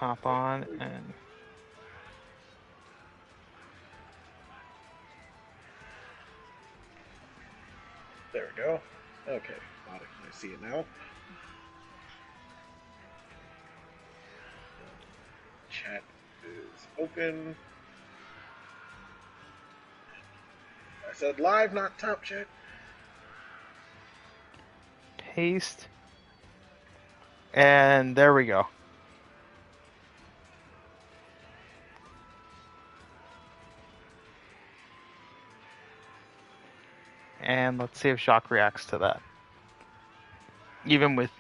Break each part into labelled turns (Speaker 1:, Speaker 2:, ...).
Speaker 1: hop on and...
Speaker 2: There we go. Okay, I see it now. Chat is open. I said live, not top chat.
Speaker 1: Paste. And there we go. And let's see if Jacques reacts to that. Even with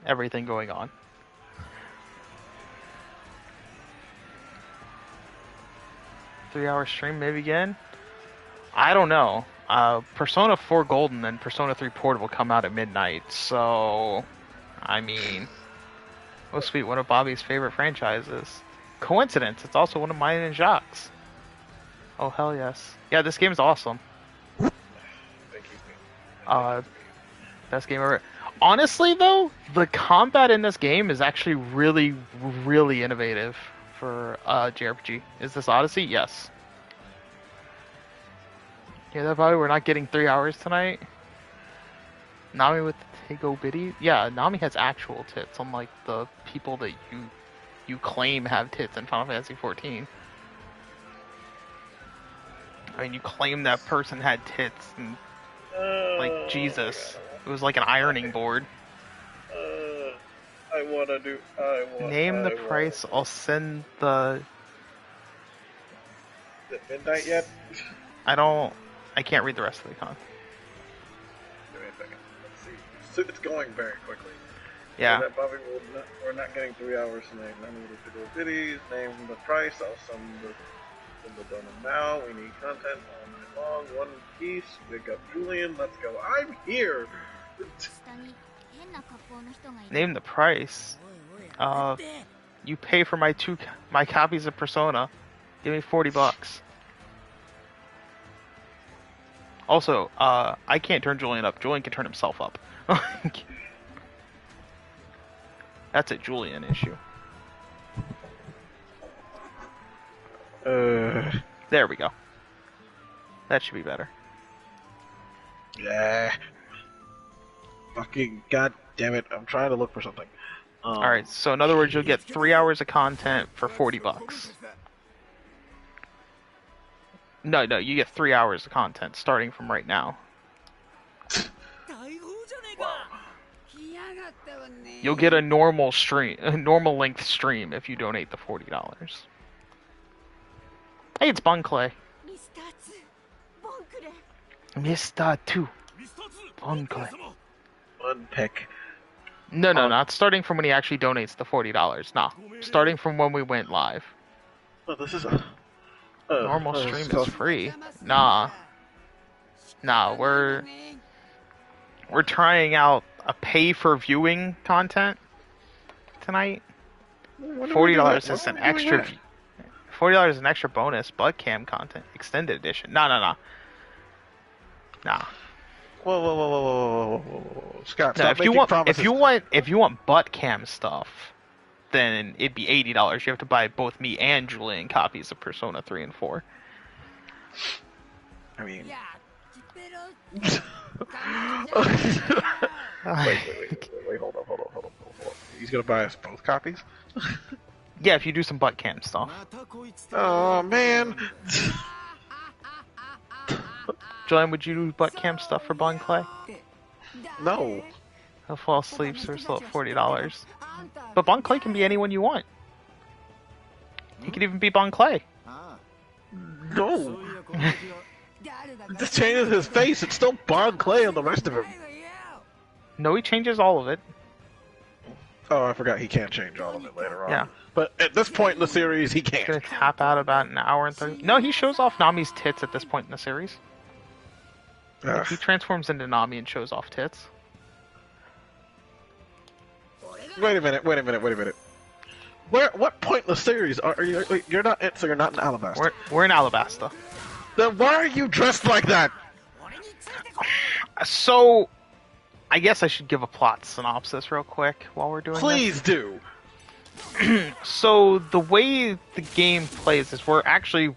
Speaker 1: everything going on. Three-hour stream maybe again? I don't know. Persona 4 Golden and Persona 3 Portable come out at midnight, so... I mean... Oh sweet, one of Bobby's favorite franchises. Coincidence, it's also one of mine and Jacques. Oh hell yes. Yeah, this game's awesome. Best game ever. Honestly though, the combat in this game is actually really, really innovative for JRPG. Is this Odyssey? Yes. Yeah, that probably we're not getting 3 hours tonight. Nami with the Tego Biddy? Yeah, Nami has actual tits, unlike the people that you claim have tits in Final Fantasy XIV. I mean, you claim that person had tits, and like Jesus, it was like an ironing board. Name the price. I'll send the.
Speaker 2: Is it midnight yet?
Speaker 1: I can't read the rest of the con.
Speaker 2: Give me a second. Let's see. So it's going very quickly.
Speaker 1: Yeah.
Speaker 2: So Bobby we're not getting 3 hours tonight. I need to do videos. Name the price. I'll send the donut now. We need content all night long. One Piece. Big up Julian. Let's go. I'm here.
Speaker 1: Name the price. You pay for my copies of Persona. Give me $40. Also, I can't turn Julian up. Julian can turn himself up. That's a Julian issue. There we go. That should be better.
Speaker 2: Yeah. Fucking god damn it! I'm trying to look for something.
Speaker 1: All right. So in other words, you'll get 3 hours of content for $40. No, you get 3 hours of content starting from right now. You'll get a normal length stream if you donate the $40. Hey, it's Bunclay. Mr. 2. Bunclay.
Speaker 2: Unpick.
Speaker 1: No, not starting from when he actually donates the $40. Nah, starting from when we went live.
Speaker 2: Oh, this is
Speaker 1: normal stream is free. Nah, we're trying out a pay for viewing content tonight. $40 is an extra. $40 is an extra bonus butt cam content extended edition. Nah.
Speaker 2: Whoa. Scott,
Speaker 1: no, if you want butt cam stuff, then it'd be $80. You have to buy both me and Julian copies of Persona 3 and 4.
Speaker 2: I mean... Wait, hold on. He's gonna buy us both copies?
Speaker 1: Yeah, if you do some butt cam stuff.
Speaker 2: Oh, man!
Speaker 1: Julian, would you do butt cam stuff for Bon Clay?
Speaker 2: No.
Speaker 1: He'll fall asleep, so we're still at $40. But Bon Clay can be anyone you want. He could even be Bon Clay.
Speaker 2: No. Just changes his face. It's still Bon Clay on the rest of him.
Speaker 1: No, he changes all of it.
Speaker 2: Oh, I forgot he can't change all of it later on.
Speaker 1: Yeah.
Speaker 2: But at this point in the series, he can't.
Speaker 1: He's gonna tap out about an hour and 30. No, he shows off Nami's tits at this point in the series. Like, he transforms into Nami and shows off tits.
Speaker 2: Wait a minute. What point in the series are you? You're not in, so you're not in Alabasta.
Speaker 1: We're in Alabasta.
Speaker 2: Then why are you dressed like that?
Speaker 1: So, I guess I should give a plot synopsis real quick while we're doing
Speaker 2: Please
Speaker 1: this.
Speaker 2: do.
Speaker 1: So the way the game plays is we're actually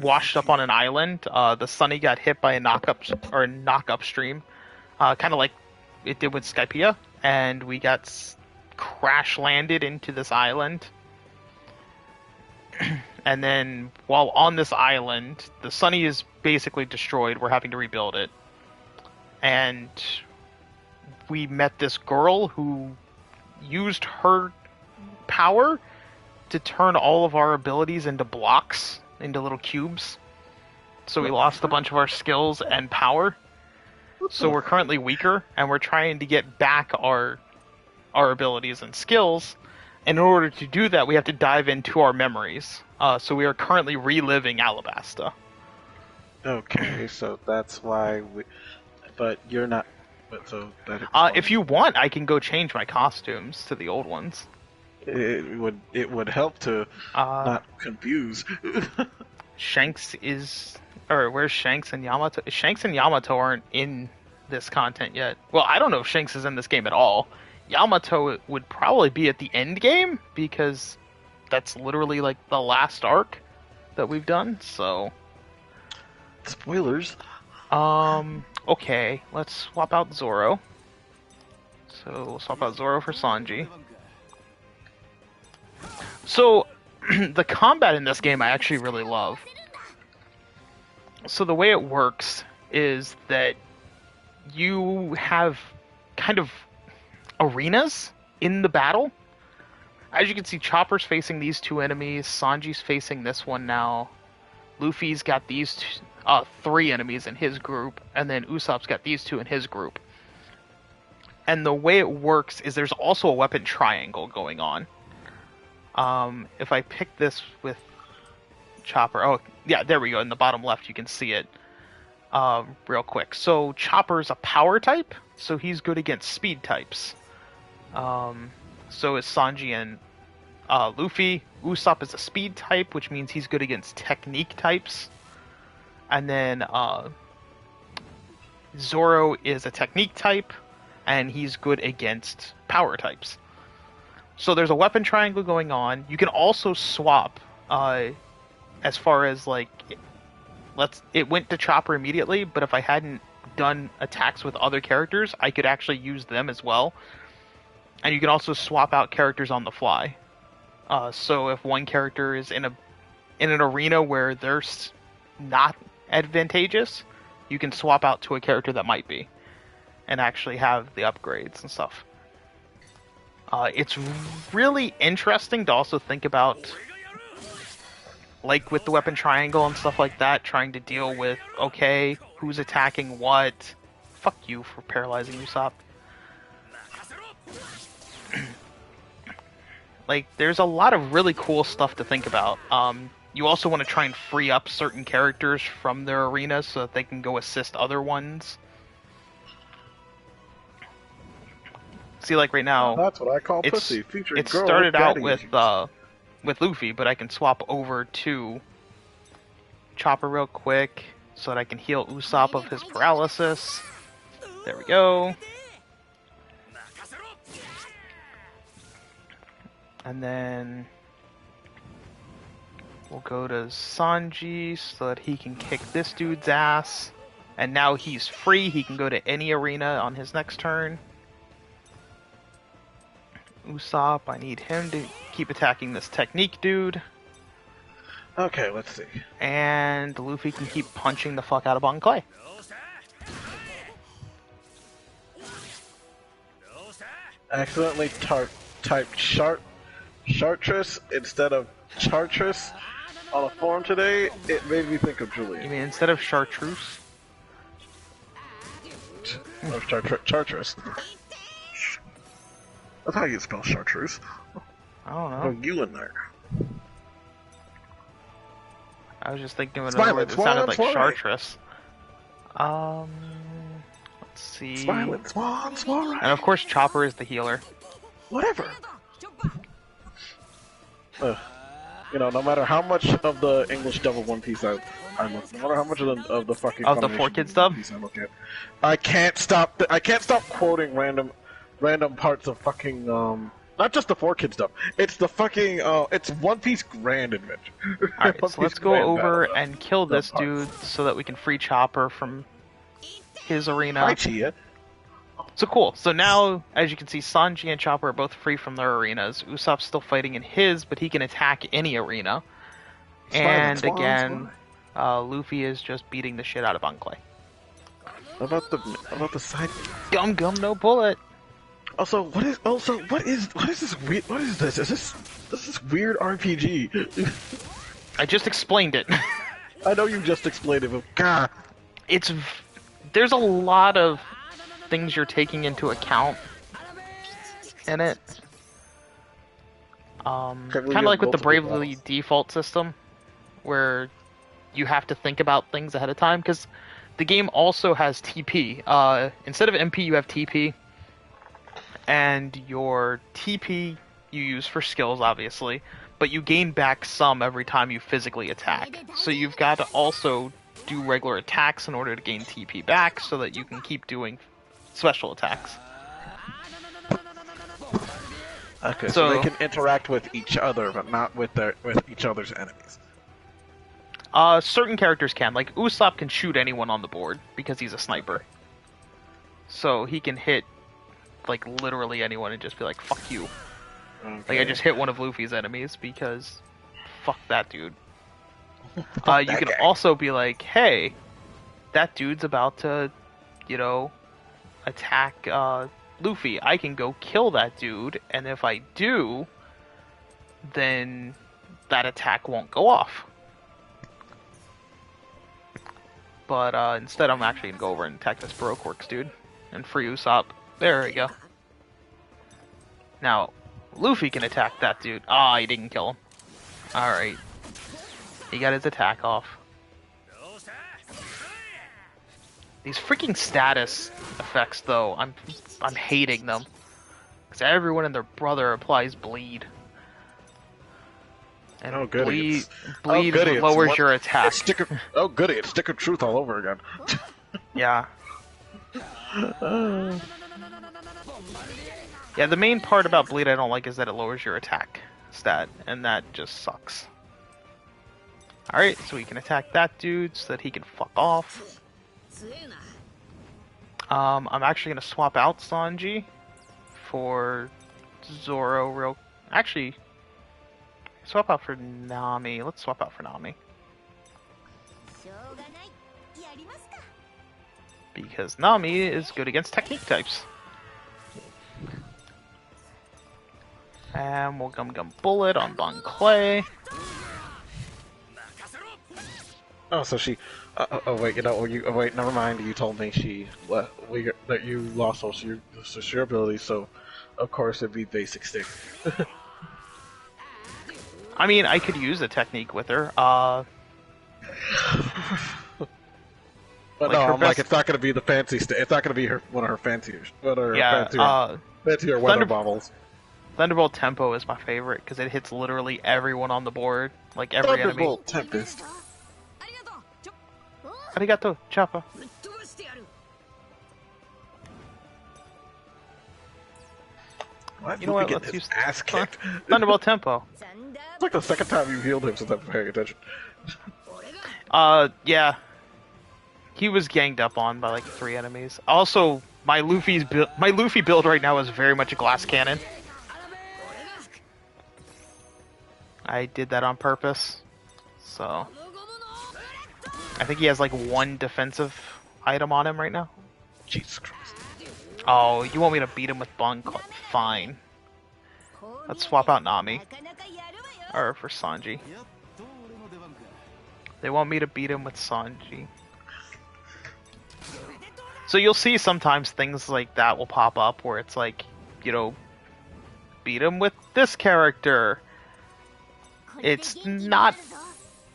Speaker 1: washed up on an island. The Sunny got hit by a knock upstream, kind of like it did with Skypiea, and we got crash landed into this island. And then while on this island, the Sunny is basically destroyed. We're having to rebuild it, and we met this girl who used her power to turn all of our abilities into blocks, into little cubes. So we lost a bunch of our skills and power. So we're currently weaker, and we're trying to get back our abilities and skills. And in order to do that, we have to dive into our memories. So we are currently reliving Alabasta.
Speaker 3: Okay, so that's why we... But you're not... But so that
Speaker 1: if you want, I can go change my costumes to the old ones.
Speaker 3: It would help to not confuse.
Speaker 1: Shanks is... Or where's Shanks and Yamato? Shanks and Yamato aren't in this content yet. Well, I don't know if Shanks is in this game at all. Yamato would probably be at the end game, because that's literally like the last arc that we've done, so...
Speaker 3: Spoilers.
Speaker 1: Okay, let's swap out Zoro. So we'll swap out Zoro for Sanji. So, the combat in this game I actually really love. So the way it works is that you have kind of arenas in the battle. As you can see, Chopper's facing these two enemies, Sanji's facing this one now, Luffy's got these three enemies in his group, and then Usopp's got these two in his group. And the way it works is there's also a weapon triangle going on. If I pick this with Chopper... Oh, yeah, there we go. In the bottom left, you can see it real quick. So Chopper's a power type, so he's good against speed types. So is Sanji and Luffy. Usopp is a speed type, which means he's good against technique types. And then Zoro is a technique type, and he's good against power types. So there's a weapon triangle going on. You can also swap as far as like it went to Chopper immediately, but if I hadn't done attacks with other characters, I could actually use them as well. And you can also swap out characters on the fly. So if one character is in an arena where they're not advantageous, you can swap out to a character that might be, and actually have the upgrades and stuff. It's really interesting to also think about, like with the weapon triangle and stuff like that, trying to deal with, okay, who's attacking what. Fuck you for paralyzing Usopp. Like, there's a lot of really cool stuff to think about. You also want to try and free up certain characters from their arenas so that they can go assist other ones. See, like right now,
Speaker 3: that's what I call pussy. Featuring
Speaker 1: it started out with Luffy, but I can swap over to Chopper real quick so that I can heal Usopp of his paralysis. There we go. And then we'll go to Sanji so that he can kick this dude's ass. And now he's free. He can go to any arena on his next turn. Usopp, I need him to keep attacking this technique dude.
Speaker 3: Okay, let's see.
Speaker 1: And Luffy can keep punching the fuck out of Bon Clay.
Speaker 3: I accidentally typed Chartreuse instead of Chartreuse on a forum today. It made me think of Julian.
Speaker 1: You mean instead of Chartreuse?
Speaker 3: Chartreuse. That's how you spell Chartreuse.
Speaker 1: I don't know.
Speaker 3: No you in there.
Speaker 1: I was just thinking of another word that sounded like Chartreuse. Let's see.
Speaker 3: Smiling Swan.
Speaker 1: And of course, Chopper is the healer.
Speaker 3: Whatever. You know, no matter how much of the English dub of One Piece I look, no matter how much of the fucking
Speaker 1: of the 4Kids dub,
Speaker 3: I look at, I can't stop quoting random parts of fucking Not just the 4 Kids stuff. It's the fucking it's One Piece Grand Adventure.
Speaker 1: Alright,
Speaker 3: One
Speaker 1: so
Speaker 3: Piece
Speaker 1: let's go
Speaker 3: Grand
Speaker 1: over
Speaker 3: Battle.
Speaker 1: and kill this
Speaker 3: part.
Speaker 1: dude so that we can free Chopper from his arena.
Speaker 3: Hi, Chia.
Speaker 1: So cool. So now, as you can see, Sanji and Chopper are both free from their arenas. Usopp's still fighting in his, but he can attack any arena. And
Speaker 3: Swan,
Speaker 1: again, Luffy is just beating the shit out of Unclay.
Speaker 3: How about the side?
Speaker 1: Gum Gum No Bullet.
Speaker 3: Also, what is this weird? What is this? Is this weird RPG?
Speaker 1: I just explained it.
Speaker 3: I know you just explained it, but God,
Speaker 1: There's a lot of things you're taking into account in it. Kind of like with the Bravely Default system, where you have to think about things ahead of time, because the game also has TP. Instead of MP, you have TP, and your TP you use for skills, obviously, but you gain back some every time you physically attack. So you've got to also do regular attacks in order to gain TP back, so that you can keep doing special attacks.
Speaker 3: okay, so they can interact with each other, but not with each other's enemies.
Speaker 1: Certain characters can. Like, Usopp can shoot anyone on the board because he's a sniper. So he can hit, like, literally anyone and just be like, fuck you.
Speaker 3: Okay.
Speaker 1: Like, I just hit one of Luffy's enemies because fuck that dude. You can also be like, hey, that dude's about to, attack, Luffy. I can go kill that dude, and if I do, then that attack won't go off. But instead, I'm actually gonna go over and attack this Baroque Works dude and free Usopp. There we go. Now, Luffy can attack that dude. Ah, he didn't kill him. Alright. He got his attack off. These freaking status effects, though, I'm hating them. Because everyone and their brother applies bleed. And
Speaker 3: Oh, goody.
Speaker 1: bleed lowers your attack.
Speaker 3: It's goody, it's Stick of Truth all over again.
Speaker 1: Yeah. Yeah, the main part about bleed I don't like is that it lowers your attack stat, and that just sucks. Alright, so we can attack that dude so that he can fuck off. I'm actually gonna swap out Sanji for Zoro Actually, swap out for Nami. Let's swap out for Nami. Because Nami is good against technique types. And we'll Gum Bullet on Bon Clay.
Speaker 3: Oh, so she. Wait, wait, never mind. You told me that you lost all your abilities, so of course it'd be basic stick.
Speaker 1: I mean, I could use a technique with her.
Speaker 3: But
Speaker 1: like
Speaker 3: no, I'm like, it's not going to be the fancy stick. It's not going to be one of her fancier weather bottles.
Speaker 1: Thunderbolt Tempo is my favorite because it hits literally everyone on the board, like every
Speaker 3: Thunderbolt Tempest.
Speaker 1: Arigato, Choppa. You know what? Let's use
Speaker 3: ass kicked.
Speaker 1: Thunderbolt Tempo.
Speaker 3: It's like the second time you healed him since I've been paying attention.
Speaker 1: Yeah. He was ganged up on by like 3 enemies. Also, my Luffy build right now is very much a glass cannon. I did that on purpose. So I think he has like 1 defensive item on him right now.
Speaker 3: Jesus Christ.
Speaker 1: Oh, you want me to beat him with Bon? Fine. Let's swap out Nami. Or for Sanji. They want me to beat him with Sanji. So you'll see sometimes things like that will pop up where it's like, beat him with this character. It's not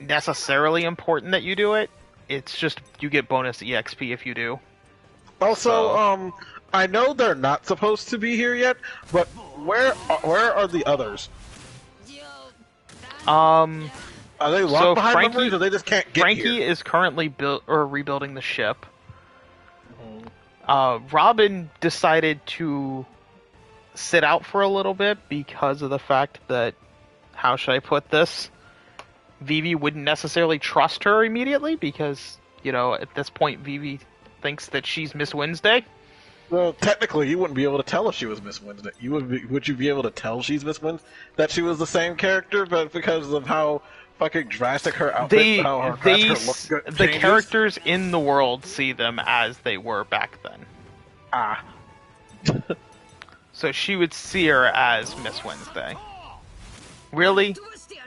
Speaker 1: necessarily important that you do it. It's just you get bonus EXP if you do.
Speaker 3: Also, I know they're not supposed to be here yet, but where are the others?
Speaker 1: Are
Speaker 3: they locked behind numbers, or they just can't get
Speaker 1: Frankie
Speaker 3: here?
Speaker 1: is currently rebuilding the ship. Robin decided to sit out for a little bit because of the fact that, how should I put this? Vivi wouldn't necessarily trust her immediately because, at this point, Vivi thinks that she's Miss Wednesday.
Speaker 3: Well, technically, you wouldn't be able to tell if she was Miss Wednesday. Would you be able to tell she's Miss Wednesday? That she was the same character, but because of how fucking drastic her outfit,
Speaker 1: the characters in the world see them as they were back then.
Speaker 3: Ah.
Speaker 1: So she would see her as Miss Wednesday. Really?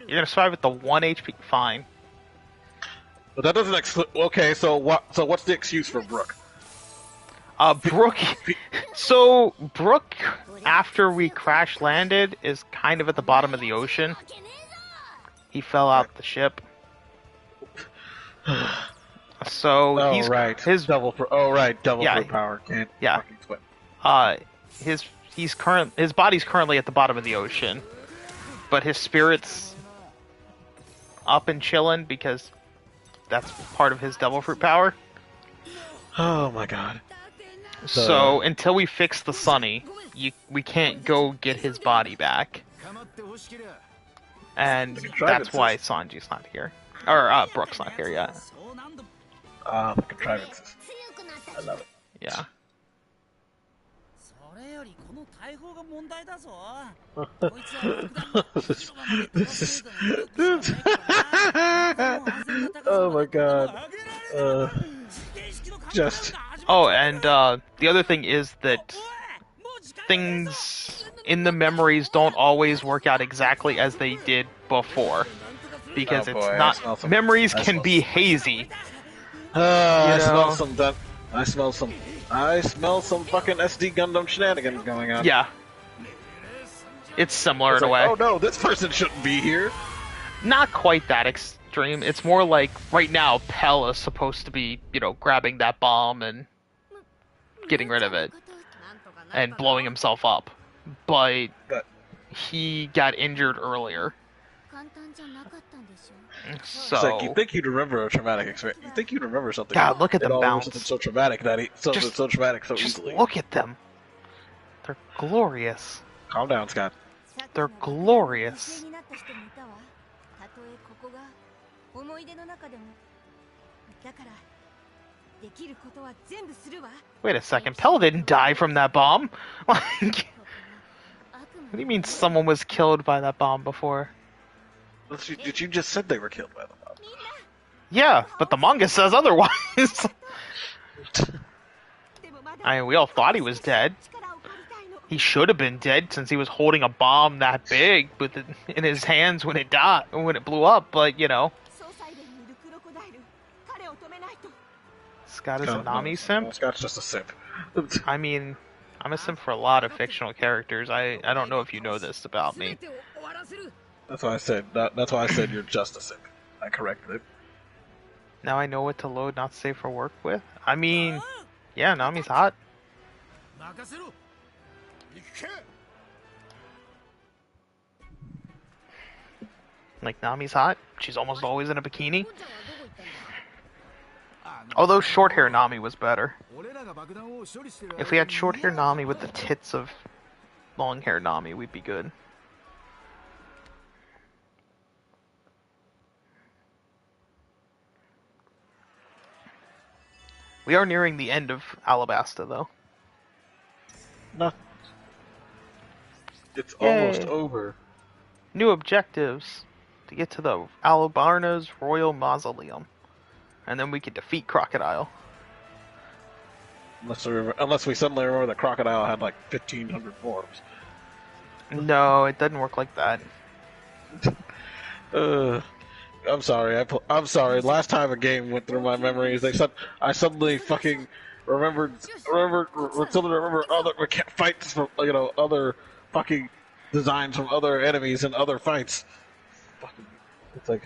Speaker 1: You're gonna survive with the 1 HP? Fine.
Speaker 3: But that doesn't exclude. Okay, so what? So what's the excuse for Brooke?
Speaker 1: Brooke. So Brooke, after we crash landed, is kind of at the bottom of the ocean. He fell out the ship. So he's
Speaker 3: right.
Speaker 1: His
Speaker 3: double fruit power can't fucking swim.
Speaker 1: His body's currently at the bottom of the ocean, but his spirit's up and chilling because that's part of his devil fruit power.
Speaker 3: Oh my god.
Speaker 1: So until we fix the Sunny, we can't go get his body back. And that's why Sanji's not here. Or Brooke's not here yet.
Speaker 3: The contrivances. I love it.
Speaker 1: Yeah.
Speaker 3: Oh my god. Just.
Speaker 1: Oh, and the other thing is that things in the memories don't always work out exactly as they did before. Because memories can be hazy.
Speaker 3: I smell some fucking SD Gundam shenanigans going on.
Speaker 1: Yeah. It's similar in a way.
Speaker 3: Oh no, this person shouldn't be here.
Speaker 1: Not quite that extreme. It's more like, right now, Pell is supposed to be, grabbing that bomb and getting rid of it. And blowing himself up. But he got injured earlier. So
Speaker 3: it's like you think you'd remember a traumatic experience. You think you'd remember something.
Speaker 1: God, look at them bounce.
Speaker 3: Something so traumatic so easily.
Speaker 1: Look at them. They're glorious.
Speaker 3: Calm down, Scott.
Speaker 1: They're glorious. Wait a second, Pell didn't die from that bomb. What do you mean someone was killed by that bomb before?
Speaker 3: You just said they were killed by the bomb.
Speaker 1: Yeah, but the manga says otherwise. I mean, we all thought he was dead. He should have been dead since he was holding a bomb that big in his hands when it blew up, but Scott is a Nami simp?
Speaker 3: Scott's just a simp.
Speaker 1: I mean, I'm a simp for a lot of fictional characters. I don't know if you know this about me.
Speaker 3: That's why I said you're just a simp. I corrected it.
Speaker 1: Now I know what to load, not safe for work with. I mean, yeah, Nami's hot. Like, Nami's hot. She's almost always in a bikini. Although short hair Nami was better. If we had short hair Nami with the tits of long hair Nami, we'd be good. We are nearing the end of Alabasta, though.
Speaker 3: No. It's almost over.
Speaker 1: New objectives. To get to the Alabarna's Royal Mausoleum. And then we can defeat Crocodile.
Speaker 3: Unless we suddenly remember that Crocodile had like 1,500 forms.
Speaker 1: No, it doesn't work like that.
Speaker 3: I'm sorry. I'm sorry. Last time a game went through my memories, I suddenly fucking remember other fights from other fucking designs from other enemies and other fights. It's like,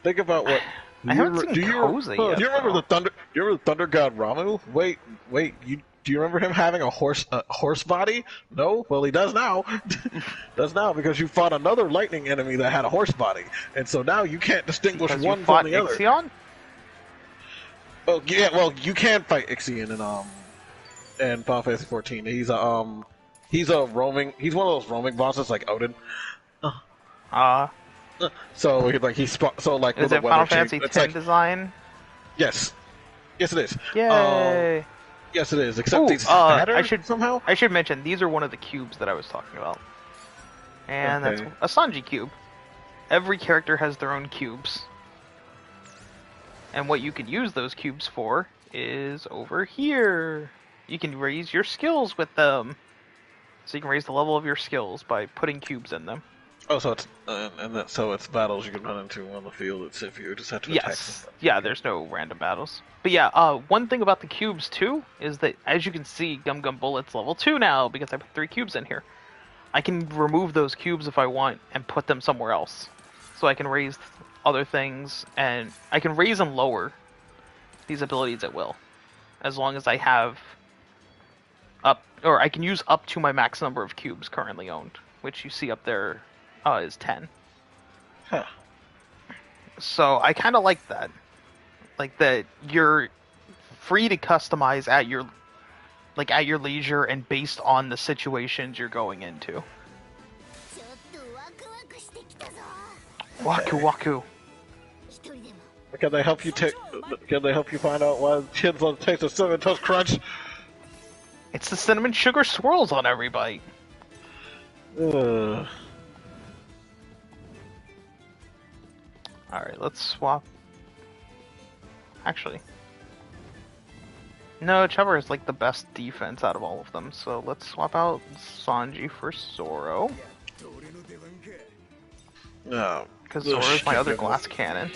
Speaker 3: think about what.
Speaker 1: I haven't seen Koza yet.
Speaker 3: Do you remember the Thunder? Do you remember the Thunder God Ramu? Wait. Do you remember him having a horse body? No. Well, he does now. Does now because you fought another lightning enemy that had a horse body, and so now you can't distinguish one from the other.
Speaker 1: Ixion?
Speaker 3: Oh yeah. Well, you can fight Ixion in Final Fantasy 14. He's He's a roaming. He's one of those roaming bosses like Odin. So he so like
Speaker 1: Is
Speaker 3: with
Speaker 1: it
Speaker 3: the
Speaker 1: Final
Speaker 3: weather change,
Speaker 1: Fantasy
Speaker 3: it's
Speaker 1: X
Speaker 3: like
Speaker 1: design?
Speaker 3: yes, yes it is.
Speaker 1: Yay!
Speaker 3: Yes it is. Except
Speaker 1: Ooh,
Speaker 3: these matter somehow.
Speaker 1: I should mention these are one of the cubes that I was talking about, and
Speaker 3: Okay.
Speaker 1: that's a Sanji cube. Every character has their own cubes, and what you can use those cubes for is over here. You can raise your skills with them, so you can raise the level of your skills by putting cubes in them.
Speaker 3: Oh, so it's so it's battles you can run into on the field. It's if you just have to attack
Speaker 1: Yes.
Speaker 3: them.
Speaker 1: Yeah, there's no random battles. But yeah, one thing about the cubes too is that as you can see, Gum Gum Bullet's level 2 now because I put 3 cubes in here. I can remove those cubes if I want and put them somewhere else. So I can raise other things and I can raise and lower these abilities at will. As long as I have I can use up to my max number of cubes currently owned, which you see up there is 10.
Speaker 3: Huh.
Speaker 1: So I kind of like that. Like that you're free to customize at your leisure and based on the situations you're going into. Waku Waku.
Speaker 3: Can they help you Can they help you find out why kids love to taste of Cinnamon Toast Crunch?
Speaker 1: It's the cinnamon sugar swirls on every bite.
Speaker 3: Ugh.
Speaker 1: Alright, let's swap. Actually. No, Trevor is like the best defense out of all of them, so let's swap out Sanji for Zoro.
Speaker 3: No.
Speaker 1: Because Zoro's my other glass cannon.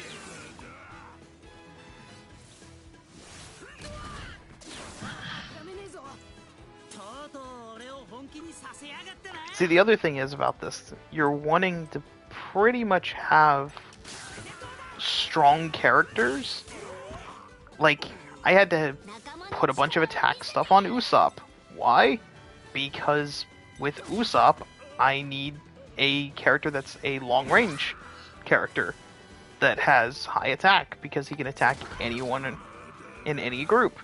Speaker 1: See, the other thing is about this, you're wanting to pretty much have strong characters. Like, I had to put a bunch of attack stuff on Usopp. Why? Because with Usopp, I need a character that's a long-range character that has high attack, because he can attack anyone in any group.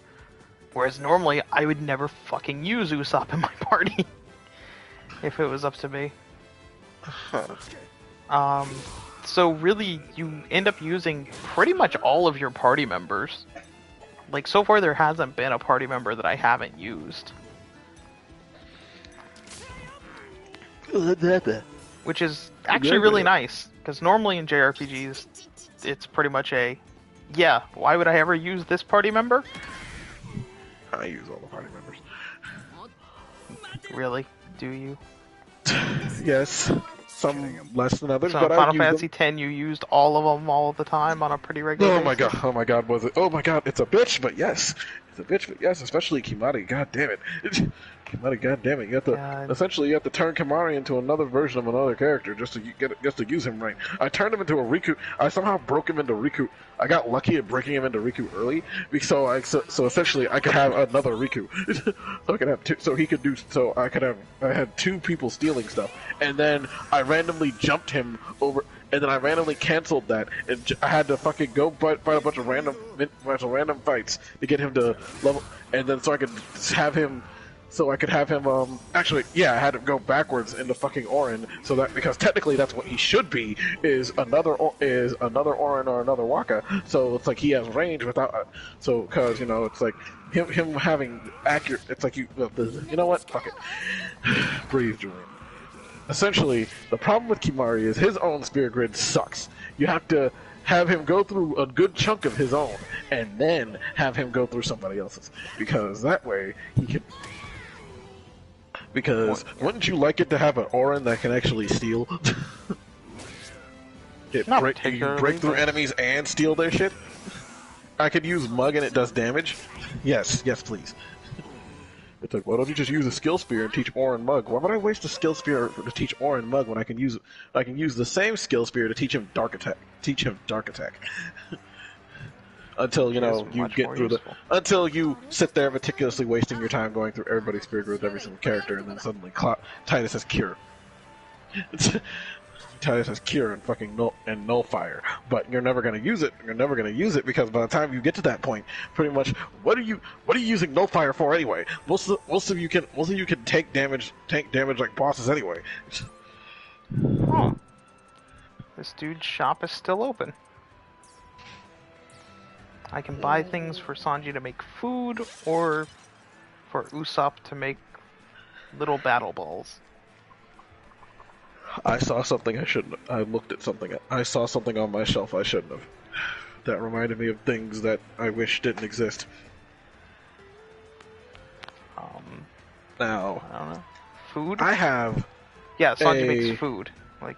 Speaker 1: Whereas normally, I would never fucking use Usopp in my party. If it was up to me. So really, you end up using pretty much all of your party members. Like, so far there hasn't been a party member that I haven't used. Which is actually really nice, because normally in JRPGs, it's pretty much yeah, why would I ever use this party member?
Speaker 3: I use all the party members.
Speaker 1: Really? Do you?
Speaker 3: Yes. Some less than others,
Speaker 1: So
Speaker 3: but
Speaker 1: in Final
Speaker 3: I use
Speaker 1: Fantasy X, you used all of them all the time on a pretty regular
Speaker 3: them.
Speaker 1: basis?
Speaker 3: Oh my god, was it? Oh my god, it's a bitch, but yes. It's a bitch, but yes, especially Kimari, god damn it. Kimari, god damn it. You have to, essentially, you have to turn Kimari into another version of another character just to use him right. I turned him into a Riku. I somehow broke him into Riku. I got lucky at breaking him into Riku early, so essentially I could have another Riku. So I could have two, I had 2 people stealing stuff, and then I randomly jumped him over, and then I randomly canceled that, and I had to fucking go fight a bunch of random fights to get him to level, and then so I could have him. So I could have him, actually, yeah, I had to go backwards into fucking Orin, so that, because technically that's what he should be, is another Orin or another Waka, so it's like he has range without, so, cause, you know, it's like, him having accurate, it's like you know what, fuck it. Breathe, Julian. Essentially, the problem with Kimari is his own Spirit Grid sucks. You have to have him go through a good chunk of his own, and then have him go through somebody else's, because that way, he can... Because wouldn't you like it to have an Orin that can actually steal? You break through enemies and steal their shit? I could use Mug and it does damage? Yes, please. It's like, why don't you just use a skill spear and teach Orin Mug? Why would I waste a skill spear to teach Orin Mug when I can use the same skill spear to teach him Dark Attack? Until, you know, you get through until you sit there meticulously wasting your time going through everybody's Spirit Grid with every single character, and then suddenly Titus has Cure. Vitalis has Cure and fucking Nullfire, but you're never gonna use it. You're never gonna use it because by the time you get to that point, pretty much, what are you using Nullfire for anyway? Most of you can take damage like bosses anyway.
Speaker 1: Huh. This dude's shop is still open. I can buy things for Sanji to make food, or for Usopp to make little battle balls.
Speaker 3: I saw something I shouldn't have. I looked at something. I saw something on my shelf I shouldn't have. That reminded me of things that I wish didn't exist. Now,
Speaker 1: I don't know. Food?
Speaker 3: I have.
Speaker 1: Yeah, Sanji makes food. Like,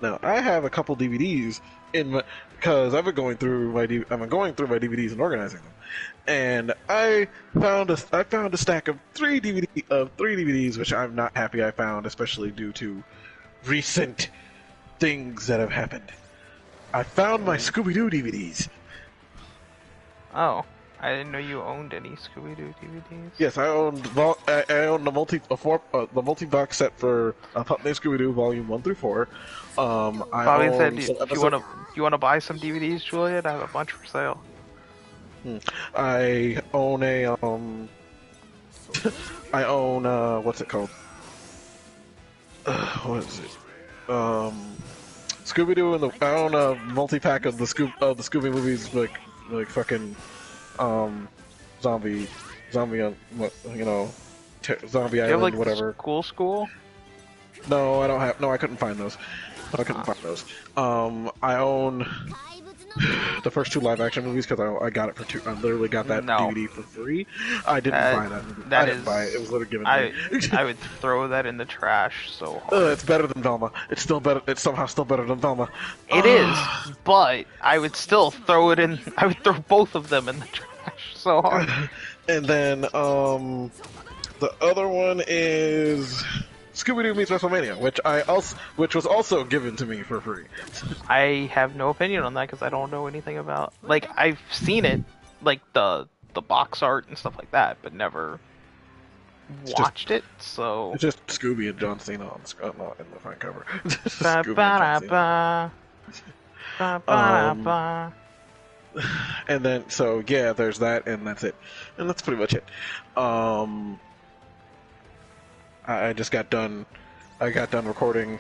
Speaker 3: now I have a couple DVDs in my, because I've been going through my DVDs and organizing them, and I found a stack of three DVDs, which I'm not happy I found, especially due to recent things that have happened. I found my Scooby-Doo DVDs.
Speaker 1: oh. I didn't know you owned any Scooby-Doo DVDs.
Speaker 3: Yes, I own the multi-box set for Pup Named Scooby-Doo Volume 1 through 4.
Speaker 1: Bobby said, "Do you want to buy some DVDs, Juliet? I have a bunch for sale."
Speaker 3: I own what's it called? What is it? Scooby-Doo and I own a multi-pack of the Scooby movies, like fucking zombie, Zombie
Speaker 1: Do you have,
Speaker 3: Island,
Speaker 1: like,
Speaker 3: whatever.
Speaker 1: School?
Speaker 3: No, I don't have. No, I couldn't find those. I own the first two live-action movies because I got it for two. I literally got that DVD for free. I didn't buy that. I didn't buy it. It was literally given to me.
Speaker 1: I would throw that in the trash so hard.
Speaker 3: It's better than Velma. It's still better. It's somehow still better than Velma.
Speaker 1: It is, but I would still throw it in. I would throw both of them in the trash so hard.
Speaker 3: And then the other one is Scooby-Doo Meets WrestleMania, which was also given to me for free.
Speaker 1: I have no opinion on that because I don't know anything about. Like, I've seen it, like the box art and stuff like that, but never watched it. So
Speaker 3: it's just Scooby and John Cena on in the front cover. And then there's that, and that's it, and that's pretty much it. I just got done. I got done recording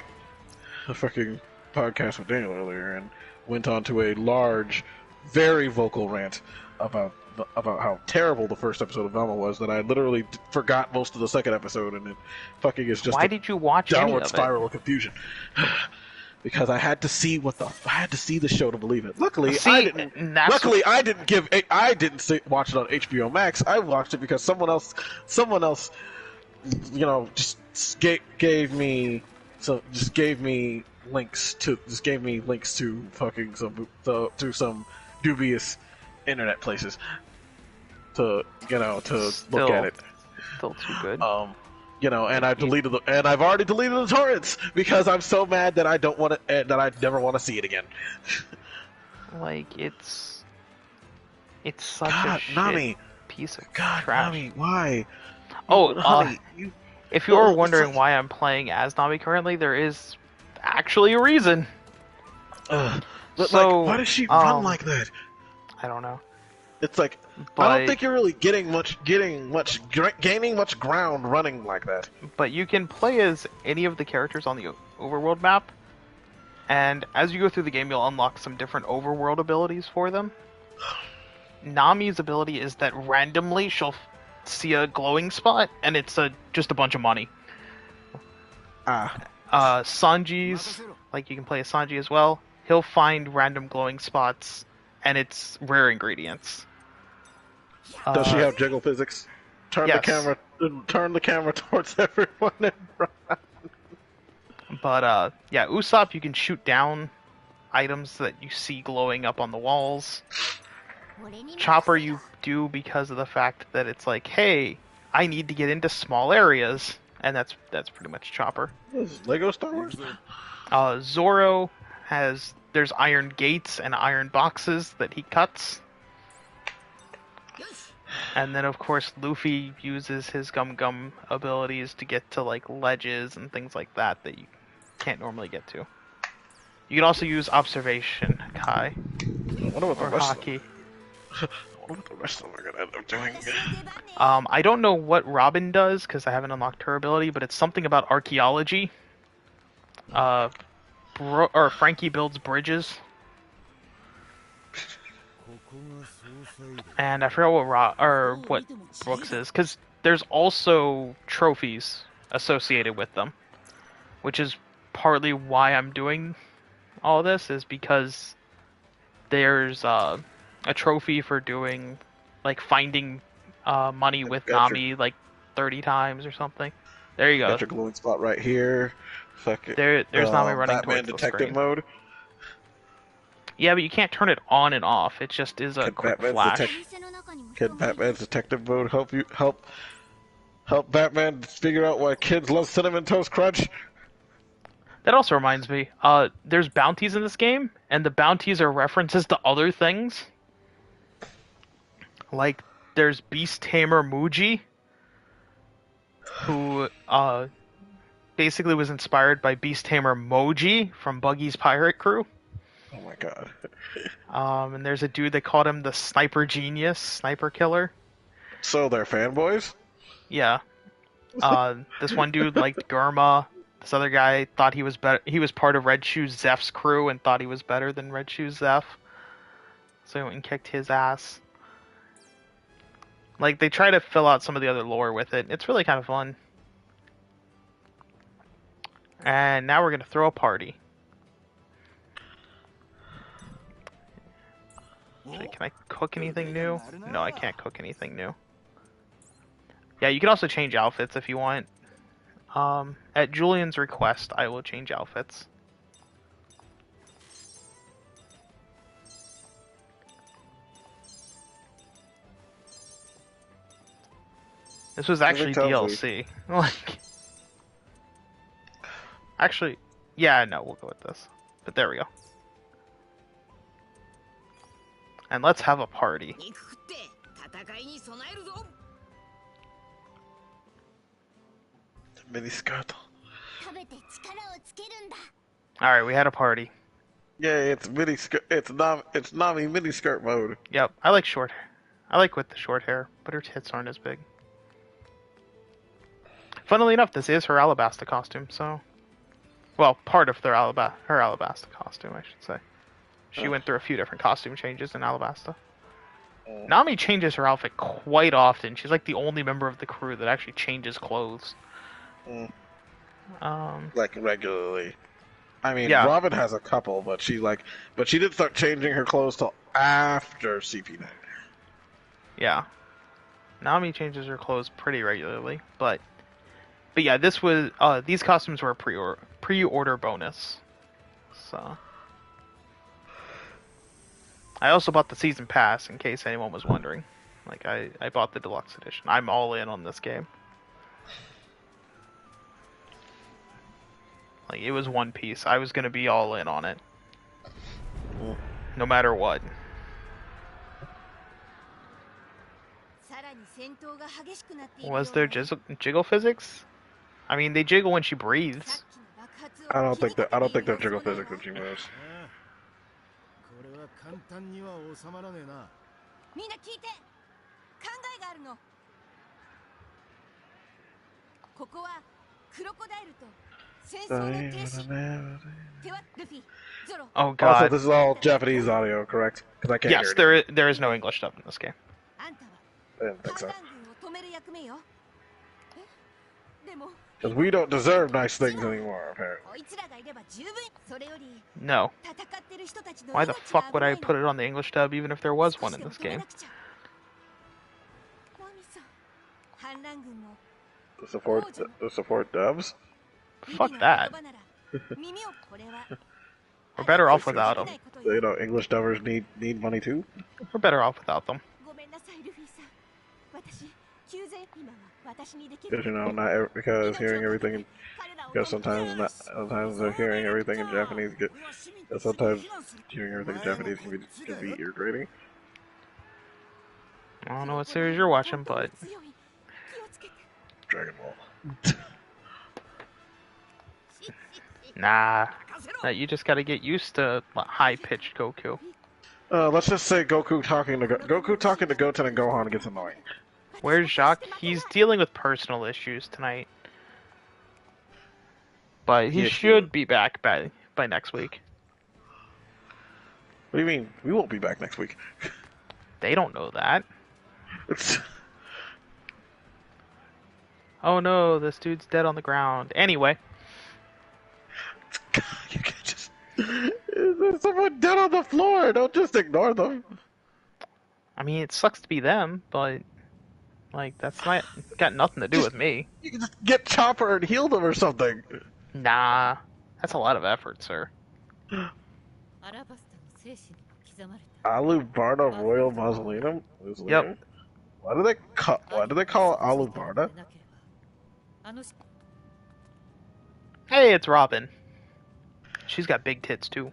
Speaker 3: a fucking podcast with Daniel earlier, and went on to a large, very vocal rant about how terrible the first episode of Velma was. That I literally forgot most of the second episode, and it fucking is just
Speaker 1: why did you watch any
Speaker 3: downward
Speaker 1: of
Speaker 3: spiral of confusion. Because I had to see I had to see the show to believe it. Luckily, I didn't. Luckily, I didn't watch it on HBO Max. I watched it because someone else, just gave me links to fucking some dubious internet places to look at it.
Speaker 1: Still too good.
Speaker 3: And I've already deleted the torrents because I'm so mad that I don't want to, that I never want to see it again.
Speaker 1: Like, it's such a shit piece of trash.
Speaker 3: Nami, why?
Speaker 1: Oh,
Speaker 3: Honey,
Speaker 1: if you are wondering why I'm playing as Nami currently, there is actually a reason.
Speaker 3: Why does she run like that?
Speaker 1: I don't know.
Speaker 3: It's like, I don't think you're really gaining much ground running like that.
Speaker 1: But you can play as any of the characters on the overworld map, and as you go through the game, you'll unlock some different overworld abilities for them. Nami's ability is that randomly she'll see a glowing spot, and it's just a bunch of money. Sanji's, like, you can play as Sanji as well. He'll find random glowing spots, and it's rare ingredients.
Speaker 3: Does she have jiggle physics? Turn the camera towards everyone and run.
Speaker 1: But Usopp, you can shoot down items that you see glowing up on the walls. Chopper you do because of the fact that it's like, hey, I need to get into small areas, and that's pretty much Chopper.
Speaker 3: This is Lego Star Wars?
Speaker 1: Zoro there's iron gates and iron boxes that he cuts. And then, of course, Luffy uses his Gum Gum abilities to get to, like, ledges and things like that that you can't normally get to. You can also use Observation, Kai,
Speaker 3: I wonder what the
Speaker 1: or
Speaker 3: rest of them.
Speaker 1: Haki.
Speaker 3: I wonder what the rest of them are gonna end up doing.
Speaker 1: I don't know what Robin does, because I haven't unlocked her ability, but it's something about archaeology. Or Frankie builds bridges. And I forgot what Brooks is, because there's also trophies associated with them, which is partly why I'm doing all this, is because there's a trophy for doing, like, finding money with
Speaker 3: Gotcha.
Speaker 1: Nami like 30 times or something. There you go.
Speaker 3: Got your glowing spot right here. Fuck it.
Speaker 1: There's Nami running
Speaker 3: Batman
Speaker 1: towards the
Speaker 3: detective
Speaker 1: screen.
Speaker 3: mode.
Speaker 1: Yeah, but you can't turn it on and off. It just is a
Speaker 3: Can
Speaker 1: quick
Speaker 3: Batman's
Speaker 1: flash.
Speaker 3: Can Batman's detective mode help Batman figure out why kids love Cinnamon Toast Crunch?
Speaker 1: That also reminds me, there's bounties in this game, and the bounties are references to other things. Like, there's Beast Tamer Muji, who basically was inspired by Beast Tamer Moji from Buggy's Pirate Crew.
Speaker 3: Oh my god.
Speaker 1: And there's a dude that called him the Sniper Genius, Sniper Killer.
Speaker 3: So they're fanboys?
Speaker 1: Yeah. This one dude liked Gurma. This other guy thought he was better. He was part of Red Shoes Zeph's crew and thought he was better than Red Shoes Zeph. So he went and kicked his ass. Like, they try to fill out some of the other lore with it. It's really kind of fun. And now we're going to throw a party. Actually, can I cook anything new? No, I can't cook anything new. Yeah, you can also change outfits if you want. At Julian's request, I will change outfits. This was actually DLC. Like, actually, yeah, no, we'll go with this. But there we go. And let's have a party.
Speaker 3: Mini skirt.
Speaker 1: Alright, we had a party.
Speaker 3: Yeah, it's mini skirt. It's Nami mini skirt mode.
Speaker 1: Yep, I like short hair. I like with the short hair, but her tits aren't as big. Funnily enough, this is her Alabasta costume, so... Well, part of her Alabasta costume, I should say. She went through a few different costume changes in Alabasta. Nami changes her outfit quite often. She's like the only member of the crew that actually changes clothes.
Speaker 3: Like regularly. I mean,
Speaker 1: Yeah.
Speaker 3: Robin has a couple, but she didn't start changing her clothes till after CP9.
Speaker 1: Yeah. Nami changes her clothes pretty regularly, but yeah, this was these costumes were a pre-order bonus. So I also bought the season pass in case anyone was wondering. Like, I bought the deluxe edition. I'm all in on this game. Like, it was One Piece. I was gonna be all in on it. No matter what. Was there jiggle physics? I mean, they jiggle when she breathes.
Speaker 3: I don't think they're jiggle physics when she moves.
Speaker 4: 簡単には収まらねえな。みんな聞いて。考えがあるの。ここはクロコダイルと戦争の停止。手はルフィ、ゾロ。
Speaker 1: Oh
Speaker 3: Also,
Speaker 1: god.
Speaker 3: this is all Japanese audio, correct? Because I can't
Speaker 1: Yes,
Speaker 3: hear it.
Speaker 1: there is no English dub in this game.
Speaker 4: あんたは
Speaker 3: I didn't think so.
Speaker 4: 反乱軍を止める役目よ。え？でも。
Speaker 3: Because we don't deserve nice things anymore, apparently.
Speaker 4: こいつらがいれば十分。それより
Speaker 1: No.
Speaker 4: 戦ってる人たちの
Speaker 1: Why the fuck would I put it on the English dub even if there was one in this game?
Speaker 3: The support dubs?
Speaker 1: Fuck that. We're better off without them.
Speaker 3: You know, English dubbers need money too.
Speaker 1: We're better off without them.
Speaker 3: Because you know, because hearing everything, because sometimes they're hearing everything in Japanese. Sometimes hearing everything in Japanese can be irritating.
Speaker 1: I don't know what series you're watching, but
Speaker 4: 強い気をつけて
Speaker 3: Dragon Ball.
Speaker 1: nah. You just gotta get used to high-pitched Goku.
Speaker 3: Let's just say Goku talking to Goten and Gohan gets annoying.
Speaker 1: Where's Jacques? He's dealing with personal issues tonight. But he
Speaker 3: Yeah,
Speaker 1: should be back by next week.
Speaker 3: What do you mean? We won't be back next week.
Speaker 1: They don't know that.
Speaker 3: It's...
Speaker 1: Oh no, this dude's dead on the ground. Anyway.
Speaker 3: You can just... There's someone dead on the floor! Don't just ignore them!
Speaker 1: I mean, it sucks to be them, but... Like, that's not... got nothing to do with me.
Speaker 3: You can just get Chopper and heal them or something!
Speaker 1: Nah. That's a lot of effort, sir.
Speaker 4: アラバスタの精神にも刻まれた
Speaker 3: Alubarda Royal Mausoleum?
Speaker 1: Yep.
Speaker 3: Why do they call it Alubarda?
Speaker 4: なければあの
Speaker 1: Hey, it's Robin. She's got big tits, too.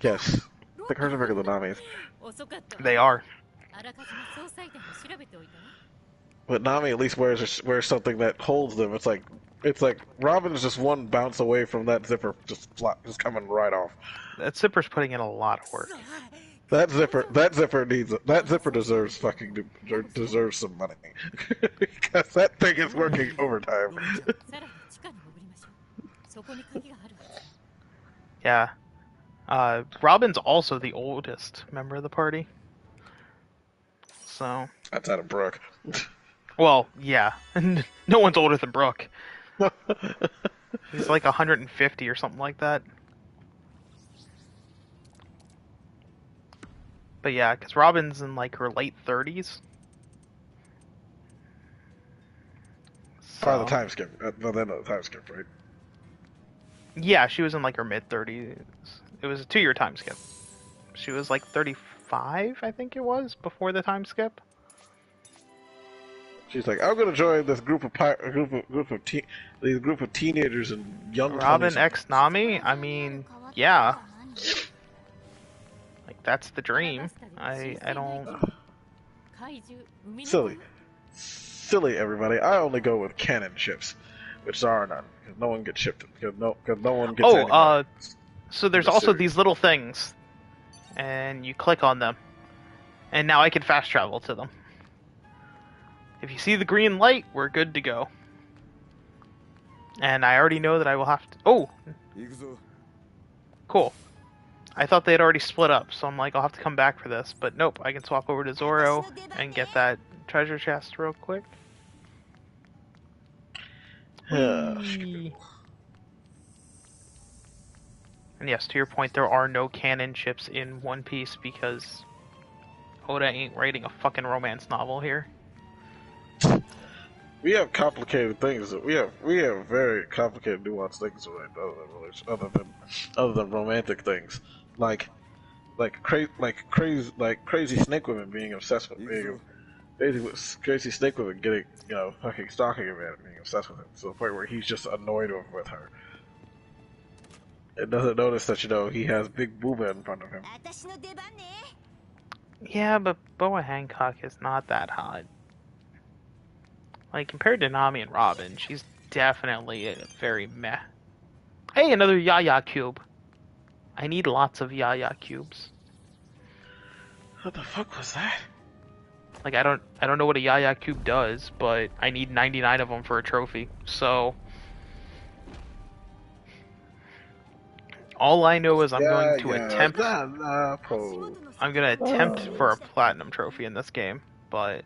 Speaker 3: Yes. I think hers are bigger than Nami's.
Speaker 4: 遅かったわ
Speaker 1: They are.
Speaker 4: あらかじめ総裁団を調べておいたわ
Speaker 3: But Nami at least wears something that holds them. It's like Robin's just one bounce away from that zipper just coming right off.
Speaker 1: That zipper's putting in a lot of work.
Speaker 3: That zipper deserves deserves some money because that thing is working overtime.
Speaker 4: さらに地下に潜りましょうそこに鍵があるはず
Speaker 1: Yeah. Robin's also the oldest member of the party. So...
Speaker 3: That's out of Brooke.
Speaker 1: Well, yeah. No one's older than Brooke. He's like 150 or something like that. But yeah, because Robin's in like her late 30s.
Speaker 3: Part of the time skip. No, then the time skip, right?
Speaker 1: Yeah, she was in like her mid 30s. It was a 2-year time skip. She was like 35, I think it was, before the time skip.
Speaker 3: She's like, I'm gonna join this group of teenagers and young.
Speaker 1: Robin
Speaker 3: 20s.
Speaker 1: X Nami? I mean, yeah. Like, that's the dream. I don't...
Speaker 4: 怪獣海の
Speaker 3: Silly, everybody. I only go with canon ships, which there are none. Because no one gets shipped. Because no one gets.
Speaker 1: Oh, so there's
Speaker 3: the
Speaker 1: also
Speaker 3: series.
Speaker 1: these little things, and you click on them, and now I can fast travel to them. If you see the green light, we're good to go. And I already know that I will have to... Oh! Cool. I thought they had already split up, so I'm like, I'll have to come back for this. But nope, I can swap over to Zoro and get that treasure chest real quick. Whee! And yes, to your point, there are no canon ships in One Piece because Oda ain't writing a fucking romance novel here.
Speaker 3: We have complicated things. We have very complicated, nuanced things other than romantic things, like crazy snake women being obsessed with crazy snake women getting fucking stalking him and being obsessed with him to the point where he's just annoyed with her. And doesn't notice that he has big booba in front of him.
Speaker 4: 私の出番ね
Speaker 1: Yeah, but Boa Hancock is not that hot. Like, compared to Nami and Robin, she's definitely a very meh. Hey, another Yaya cube. I need lots of Yaya cubes.
Speaker 3: What the fuck was that?
Speaker 1: Like, I don't know what a Yaya cube does, but I need 99 of them for a trophy. So all I know is I'm going to attempt for a platinum trophy in this game, but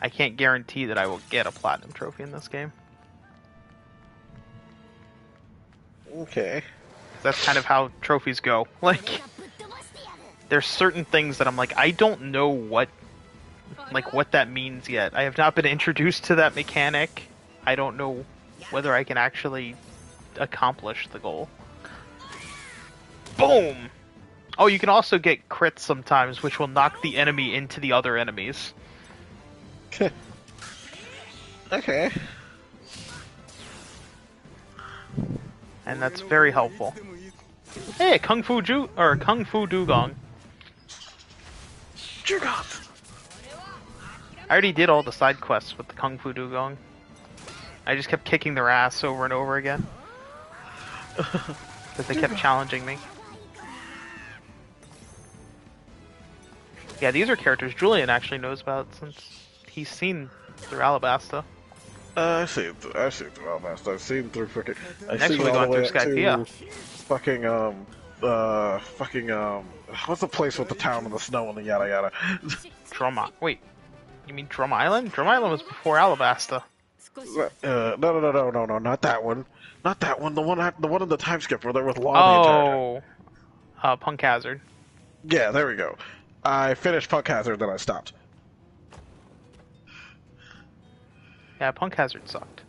Speaker 1: I can't guarantee that I will get a platinum trophy in this game.
Speaker 3: Okay.
Speaker 1: That's kind of how trophies go. Like, there's certain things that I'm like, I don't know what that means yet. I have not been introduced to that mechanic. I don't know whether I can actually accomplish the goal. Boom! Oh, you can also get crits sometimes, which will knock the enemy into the other enemies.
Speaker 3: Okay.
Speaker 1: And that's very helpful. Hey, Kung Fu Dugong.
Speaker 3: Dugong!
Speaker 1: I already did all the side quests with the Kung Fu Dugong. I just kept kicking their ass over and over again. Because they kept challenging me. Yeah, these are characters Julian actually knows about since he's seen through Alabasta.
Speaker 3: I've seen through Alabasta. I've seen through freaking. I've
Speaker 1: Next
Speaker 3: seen
Speaker 1: we're
Speaker 3: all the
Speaker 1: going
Speaker 3: way
Speaker 1: through
Speaker 3: up
Speaker 1: Skypiea.
Speaker 3: to what's the place with the town and the snow and the yada yada?
Speaker 1: Wait, you mean Drum Island? Drum Island was before Alabasta.
Speaker 3: No, not that one. Not that one. The one in the time skip where they're with Law the entire time.
Speaker 1: Punk Hazard.
Speaker 3: Yeah, there we go. I finished Punk Hazard, then I stopped.
Speaker 1: Yeah, Punk Hazard sucked.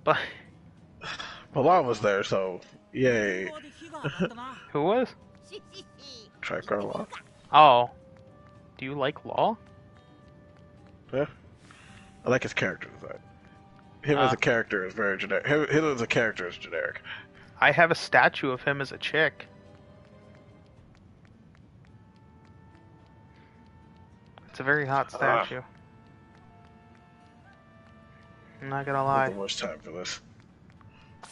Speaker 1: But
Speaker 3: Milan was there, so yay.
Speaker 1: who was?
Speaker 3: Tricar Law.
Speaker 1: Oh, do you like Law?
Speaker 3: Yeah, I like his character design. Him as a character is very generic. Him as a character is generic.
Speaker 1: I have a statue of him as a chick. It's a very hot statue. I'm not gonna
Speaker 3: I
Speaker 1: lie.
Speaker 3: don't have much time for this.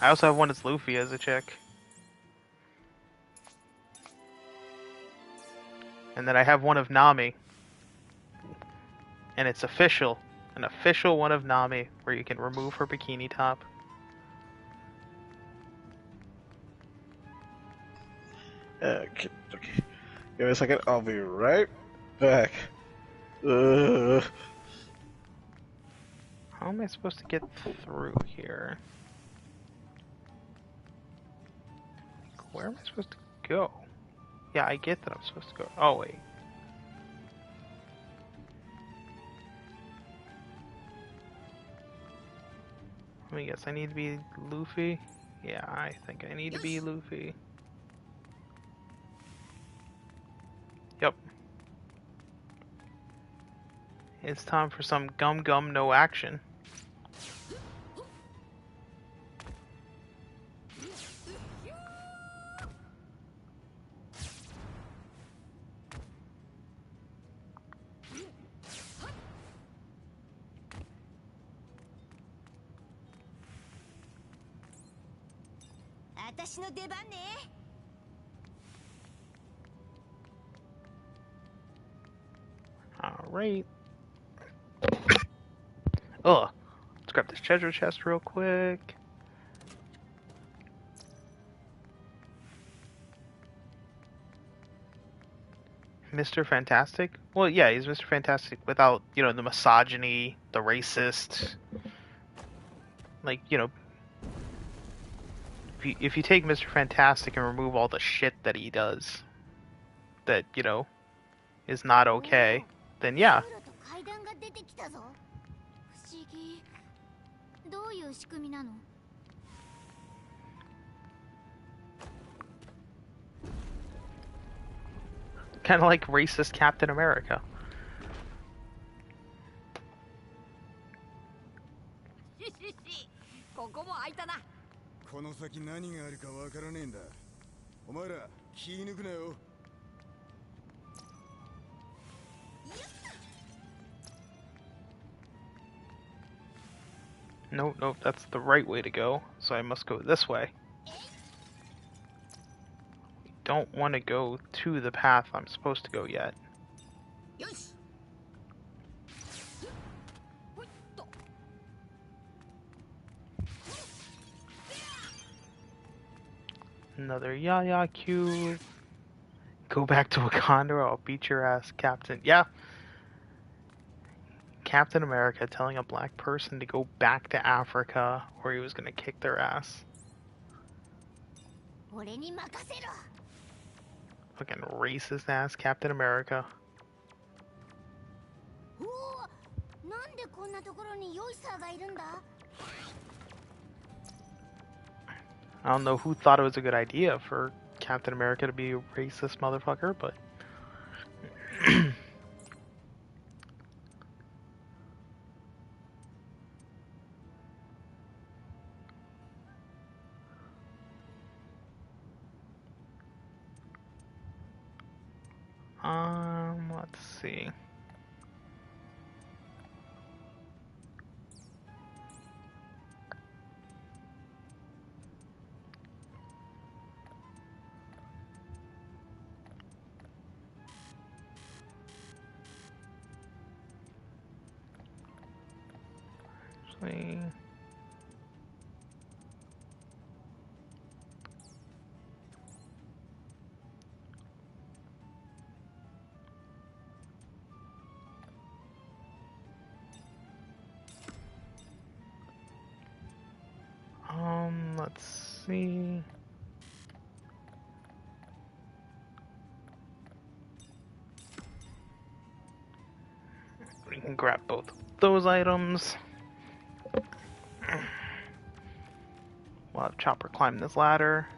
Speaker 1: I also have one as Luffy as a chick. And then I have one of Nami. And it's official. An official one of Nami, where you can remove her bikini top.
Speaker 3: Okay. Give me a second. I'll be right back.
Speaker 1: How am I supposed to get through here? Where am I supposed to go? Yeah, I get that I'm supposed to go. Oh, wait. Let me guess, I need to be Luffy? Yeah, I think I need to be Luffy. Yep. It's time for some gum gum no action. Alright. Ugh. Let's grab this treasure chest real quick. Mr. Fantastic? Well, yeah, he's Mr. Fantastic without, you know, the misogyny, the racist. Like, you know, if you take Mr. Fantastic and remove all the shit that he does, that, you know, is not okay, then yeah. Kind of like racist Captain America.
Speaker 4: ここも開いたな。
Speaker 5: この先何があるかわからねえんだ。お前ら気抜くなよ。
Speaker 1: No, no, that's the right way to go, so I must go this way. Don't want to go to the path I'm supposed to go yet. Another Yaya cube. Go back to Wakanda or I'll beat your ass, Captain. Yeah. Captain America telling a black person to go back to Africa or he was gonna kick their ass. Fucking racist ass Captain America. I don't know who thought it was a good idea for Captain America to be a racist motherfucker, but... let's see. We... let's see. We can grab both of those items. We'll have Chopper climb this ladder.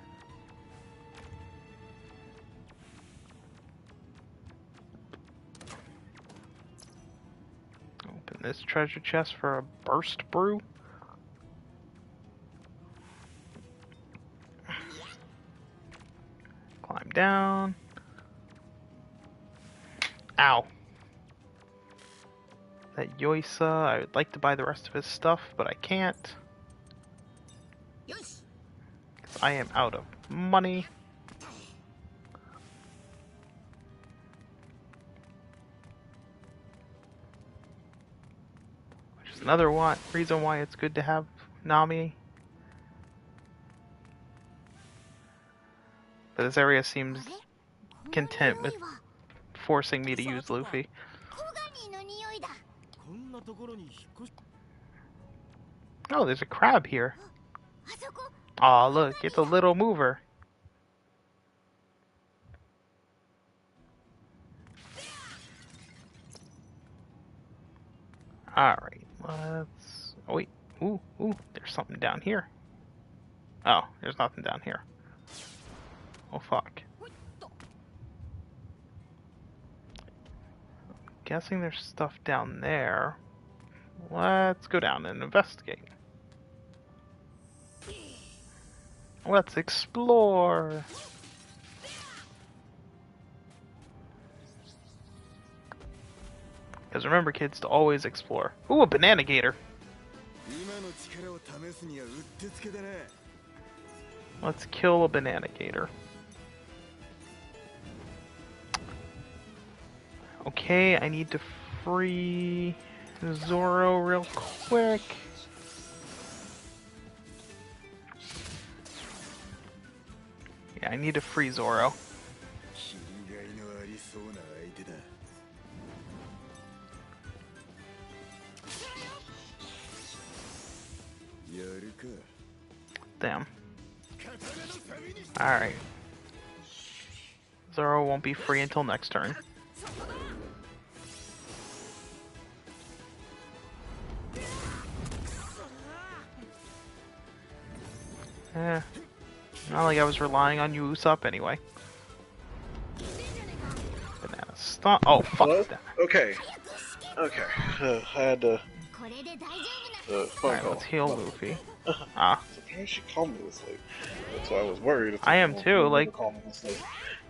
Speaker 1: Open this treasure chest for a burst brew. Climb down. Ow. That Yoisa, I would like to buy the rest of his stuff, but I can't. 'Cause I am out of money. Which is another reason why it's good to have Nami. But this area seems content with forcing me to use Luffy. Oh, there's a crab here. Aw, look, it's a little mover. Alright, let's... Oh, wait. Ooh, there's something down here. Oh, there's nothing down here. Oh, fuck. Guessing there's stuff down there. Let's go down and investigate. Let's explore. Because remember, kids, to always explore. Ooh, a banana gator. Let's kill a banana gator. Okay, I need to free Zoro real quick. Yeah, I need to free Zoro. Damn. Alright. Zoro won't be free until next turn. Not like I was relying on you, Usopp, anyway. Banana stomp. Oh, fuck that.
Speaker 3: Okay. I had to.
Speaker 1: Alright, let's heal Luffy. Ah.
Speaker 3: Sometimes she called me this late. That's why I was worried.
Speaker 1: I am too, like...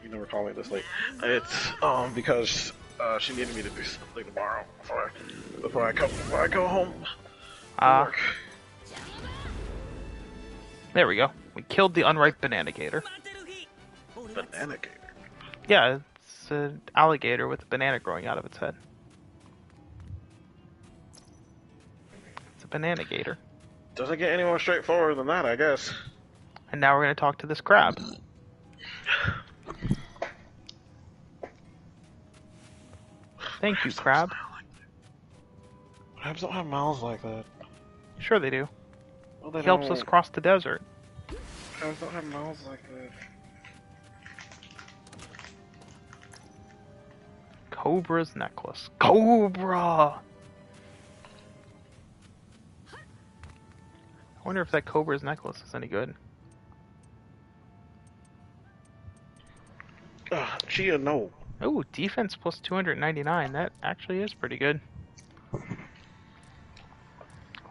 Speaker 3: You never call me this late. It's, because, she needed me to do something tomorrow before I go home.
Speaker 1: There we go. We killed the unripe banana gator.
Speaker 3: Banana gator?
Speaker 1: Yeah, it's an alligator with a banana growing out of its head. It's a banana gator.
Speaker 3: Doesn't get any more straightforward than that, I guess.
Speaker 1: And now we're going to talk to this crab. Thank you, crab.
Speaker 3: Crabs don't have mouths like that.
Speaker 1: Sure they do.
Speaker 3: Well, they
Speaker 1: He helps us cross the desert.
Speaker 3: Crabs don't have mouths like that.
Speaker 1: Cobra's necklace. Cobra! I wonder if that Cobra's necklace is any good.
Speaker 3: Chia, no.
Speaker 1: Oh, defense plus 299. That actually is pretty good.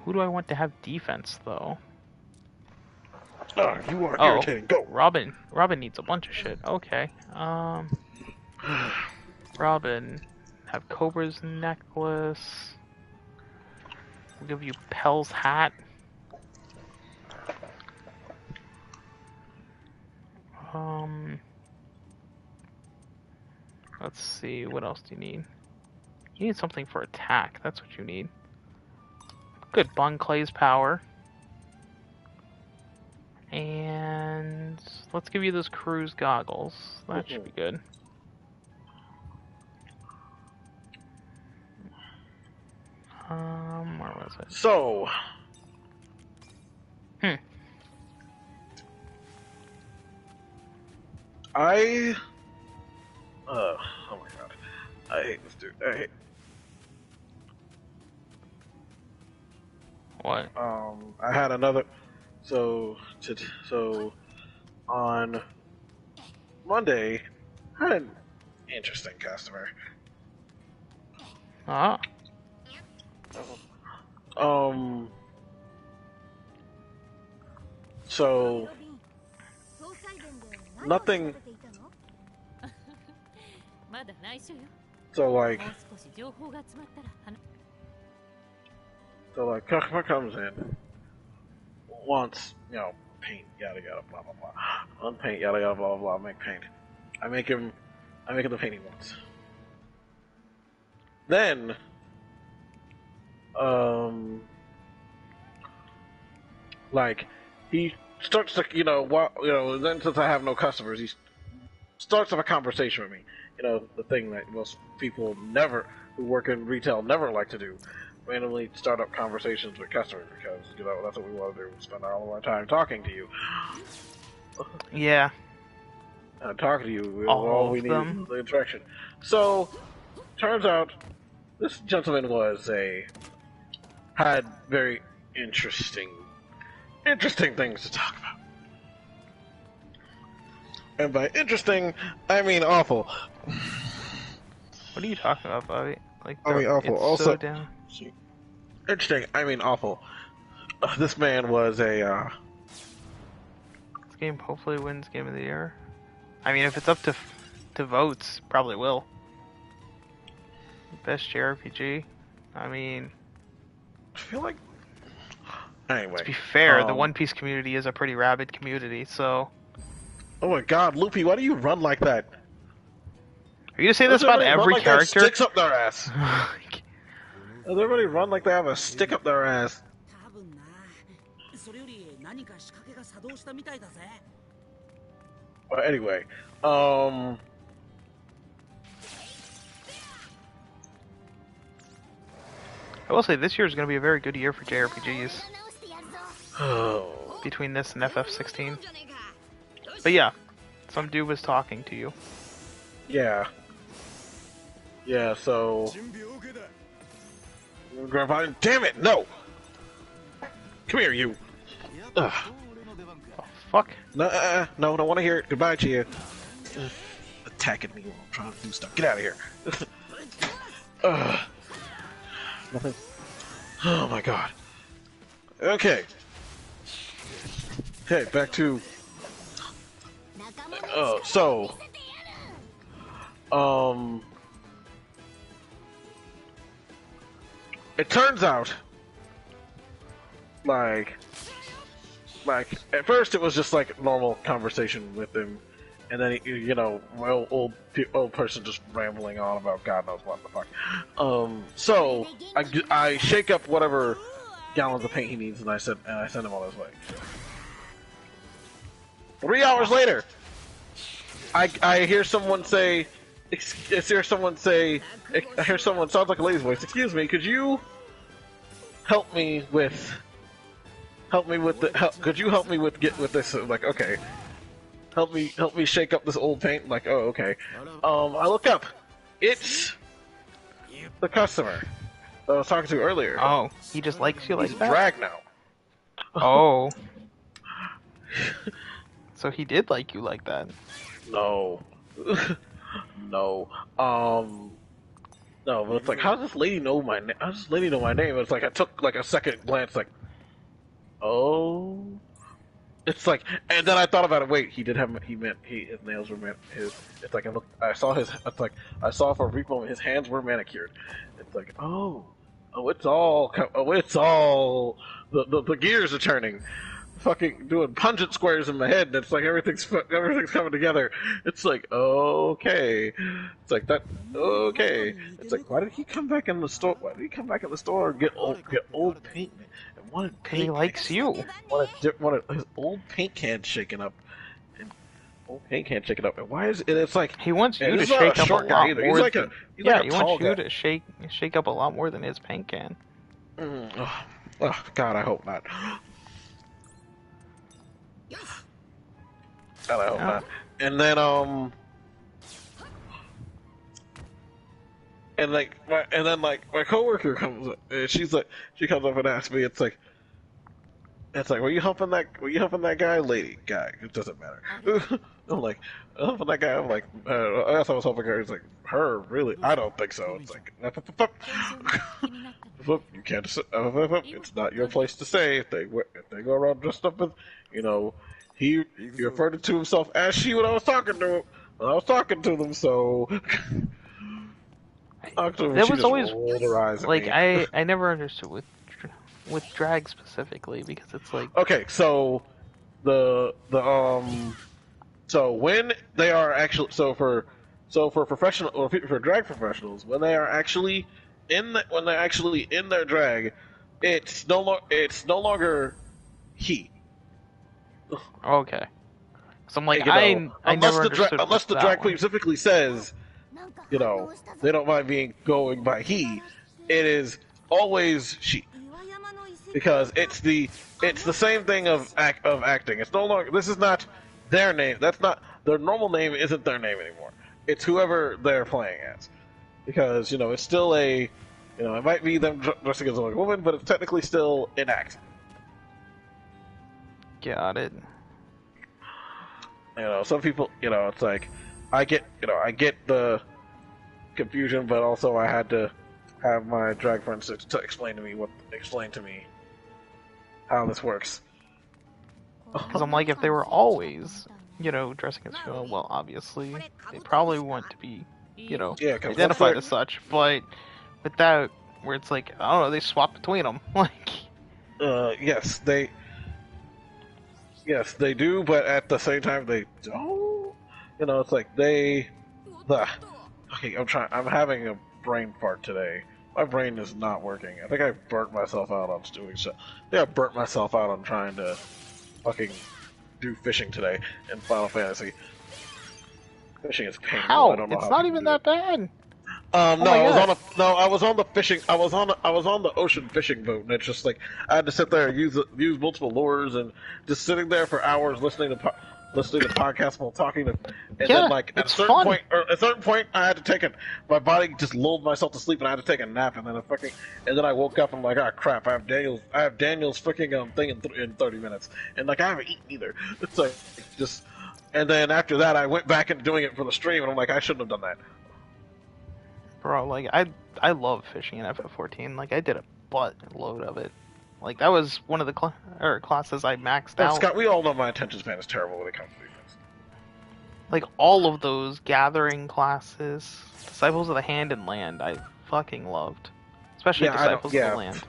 Speaker 1: Who do I want to have defense, though?
Speaker 3: You are irritating. Go.
Speaker 1: Robin. Robin needs a bunch of shit. Okay. Robin. Have Cobra's necklace. We'll give you Pell's hat. Let's see, what else do you need? You need something for attack, that's what you need. Good. Bon Clay's power. And let's give you those cruise goggles. That should be good. Where was it?
Speaker 3: So, oh my god, I hate this dude.
Speaker 1: What?
Speaker 3: I had another. So on Monday, I had an interesting customer.
Speaker 1: Ah.
Speaker 3: So nothing. So like customer comes in, wants, paint, yada yada, blah blah blah, unpaint, yada yada, blah blah blah, make paint. I make him the paint he wants. Then, like, he starts to, then since I have no customers, he starts up a conversation with me. The thing that most people who work in retail never like to do. Randomly start up conversations with customers because, that's what we want to do. Spend all of our time talking to you.
Speaker 1: Yeah.
Speaker 3: Talking to you.
Speaker 1: All
Speaker 3: we
Speaker 1: of
Speaker 3: need
Speaker 1: them.
Speaker 3: is the interaction. So, turns out, this gentleman had very interesting things to talk about. And by interesting, I mean awful.
Speaker 1: What are you talking about, Bobby? Like,
Speaker 3: I mean awful.
Speaker 1: it's
Speaker 3: Also,
Speaker 1: so down.
Speaker 3: interesting, I mean awful. This man was
Speaker 1: This game hopefully wins Game of the Year. I mean, if it's up to votes, probably will. Best JRPG. I mean,
Speaker 3: I feel like. Anyway.
Speaker 1: to be fair, the One Piece community is a pretty rabid community, so.
Speaker 3: Oh my god, Loopy, why do you run like that?
Speaker 1: Are you gonna say this about every character?
Speaker 3: Sticks up their ass. Does everybody run like they have a stick up their ass? Well, anyway,
Speaker 1: I will say this year is going to be a very good year for JRPGs. Between this and FF16. But yeah, some dude was talking to you.
Speaker 3: yeah. Yeah, so... Grandpa, damn it, no! Come here, you! Ugh.
Speaker 1: Oh, fuck.
Speaker 3: No, no, don't want to hear it. Goodbye to you. Attacking me while I'm trying to do stuff. Get out of here. Nothing. Oh my god. Okay. Okay, back to... It turns out, like, at first it was just like normal conversation with him, and then old person just rambling on about God knows what the fuck. So I shake up whatever gallons of paint he needs, and I send him on his way. 3 hours later, I hear someone say. I hear someone sounds like a lady's voice. Excuse me, could you help me with could you help me with this? Like, okay, help me shake up this old paint. Like, oh, okay. I look up. It's the customer that I was talking to earlier.
Speaker 1: Oh, he just likes you like
Speaker 3: He's
Speaker 1: that?
Speaker 3: drag now.
Speaker 1: Oh. So he did like you like that.
Speaker 3: No. No. No, but it's like, how does this lady know my name? How does this lady know my name? It's like, I took like a second glance, like, oh. It's like, and then I thought about it. Wait, his nails were it's like, I saw for a brief moment his hands were manicured. It's like, it's all the gears are turning. fucking doing pungent squares in my head, and it's like everything's coming together. It's like, okay. It's like that. Okay. It's like, why did he come back in the store? Why did he come back in the store and get old paint and wanted paint?
Speaker 1: He likes you.
Speaker 3: Wanted his old paint can shaken up. And old paint can shaken up. And why is it? It's like
Speaker 1: He wants you
Speaker 3: and
Speaker 1: to
Speaker 3: he's not
Speaker 1: shake
Speaker 3: a
Speaker 1: up a
Speaker 3: short guy
Speaker 1: lot
Speaker 3: either.
Speaker 1: more.
Speaker 3: He's like a
Speaker 1: he
Speaker 3: tall
Speaker 1: wants you
Speaker 3: guy.
Speaker 1: to shake up a lot more than his paint can.
Speaker 3: Oh, God, I hope not. God, I hope not. And then, my coworker comes up, and she comes up and asks me, it's like, were you helping that guy, lady, guy? It doesn't matter. I'm like, helping that guy. I'm like, I guess I was helping her. He's like, her, really? I don't think so. It's like, you can't. It's not your place to say if they go around dressed up as, he referred to himself as she when I was talking to him. When I was talking to them, so.
Speaker 1: That was always like
Speaker 3: me.
Speaker 1: I never understood with drag specifically because it's like
Speaker 3: Okay, so so when they are actually for professional or for drag professionals when they're actually in their drag, it's no longer he.
Speaker 1: okay. So I'm like
Speaker 3: I
Speaker 1: never understood
Speaker 3: unless the
Speaker 1: that
Speaker 3: drag
Speaker 1: one.
Speaker 3: queen specifically says, they don't mind being going by he. It is always she. Because it's the same thing of acting. It's no longer, this is not their name. That's not their normal name. Isn't their name anymore. It's whoever they're playing as. Because it's still it might be them dressing as a woman, but it's technically still an act.
Speaker 1: Got it.
Speaker 3: Some people, it's like I get the confusion, but also I had to have my drag friends to explain to me how this works.
Speaker 1: Because I'm like, if they were always, dressing as female, well, obviously they probably want to be, identified as such. But with that, where it's like, I don't know, they swap between them, like.
Speaker 3: Yes, they do, but at the same time they don't. It's like okay, I'm having a brain fart today. My brain is not working. I think I burnt myself out on doing so. I think I burnt myself out on trying to fucking do fishing today in Final Fantasy. Fishing is painful.
Speaker 1: How?
Speaker 3: I don't know
Speaker 1: it's
Speaker 3: how
Speaker 1: not
Speaker 3: people
Speaker 1: even
Speaker 3: do
Speaker 1: that
Speaker 3: it.
Speaker 1: bad.
Speaker 3: I was on the fishing. I was on the ocean fishing boat, and it's just like I had to sit there and use multiple lures, and just sitting there for hours listening to podcasts while talking to. And
Speaker 1: Yeah,
Speaker 3: then at a
Speaker 1: it's
Speaker 3: certain
Speaker 1: fun.
Speaker 3: point, I had to take my body just lulled myself to sleep, and I had to take a nap, and then I woke up and I'm like, oh crap, I have Daniel's freaking thing in 30 minutes, and I haven't eaten either. It's like just. And then after that, I went back and doing it for the stream, and I'm like, I shouldn't have done that.
Speaker 1: Bro, like, I love fishing in FF14. Like, I did a buttload of it. Like, that was one of the classes I maxed out.
Speaker 3: Scott, we all know my attention span is terrible when it comes to defense.
Speaker 1: Like, all of those gathering classes, Disciples of the Hand and Land, I fucking loved. Especially Disciples of the Land.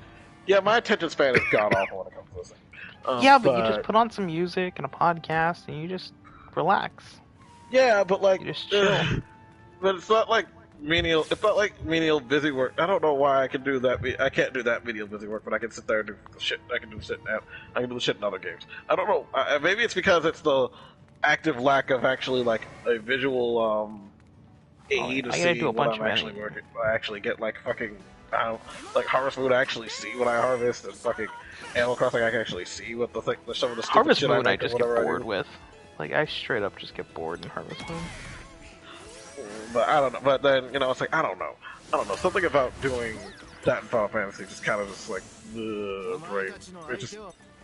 Speaker 3: Yeah, my attention span is god-awful when it comes to this thing.
Speaker 1: Yeah, but you just put on some music and a podcast, and you just relax.
Speaker 3: Yeah, but
Speaker 1: You just chill.
Speaker 3: But it's not like menial. It's not like menial busy work. I don't know why I can do that. I can't do that menial busy work, but I can sit there and do the shit. I can do the shit in other games. I don't know. Maybe it's because it's the active lack of actually like a visual aid to see what I'm actually working. I actually get like fucking. I don't know, like Harvest Moon. I actually see what I harvest, and fucking Animal Crossing. I can actually see what some of the stupid
Speaker 1: Harvest
Speaker 3: shit
Speaker 1: Moon,
Speaker 3: I
Speaker 1: I just get bored with. Like, I straight up just get bored in Harvest Moon.
Speaker 3: But I don't know. But then it's like I don't know. Something about doing that in Final Fantasy just kind of just like brain. It just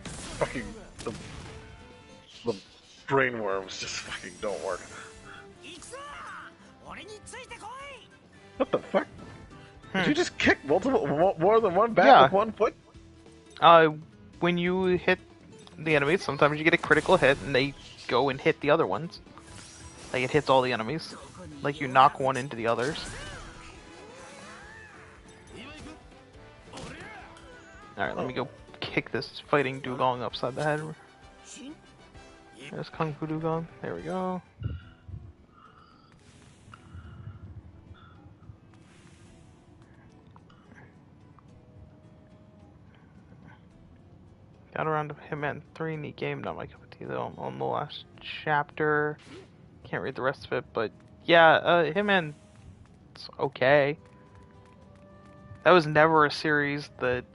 Speaker 3: fucking the brain worms just fucking don't work. What the fuck? Did you just kick more than one bat with one foot?
Speaker 1: When you hit the enemies, sometimes you get a critical hit, and they go and hit the other ones. Like, it hits all the enemies. Like, you knock one into the others. Alright, let me go kick this fighting dugong upside the head There's Kung Fu Dugong. There we go. Got around to Hitman 3, neat game, not my cup of tea though. On the last chapter. Can't read the rest of it, but yeah, Hitman's okay. That was never a series that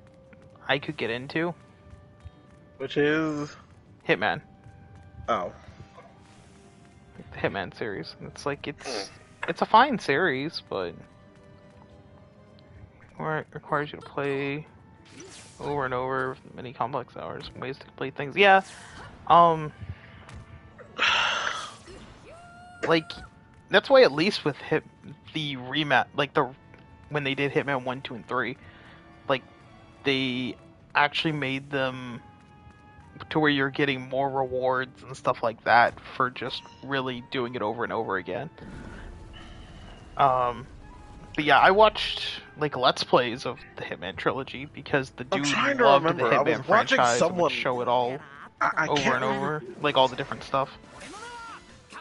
Speaker 1: I could get into.
Speaker 3: Which is
Speaker 1: Hitman.
Speaker 3: oh,
Speaker 1: The Hitman series. It's like, it's a fine series, but it requires you to play over and over, many complex hours, ways to complete things. Yeah, like, that's why at least with the rematch, like when they did Hitman 1, 2, and 3, like, they actually made them to where you're getting more rewards and stuff like that for just really doing it over and over again. But yeah, I watched like Let's Plays of the Hitman trilogy because the dude loved the Hitman franchise and would show it all
Speaker 3: I
Speaker 1: over
Speaker 3: can't
Speaker 1: and over, like all the different stuff.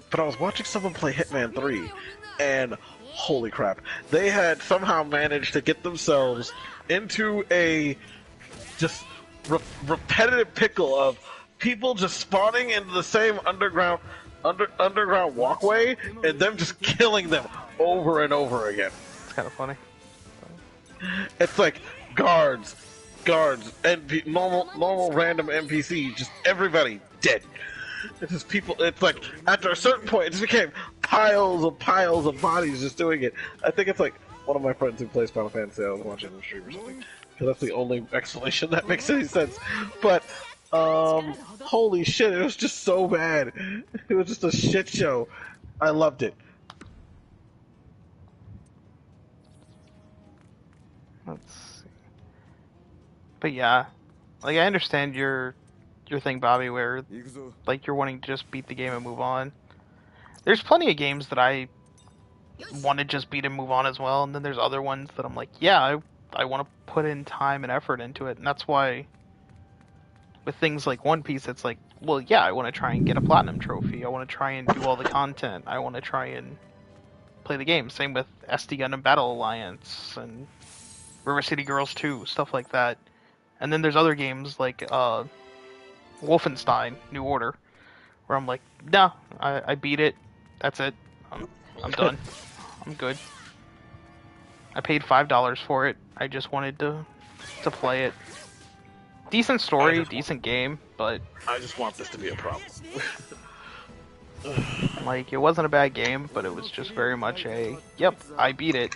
Speaker 3: But I was watching someone play Hitman 3, and holy crap, they had somehow managed to get themselves into a just repetitive pickle of people just spawning into the same underground walkway and them just killing them over and over again.
Speaker 1: It's kind of funny.
Speaker 3: It's like guards, normal random NPCs, just everybody dead. It's just people. It's like after a certain point, it just became piles of bodies just doing it. I think it's like one of my friends who plays Final Fantasy. I was watching him stream or something because that's the only explanation that makes any sense. But holy shit, it was just so bad. It was just a shit show. I loved it.
Speaker 1: Let's see. But yeah, like I understand your thing, Bobby, where like you're wanting to just beat the game and move on. There's plenty of games that I want to just beat and move on as well, and then there's other ones that I'm like, yeah, I want to put in time and effort into it, and that's why with things like One Piece, it's like, well, yeah, I want to try and get a platinum trophy. I want to try and do all the content. I want to try and play the game. Same with SD Gundam Battle Alliance and River City Girls 2, stuff like that. And then there's other games like Wolfenstein New Order, where I'm like, nah, I beat it. That's it. I'm done. I'm good. I paid $5 for it. I just wanted to play it. Decent story, decent game, but
Speaker 3: I just want this to be a problem.
Speaker 1: like, it wasn't a bad game, but it was just very much a, yep, I beat it.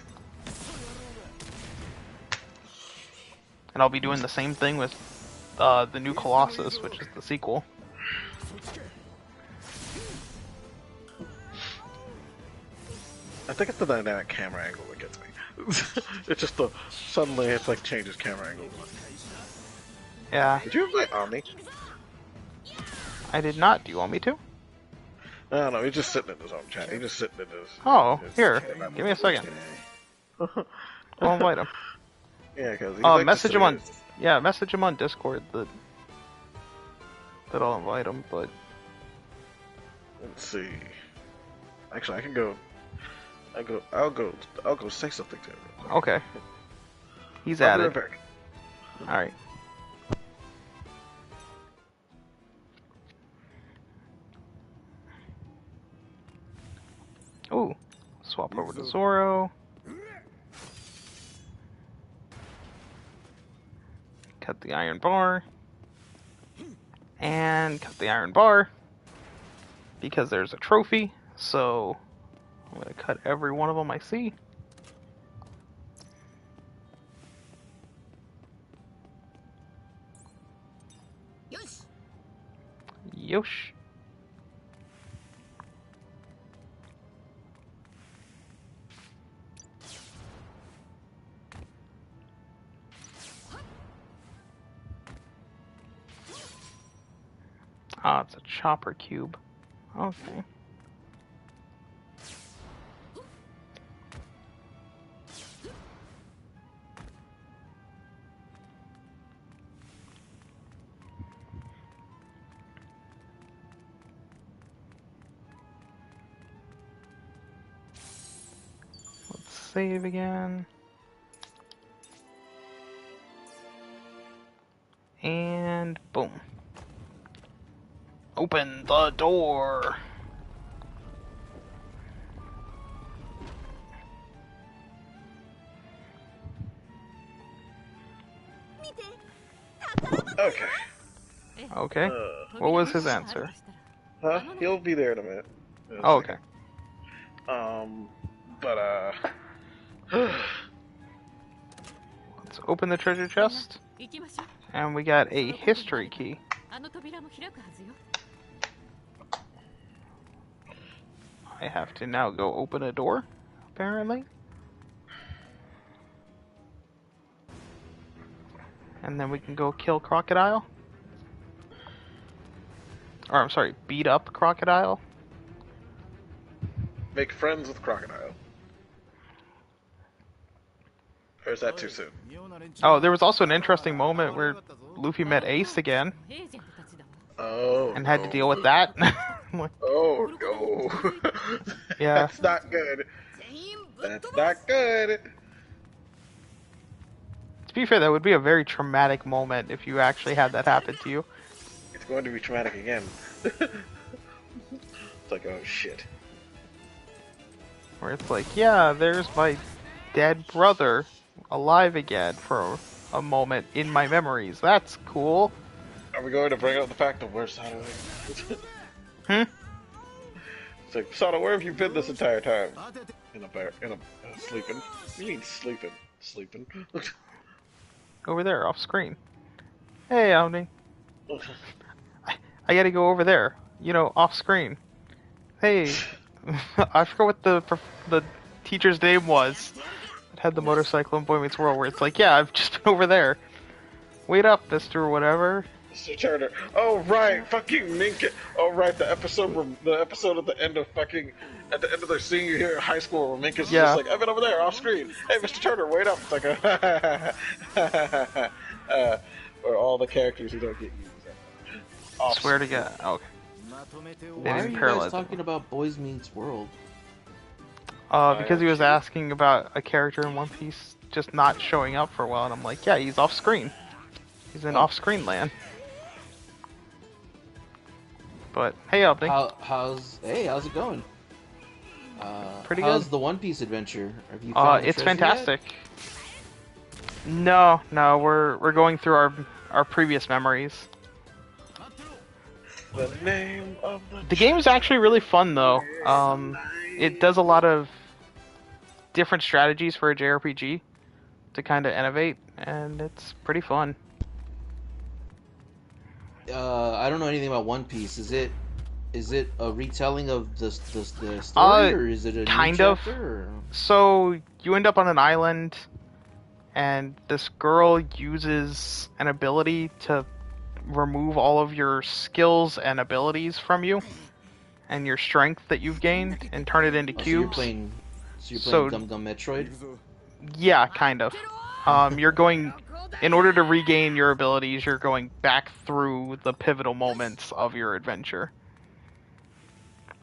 Speaker 1: And I'll be doing the same thing with the new Colossus, which is the sequel.
Speaker 3: I think it's the dynamic camera angle that gets me. It's just suddenly it's like changes camera angle.
Speaker 1: Yeah.
Speaker 3: Did you invite Omni?
Speaker 1: I did not. Do you want me to?
Speaker 3: No, he's just sitting in his own chat. He's just sitting in his...
Speaker 1: Oh, here. Give me a second. I'll invite him.
Speaker 3: Yeah, because
Speaker 1: message him on... Yeah, message him on Discord that I'll invite him, but...
Speaker 3: Let's see. Actually, I can go... I'll go say something to him.
Speaker 1: Okay. He's
Speaker 3: I'll be
Speaker 1: added.
Speaker 3: right back.
Speaker 1: Alright. Ooh. Swap over to Zoro. Cut the iron bar. And cut the iron bar. Because there's a trophy, so I'm gonna cut every one of them I see. Yosh. Ah, it's a chopper cube. Okay. save again. And boom. Open the door.
Speaker 2: Okay.
Speaker 1: Okay. What was his answer?
Speaker 2: Huh? He'll be there in a minute.
Speaker 1: Oh, okay.
Speaker 2: But
Speaker 1: Let's open the treasure chest. And we got a history key. I have to now go open a door, apparently. And then we can go kill Crocodile. Or, I'm sorry, beat up Crocodile.
Speaker 2: make friends with Crocodile. Or is that too soon?
Speaker 1: Oh, there was also an interesting moment where Luffy met Ace again.
Speaker 2: Oh,
Speaker 1: and had to deal with that.
Speaker 2: Oh no.
Speaker 1: Yeah.
Speaker 2: That's not good. That's not good.
Speaker 1: To be fair, that would be a very traumatic moment if you actually had that happen to you.
Speaker 2: It's going to be traumatic again. It's like, oh shit.
Speaker 1: Where it's like, yeah, there's my dead brother alive again for a moment in my memories. That's cool.
Speaker 2: Are we going to bring up the fact of where Sado is? It's like, Sado, where have you been this entire time? Sleeping. What do you mean sleeping? Sleeping.
Speaker 1: Over there, off screen. Hey, Omni. I gotta go over there. You know, off screen. Hey, I forgot what the teacher's name was. It had the motorcycle in Boy Meets World, where it's like, yeah, I've just been over there. Wait up, Mr. Whatever.
Speaker 2: Mr. Turner. Oh right, fucking Minka. Oh right, the episode at the end of their senior year of high school where Minka's just like, I've been over there off screen. Hey, Mr. Turner, wait up. It's like a or all the characters who don't get used.
Speaker 1: Swear to God. Okay.
Speaker 6: Why are you guys talking about Boys Meets World?
Speaker 1: Because he was asking about a character in One Piece just not showing up for a while, and I'm like, yeah, he's off screen. He's in off-screen land. But hey, Omni.
Speaker 6: How's it going?
Speaker 1: Pretty
Speaker 6: how's
Speaker 1: good.
Speaker 6: the One Piece adventure? Have you found the
Speaker 1: it's
Speaker 6: treasure
Speaker 1: fantastic.
Speaker 6: Yet?
Speaker 1: No, we're going through our previous memories.
Speaker 2: The name of
Speaker 1: The game is actually really fun though. It does a lot of different strategies for a JRPG to kind of innovate, and it's pretty fun.
Speaker 6: I don't know anything about One Piece. Is it a retelling of the story, or is it a
Speaker 1: kind
Speaker 6: new
Speaker 1: of?
Speaker 6: chapter, or?
Speaker 1: So you end up on an island, and this girl uses an ability to remove all of your skills and abilities from you, and your strength that you've gained, and turn it into cubes.
Speaker 6: So you're playing Gum Gum Metroid?
Speaker 1: Yeah, kind of. You're going, in order to regain your abilities, you're going back through the pivotal moments of your adventure.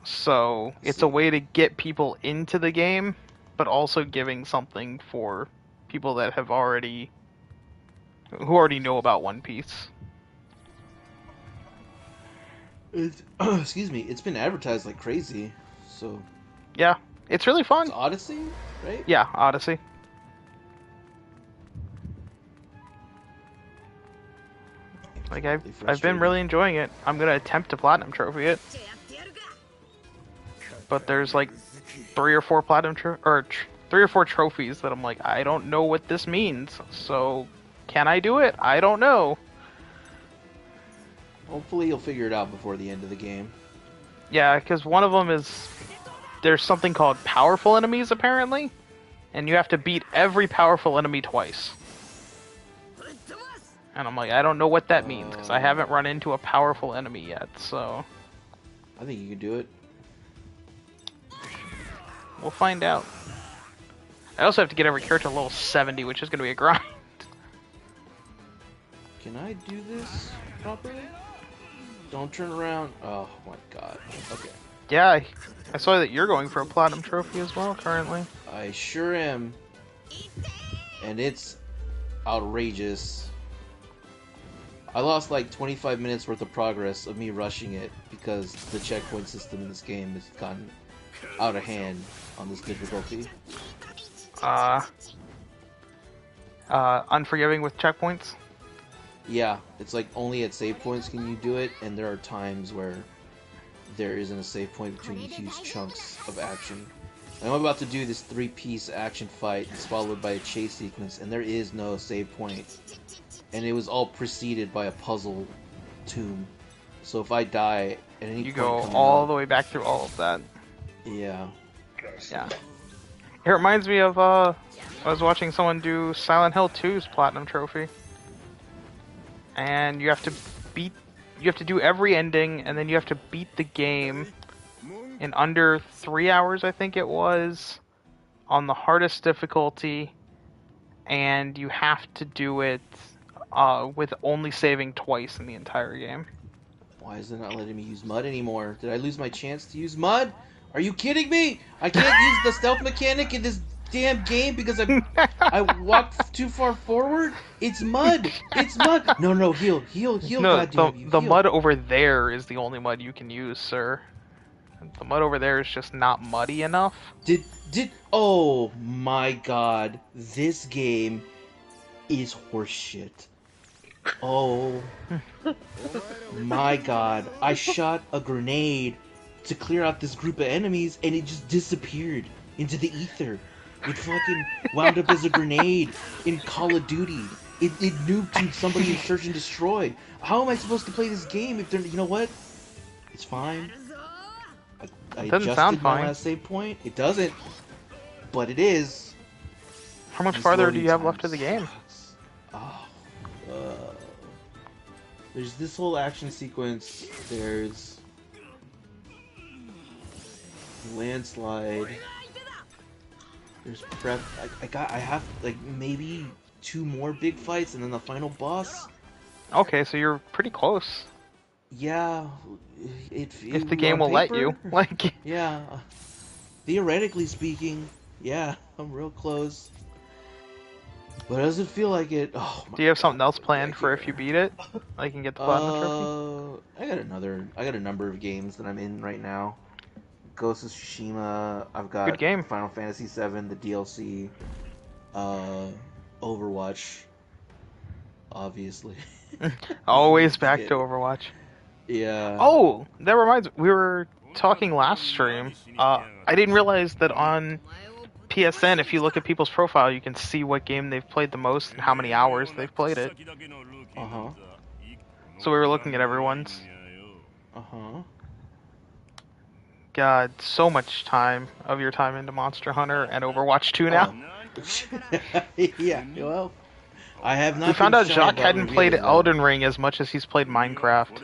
Speaker 1: So it's a way to get people into the game, but also giving something for people that who already know about One Piece.
Speaker 6: Excuse me. It's been advertised like crazy. So
Speaker 1: Yeah, it's really fun.
Speaker 6: it's Odyssey, right?
Speaker 1: Yeah, Odyssey. Like I've been really enjoying it. I'm gonna attempt to platinum trophy it, but there's like 3 or 4 trophies that I'm like, I don't know what this means. So can I do it? I don't know.
Speaker 6: Hopefully you'll figure it out before the end of the game.
Speaker 1: Yeah, because one of them is there's something called powerful enemies apparently, and you have to beat every powerful enemy twice. And I'm like, I don't know what that means, because I haven't run into a powerful enemy yet, so...
Speaker 6: I think you can do it.
Speaker 1: We'll find out. I also have to get every character to level 70, which is going to be a grind.
Speaker 6: Can I do this properly? Don't turn around. Oh my god. Okay.
Speaker 1: Yeah, I saw that you're going for a platinum trophy as well currently.
Speaker 6: I sure am. And it's outrageous. I lost like 25 minutes worth of progress of me rushing it because the checkpoint system in this game has gotten out of hand on this difficulty.
Speaker 1: Unforgiving with checkpoints.
Speaker 6: Yeah, it's like only at save points can you do it, and there are times where there isn't a save point between huge chunks of action. I'm about to do this 3-piece action fight that's followed by a chase sequence, and there is no save point. And it was all preceded by a puzzle tomb. So if I die at any
Speaker 1: You
Speaker 6: point
Speaker 1: go
Speaker 6: coming
Speaker 1: all
Speaker 6: up-
Speaker 1: the way back through all of that.
Speaker 6: Yeah.
Speaker 1: Yeah. It reminds me of, I was watching someone do Silent Hill 2's Platinum Trophy. And you have to do every ending, and then you have to beat the game in under 3 hours, I think it was, on the hardest difficulty, and you have to do it with only saving twice in the entire game.
Speaker 6: Why is it not letting me use mud anymore? Did I lose my chance to use mud? Are you kidding me? I can't use the stealth mechanic in this damn game because I walked too far forward? It's mud! It's mud! No, heal,
Speaker 1: No,
Speaker 6: goddamn you,
Speaker 1: the
Speaker 6: heal.
Speaker 1: mud over there is the only mud you can use, sir. The mud over there is just not muddy enough.
Speaker 6: Oh my god, this game is horseshit. Oh my god, I shot a grenade to clear out this group of enemies and it just disappeared into the ether. It fucking wound up as a grenade in Call of Duty. It nuked somebody in Search and Destroy. How am I supposed to play this game if they're, you know what? It's fine. I
Speaker 1: Doesn't
Speaker 6: adjusted
Speaker 1: sound
Speaker 6: my
Speaker 1: fine.
Speaker 6: last save point. It doesn't, but it is.
Speaker 1: How much
Speaker 6: These
Speaker 1: farther do
Speaker 6: loading
Speaker 1: you have left of
Speaker 6: times
Speaker 1: the game?
Speaker 6: sucks. There's this whole action sequence. There's landslide. There's prep. I have like maybe 2 more big fights and then the final boss.
Speaker 1: Okay, so you're pretty close.
Speaker 6: Yeah,
Speaker 1: If the game will let you. Like,
Speaker 6: Yeah, theoretically speaking, yeah, I'm real close. But it doesn't feel like it. Oh,
Speaker 1: do you have something else planned for if you beat it? Like, you can get the platinum trophy?
Speaker 6: I got a number of games that I'm in right now. Ghost of Tsushima. I've got
Speaker 1: Good game.
Speaker 6: Final Fantasy VII, the DLC. Overwatch. Obviously.
Speaker 1: Always back
Speaker 6: Yeah.
Speaker 1: to Overwatch.
Speaker 6: Yeah.
Speaker 1: Oh, that reminds me. We were talking last stream. I didn't realize that on PSN, if you look at people's profile, you can see what game they've played the most and how many hours they've played it.
Speaker 6: Uh-huh.
Speaker 1: So we were looking at everyone's.
Speaker 6: Uh-huh.
Speaker 1: God, so much time of your time into Monster Hunter and Overwatch 2 now.
Speaker 6: Yeah, well, I have not.
Speaker 1: We found
Speaker 6: been
Speaker 1: out
Speaker 6: shy
Speaker 1: Jacques
Speaker 6: about
Speaker 1: hadn't played
Speaker 6: revealing that.
Speaker 1: Elden Ring as much as he's played Minecraft.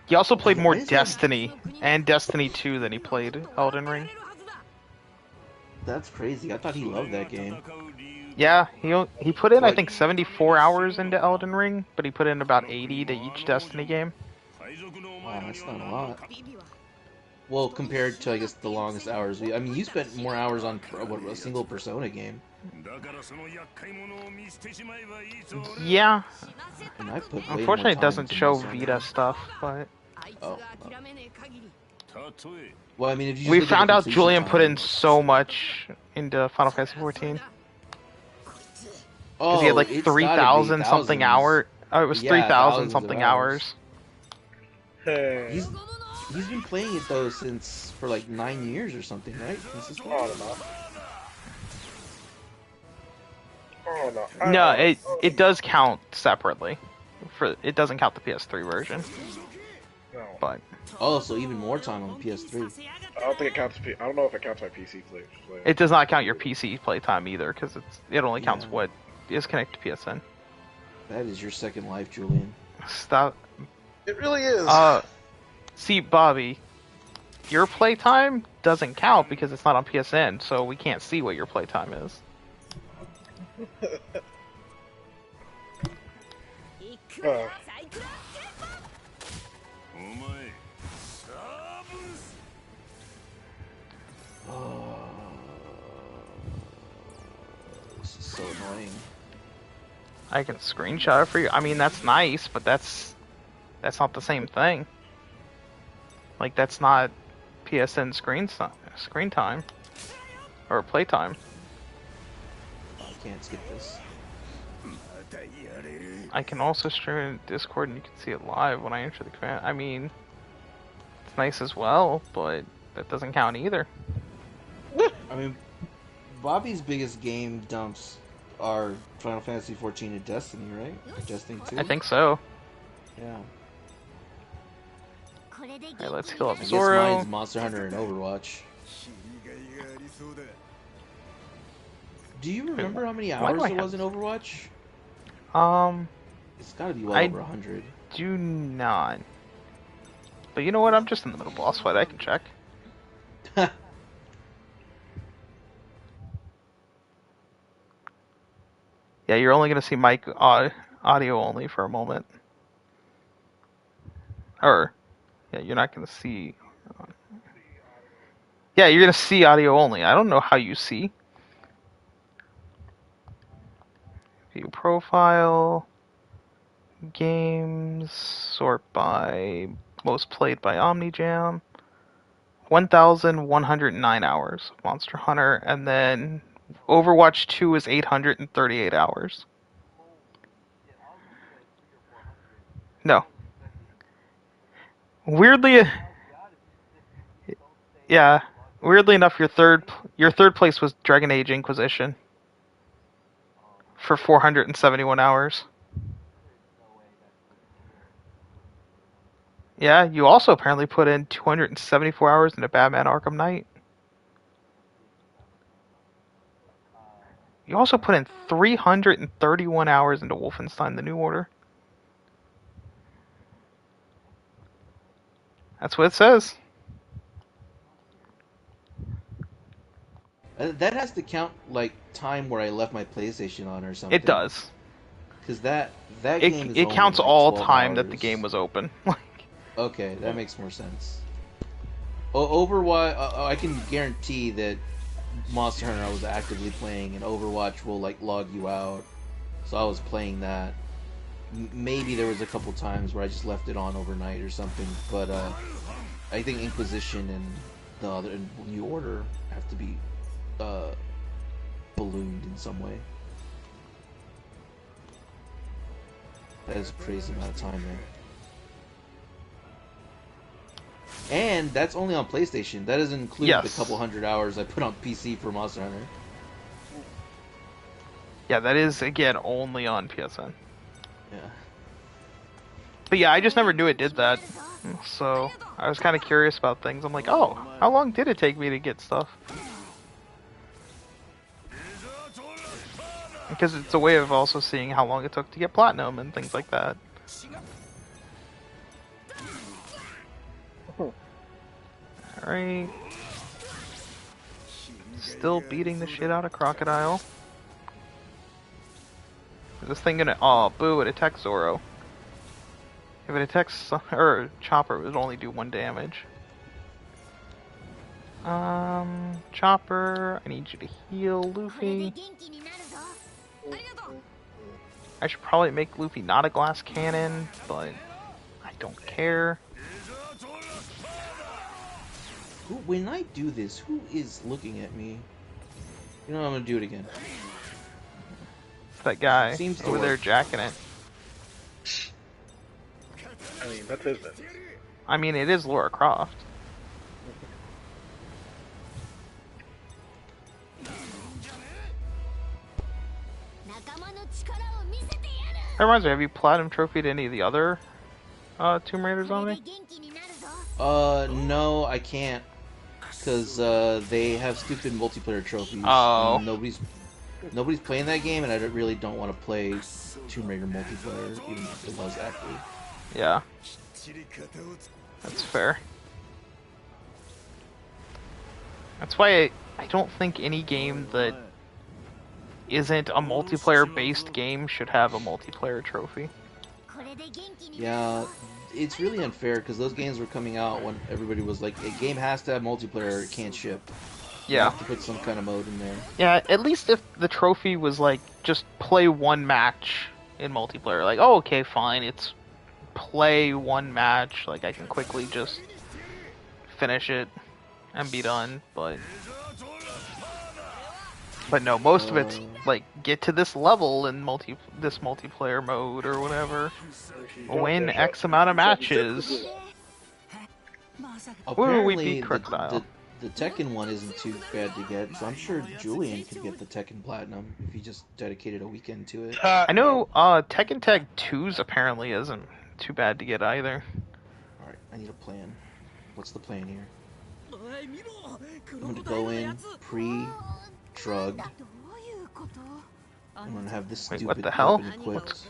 Speaker 1: He also played more
Speaker 6: What is it?
Speaker 1: Destiny and Destiny 2 than he played Elden Ring.
Speaker 6: That's crazy. I thought he loved that game.
Speaker 1: Yeah, he put in I
Speaker 6: Like-
Speaker 1: think 74 hours into Elden Ring, but he put in about 80 to each Destiny game.
Speaker 6: Wow, that's not a lot. Well, compared to I guess the longest hours. I mean, you spent more hours on a single Persona game,
Speaker 1: Yeah,
Speaker 6: and I put. Way more
Speaker 1: unfortunately it
Speaker 6: time
Speaker 1: doesn't
Speaker 6: into
Speaker 1: show
Speaker 6: Persona.
Speaker 1: Vita stuff, but
Speaker 6: Oh. Well, I mean, if you just
Speaker 1: we
Speaker 6: look at
Speaker 1: found
Speaker 6: the
Speaker 1: out
Speaker 6: completion
Speaker 1: Julian put in
Speaker 6: time-
Speaker 1: so much into Final Fantasy 14
Speaker 6: Oh,
Speaker 1: because he had like
Speaker 6: it's gotta be
Speaker 1: 3,000 something
Speaker 6: thousands.
Speaker 1: hour. Oh, it was
Speaker 6: Yeah,
Speaker 1: 3,000
Speaker 6: thousands of
Speaker 1: something
Speaker 6: hours.
Speaker 1: hours.
Speaker 2: Hey.
Speaker 6: He's been playing it though since for like 9 years or something, right? Consistently?
Speaker 2: Oh, no. Oh, no.
Speaker 1: No, it does count separately. It doesn't count the PS3 version,
Speaker 2: No.
Speaker 1: but
Speaker 6: Oh, so even more time on the PS3.
Speaker 2: I don't think it counts. I don't know if it counts my PC play.
Speaker 1: it does not count your PC playtime either because it only counts
Speaker 6: Yeah.
Speaker 1: what is connected to PSN.
Speaker 6: That is your second life, Julian.
Speaker 1: Stop.
Speaker 2: It really is.
Speaker 1: See, Bobby, your playtime doesn't count because it's not on PSN, so we can't see what your playtime is.
Speaker 6: playing.
Speaker 1: I can screenshot it for you. I mean, that's nice, but that's not the same thing. Like, that's not PSN screen time or playtime.
Speaker 6: I can't skip this.
Speaker 1: I can also stream it in Discord and you can see it live when I enter the command. I mean, it's nice as well, but that doesn't count either.
Speaker 6: I mean, Bobby's biggest game dumps are Final Fantasy 14 and Destiny, right? Or Destiny 2?
Speaker 1: I think so.
Speaker 6: Yeah.
Speaker 1: Alright, let's heal up
Speaker 6: I guess
Speaker 1: Zoro.
Speaker 6: mine's Monster Hunter and Overwatch. Do you remember how many
Speaker 1: Why
Speaker 6: hours
Speaker 1: do I
Speaker 6: there
Speaker 1: have-
Speaker 6: was in Overwatch? It's gotta be well
Speaker 1: I
Speaker 6: over 100.
Speaker 1: do not. But you know what? I'm just in the middle boss fight. I can check. Yeah, you're only gonna see mic audio only for a moment. Or, yeah, you're not gonna see. Yeah, you're gonna see audio only. I don't know how you see. View profile, games, sort by most played by OmniJam. 1,109 hours of Monster Hunter, and then Overwatch 2 is 838 hours. No. Weirdly, yeah. Weirdly enough, your third place was Dragon Age Inquisition for 471 hours. Yeah, you also apparently put in 274 hours into Batman Arkham Knight. You also put in 331 hours into Wolfenstein: The New Order. That's what it says.
Speaker 6: That has to count like time where I left my PlayStation on or something.
Speaker 1: It does.
Speaker 6: Because that game is
Speaker 1: It
Speaker 6: only,
Speaker 1: counts
Speaker 6: like,
Speaker 1: all
Speaker 6: 12
Speaker 1: time that the
Speaker 6: hours.
Speaker 1: game was open.
Speaker 6: Okay, that makes more sense. Overwatch, I can guarantee that Monster Hunter I was actively playing, and Overwatch will like log you out. So I was playing that. Maybe there was a couple times where I just left it on overnight or something, but I think Inquisition and the other and New Order have to be ballooned in some way. That is a crazy amount of time there. And that's only on PlayStation. That doesn't include the couple hundred hours I put on PC for Monster Hunter.
Speaker 1: Yeah, that is, again, only on PSN.
Speaker 6: Yeah.
Speaker 1: But yeah, I just never knew it did that. So, I was kind of curious about things. I'm like, oh, how long did it take me to get stuff? Because it's a way of also seeing how long it took to get Platinum and things like that. Alright. Still beating the shit out of Crocodile. Is this thing gonna... Oh, boo, it attacks Zoro. If it attacks... Or Chopper, it would only do 1 damage. Chopper, I need you to heal Luffy. I should probably make Luffy not a glass cannon, but I don't care.
Speaker 6: When I do this, who is looking at me? You know what, I'm gonna do it again.
Speaker 1: That guy
Speaker 6: Seems to
Speaker 1: over there
Speaker 6: work.
Speaker 1: jacking it.
Speaker 2: I mean, that's his business.
Speaker 1: I mean, it is Lara Croft. That reminds me, have you Platinum Trophied any of the other Tomb Raiders on me?
Speaker 6: No, I can't. Because they have stupid multiplayer trophies.
Speaker 1: Oh.
Speaker 6: And nobody's playing that game, and I really don't want to play Tomb Raider multiplayer, even if it was active.
Speaker 1: Yeah. That's fair. That's why I don't think any game that isn't a multiplayer-based game should have a multiplayer trophy.
Speaker 6: Yeah, it's really unfair, because those games were coming out when everybody was like, a game has to have multiplayer, it can't ship. You
Speaker 1: Yeah.
Speaker 6: have to put some kind of mode in there.
Speaker 1: Yeah, at least if the trophy was like, just play one match in multiplayer. Like, oh, okay, fine, it's play one match. Like, I can quickly just finish it and be done. But no, most of it's like, get to this level in this multiplayer mode or whatever. Win X amount of matches. Woo, we
Speaker 6: Apparently,
Speaker 1: beat Crocodile.
Speaker 6: the Tekken one isn't too bad to get, so I'm sure Julian could get the Tekken Platinum if he just dedicated a weekend to it.
Speaker 1: I know Tekken Tag 2's apparently isn't too bad to get either.
Speaker 6: Alright, I need a plan. What's the plan here? I'm gonna go in pre-drugged. I'm gonna have this
Speaker 1: Wait,
Speaker 6: stupid
Speaker 1: what the hell?
Speaker 6: weapon equipped.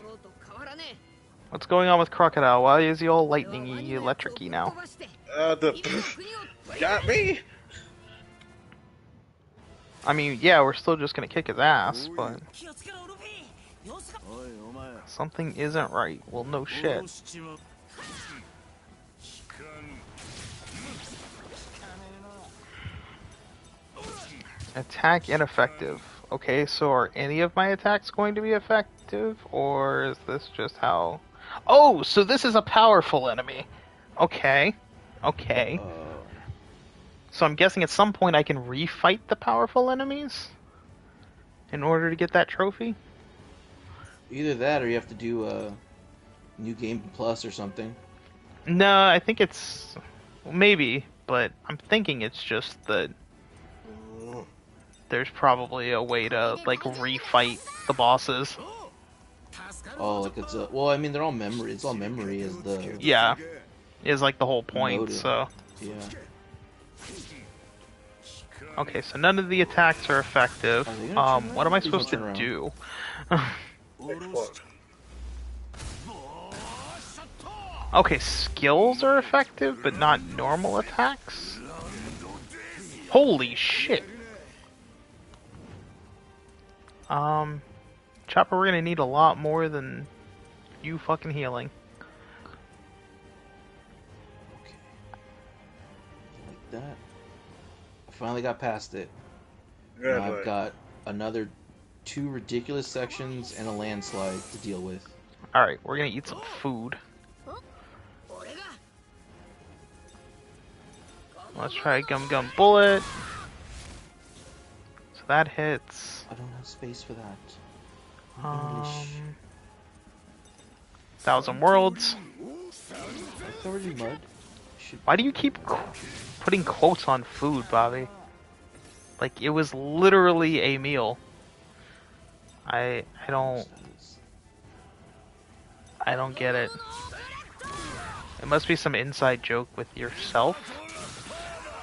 Speaker 1: What's going on with Crocodile? Why is he all lightning-y, electric-y now?
Speaker 3: Got me.
Speaker 1: I mean, yeah, we're still just gonna kick his ass, but something isn't right. Well, no shit. Attack ineffective. Okay, so are any of my attacks going to be effective, or is this just how... Oh, so this is a powerful enemy. Okay. Okay. So I'm guessing at some point I can refight the powerful enemies in order to get that trophy?
Speaker 6: Either that or you have to do a New Game Plus or something.
Speaker 1: No, I think it's... Maybe, but I'm thinking it's just that there's probably a way to, like, refight the bosses.
Speaker 6: Oh, like it's a... Well, I mean, they're all memory. It's all memory is the...
Speaker 1: Yeah, is like the whole point,
Speaker 6: Motive.
Speaker 1: so...
Speaker 6: Yeah.
Speaker 1: Okay, so none of the attacks are effective.
Speaker 6: Are they gonna turn
Speaker 1: What am I
Speaker 6: around? Please
Speaker 1: supposed
Speaker 6: don't
Speaker 1: to
Speaker 6: turn
Speaker 1: do?
Speaker 2: Explode.
Speaker 1: Okay, skills are effective, but not normal attacks? Holy shit! Chopper, we're gonna need a lot more than you fucking healing.
Speaker 6: Okay. Like that. I finally got past it.
Speaker 2: Good.
Speaker 6: Now I've got another 2 ridiculous sections and a landslide to deal with.
Speaker 1: Alright, we're gonna eat some food. Let's try Gum Gum Bullet. So that hits.
Speaker 6: I don't have space for that.
Speaker 1: Um, Thousand Worlds.
Speaker 6: I'm covered in mud. Should...
Speaker 1: Why do you keep putting quotes on food, Bobby? Like, it was literally a meal. I don't get it. It must be some inside joke with yourself.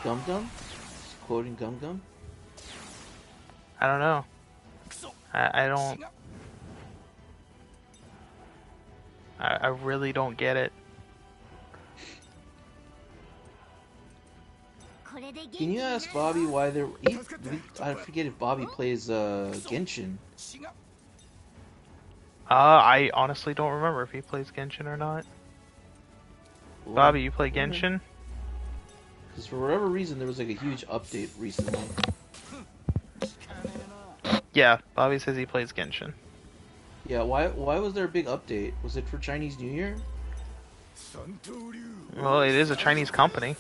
Speaker 6: Gum Gum? Just quoting Gum Gum?
Speaker 1: I don't know. I don't. I really don't get it.
Speaker 6: Can you ask Bobby why they're... I forget if Bobby plays Genshin.
Speaker 1: I honestly don't remember if he plays Genshin or not.
Speaker 6: Well,
Speaker 1: Bobby, you play Genshin?
Speaker 6: Because for whatever reason, there was like a huge update recently.
Speaker 1: Yeah, Bobby says he plays Genshin.
Speaker 6: Yeah, why was there a big update? Was it for Chinese New Year?
Speaker 1: Well, it is a Chinese company.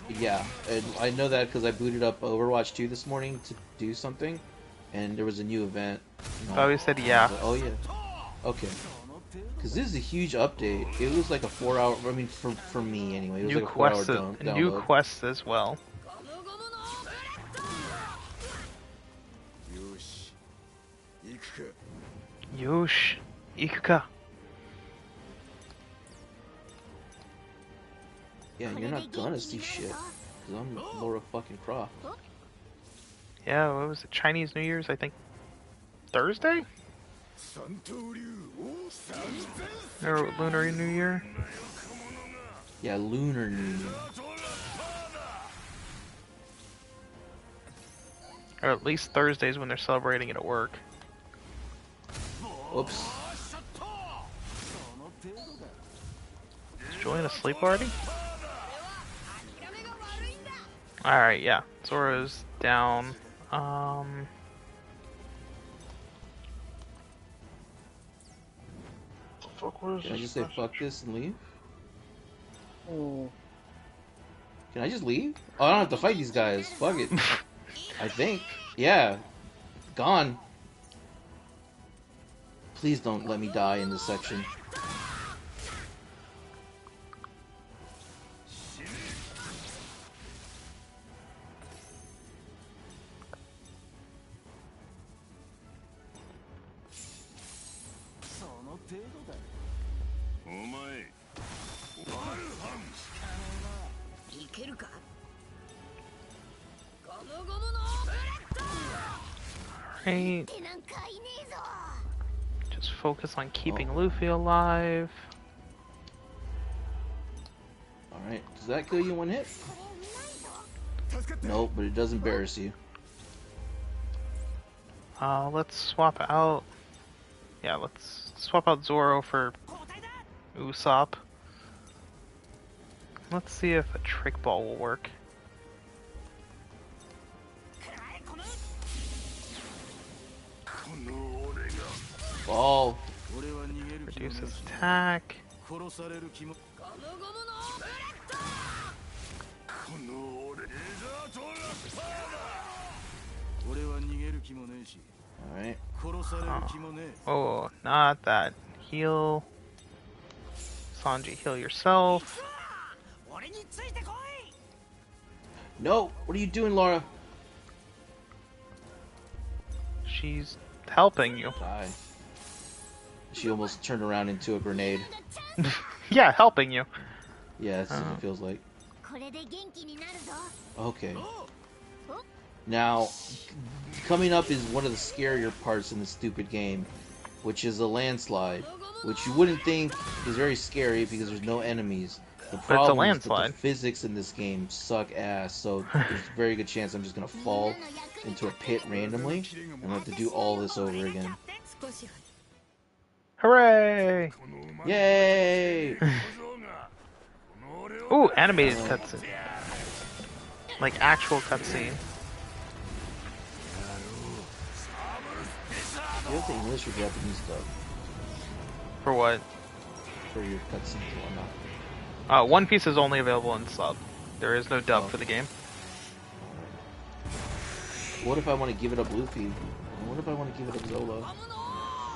Speaker 6: Yeah, and I know that because I booted up Overwatch 2 this morning to do something, and there was a new event.
Speaker 1: Bobby said yeah.
Speaker 6: Oh yeah. Okay. Because this is a huge update. It was like a 4-hour. I mean, for me anyway, it was
Speaker 1: New
Speaker 6: like a 4-hour
Speaker 1: quests,
Speaker 6: download.
Speaker 1: new quests as well. Yosh, Ikuka.
Speaker 6: Yeah, you're not gonna see shit. Because I'm Laura fucking Croft.
Speaker 1: Yeah, what was it? Chinese New Year's, I think. Thursday? Or Lunar New Year?
Speaker 6: Yeah, Lunar New Year.
Speaker 1: Or at least Thursdays when they're celebrating it at work.
Speaker 6: Oops.
Speaker 1: Is Julian asleep already? Alright, yeah. Zoro's down.
Speaker 3: Fuck, where's
Speaker 6: Can I just say fuck this and leave?
Speaker 3: Oh.
Speaker 6: Can I just leave? Oh, I don't have to fight these guys. Fuck it. I think. Yeah. Gone. Please don't let me die in this section.
Speaker 1: Right. Just focus on keeping Luffy alive.
Speaker 6: Alright, does that kill you in one hit? Nope, but it does embarrass you.
Speaker 1: Let's swap out. Yeah, let's swap out Zoro for Usopp. Let's see if a trick ball will work.
Speaker 6: Ball.
Speaker 1: Reduces attack.
Speaker 6: Alright.
Speaker 1: Oh, not that. Heal. Sanji, heal yourself.
Speaker 6: No! What are you doing, Laura?
Speaker 1: She's helping you.
Speaker 6: Die. She almost turned around into a grenade.
Speaker 1: Yeah, helping you.
Speaker 6: Yeah, that's what it feels like. Okay. Now, coming up is one of the scarier parts in the stupid game, which is a landslide, which you wouldn't think is very scary because there's no enemies. The
Speaker 1: But it's a
Speaker 6: problem is that
Speaker 1: landslide.
Speaker 6: the physics in this game suck ass, so there's a very good chance I'm just gonna fall into a pit randomly, and I have to do all this over again.
Speaker 1: Hooray!
Speaker 6: Yay!
Speaker 1: Ooh, animated cutscene. Like actual cutscene.
Speaker 6: You have the English or Japanese dub
Speaker 1: For what?
Speaker 6: for your cutscenes and whatnot.
Speaker 1: One Piece is only available in sub. There is no dub for the game.
Speaker 6: What if I want to give it up Luffy? What if I want to give it up Zolo?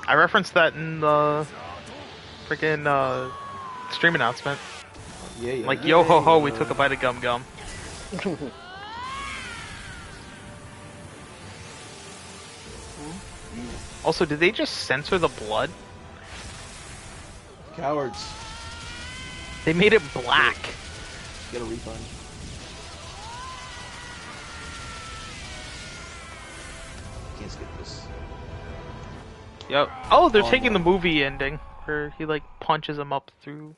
Speaker 1: I referenced that in the freaking stream announcement.
Speaker 6: Yeah, yeah.
Speaker 1: Like, yo ho ho, we took a bite of gum gum. Also, did they just censor the blood?
Speaker 6: Cowards.
Speaker 1: They made it black.
Speaker 6: Get a refund. Can't skip this.
Speaker 1: Yep. Oh, they're
Speaker 6: Oh,
Speaker 1: taking
Speaker 6: no.
Speaker 1: the movie ending where he like punches him up through.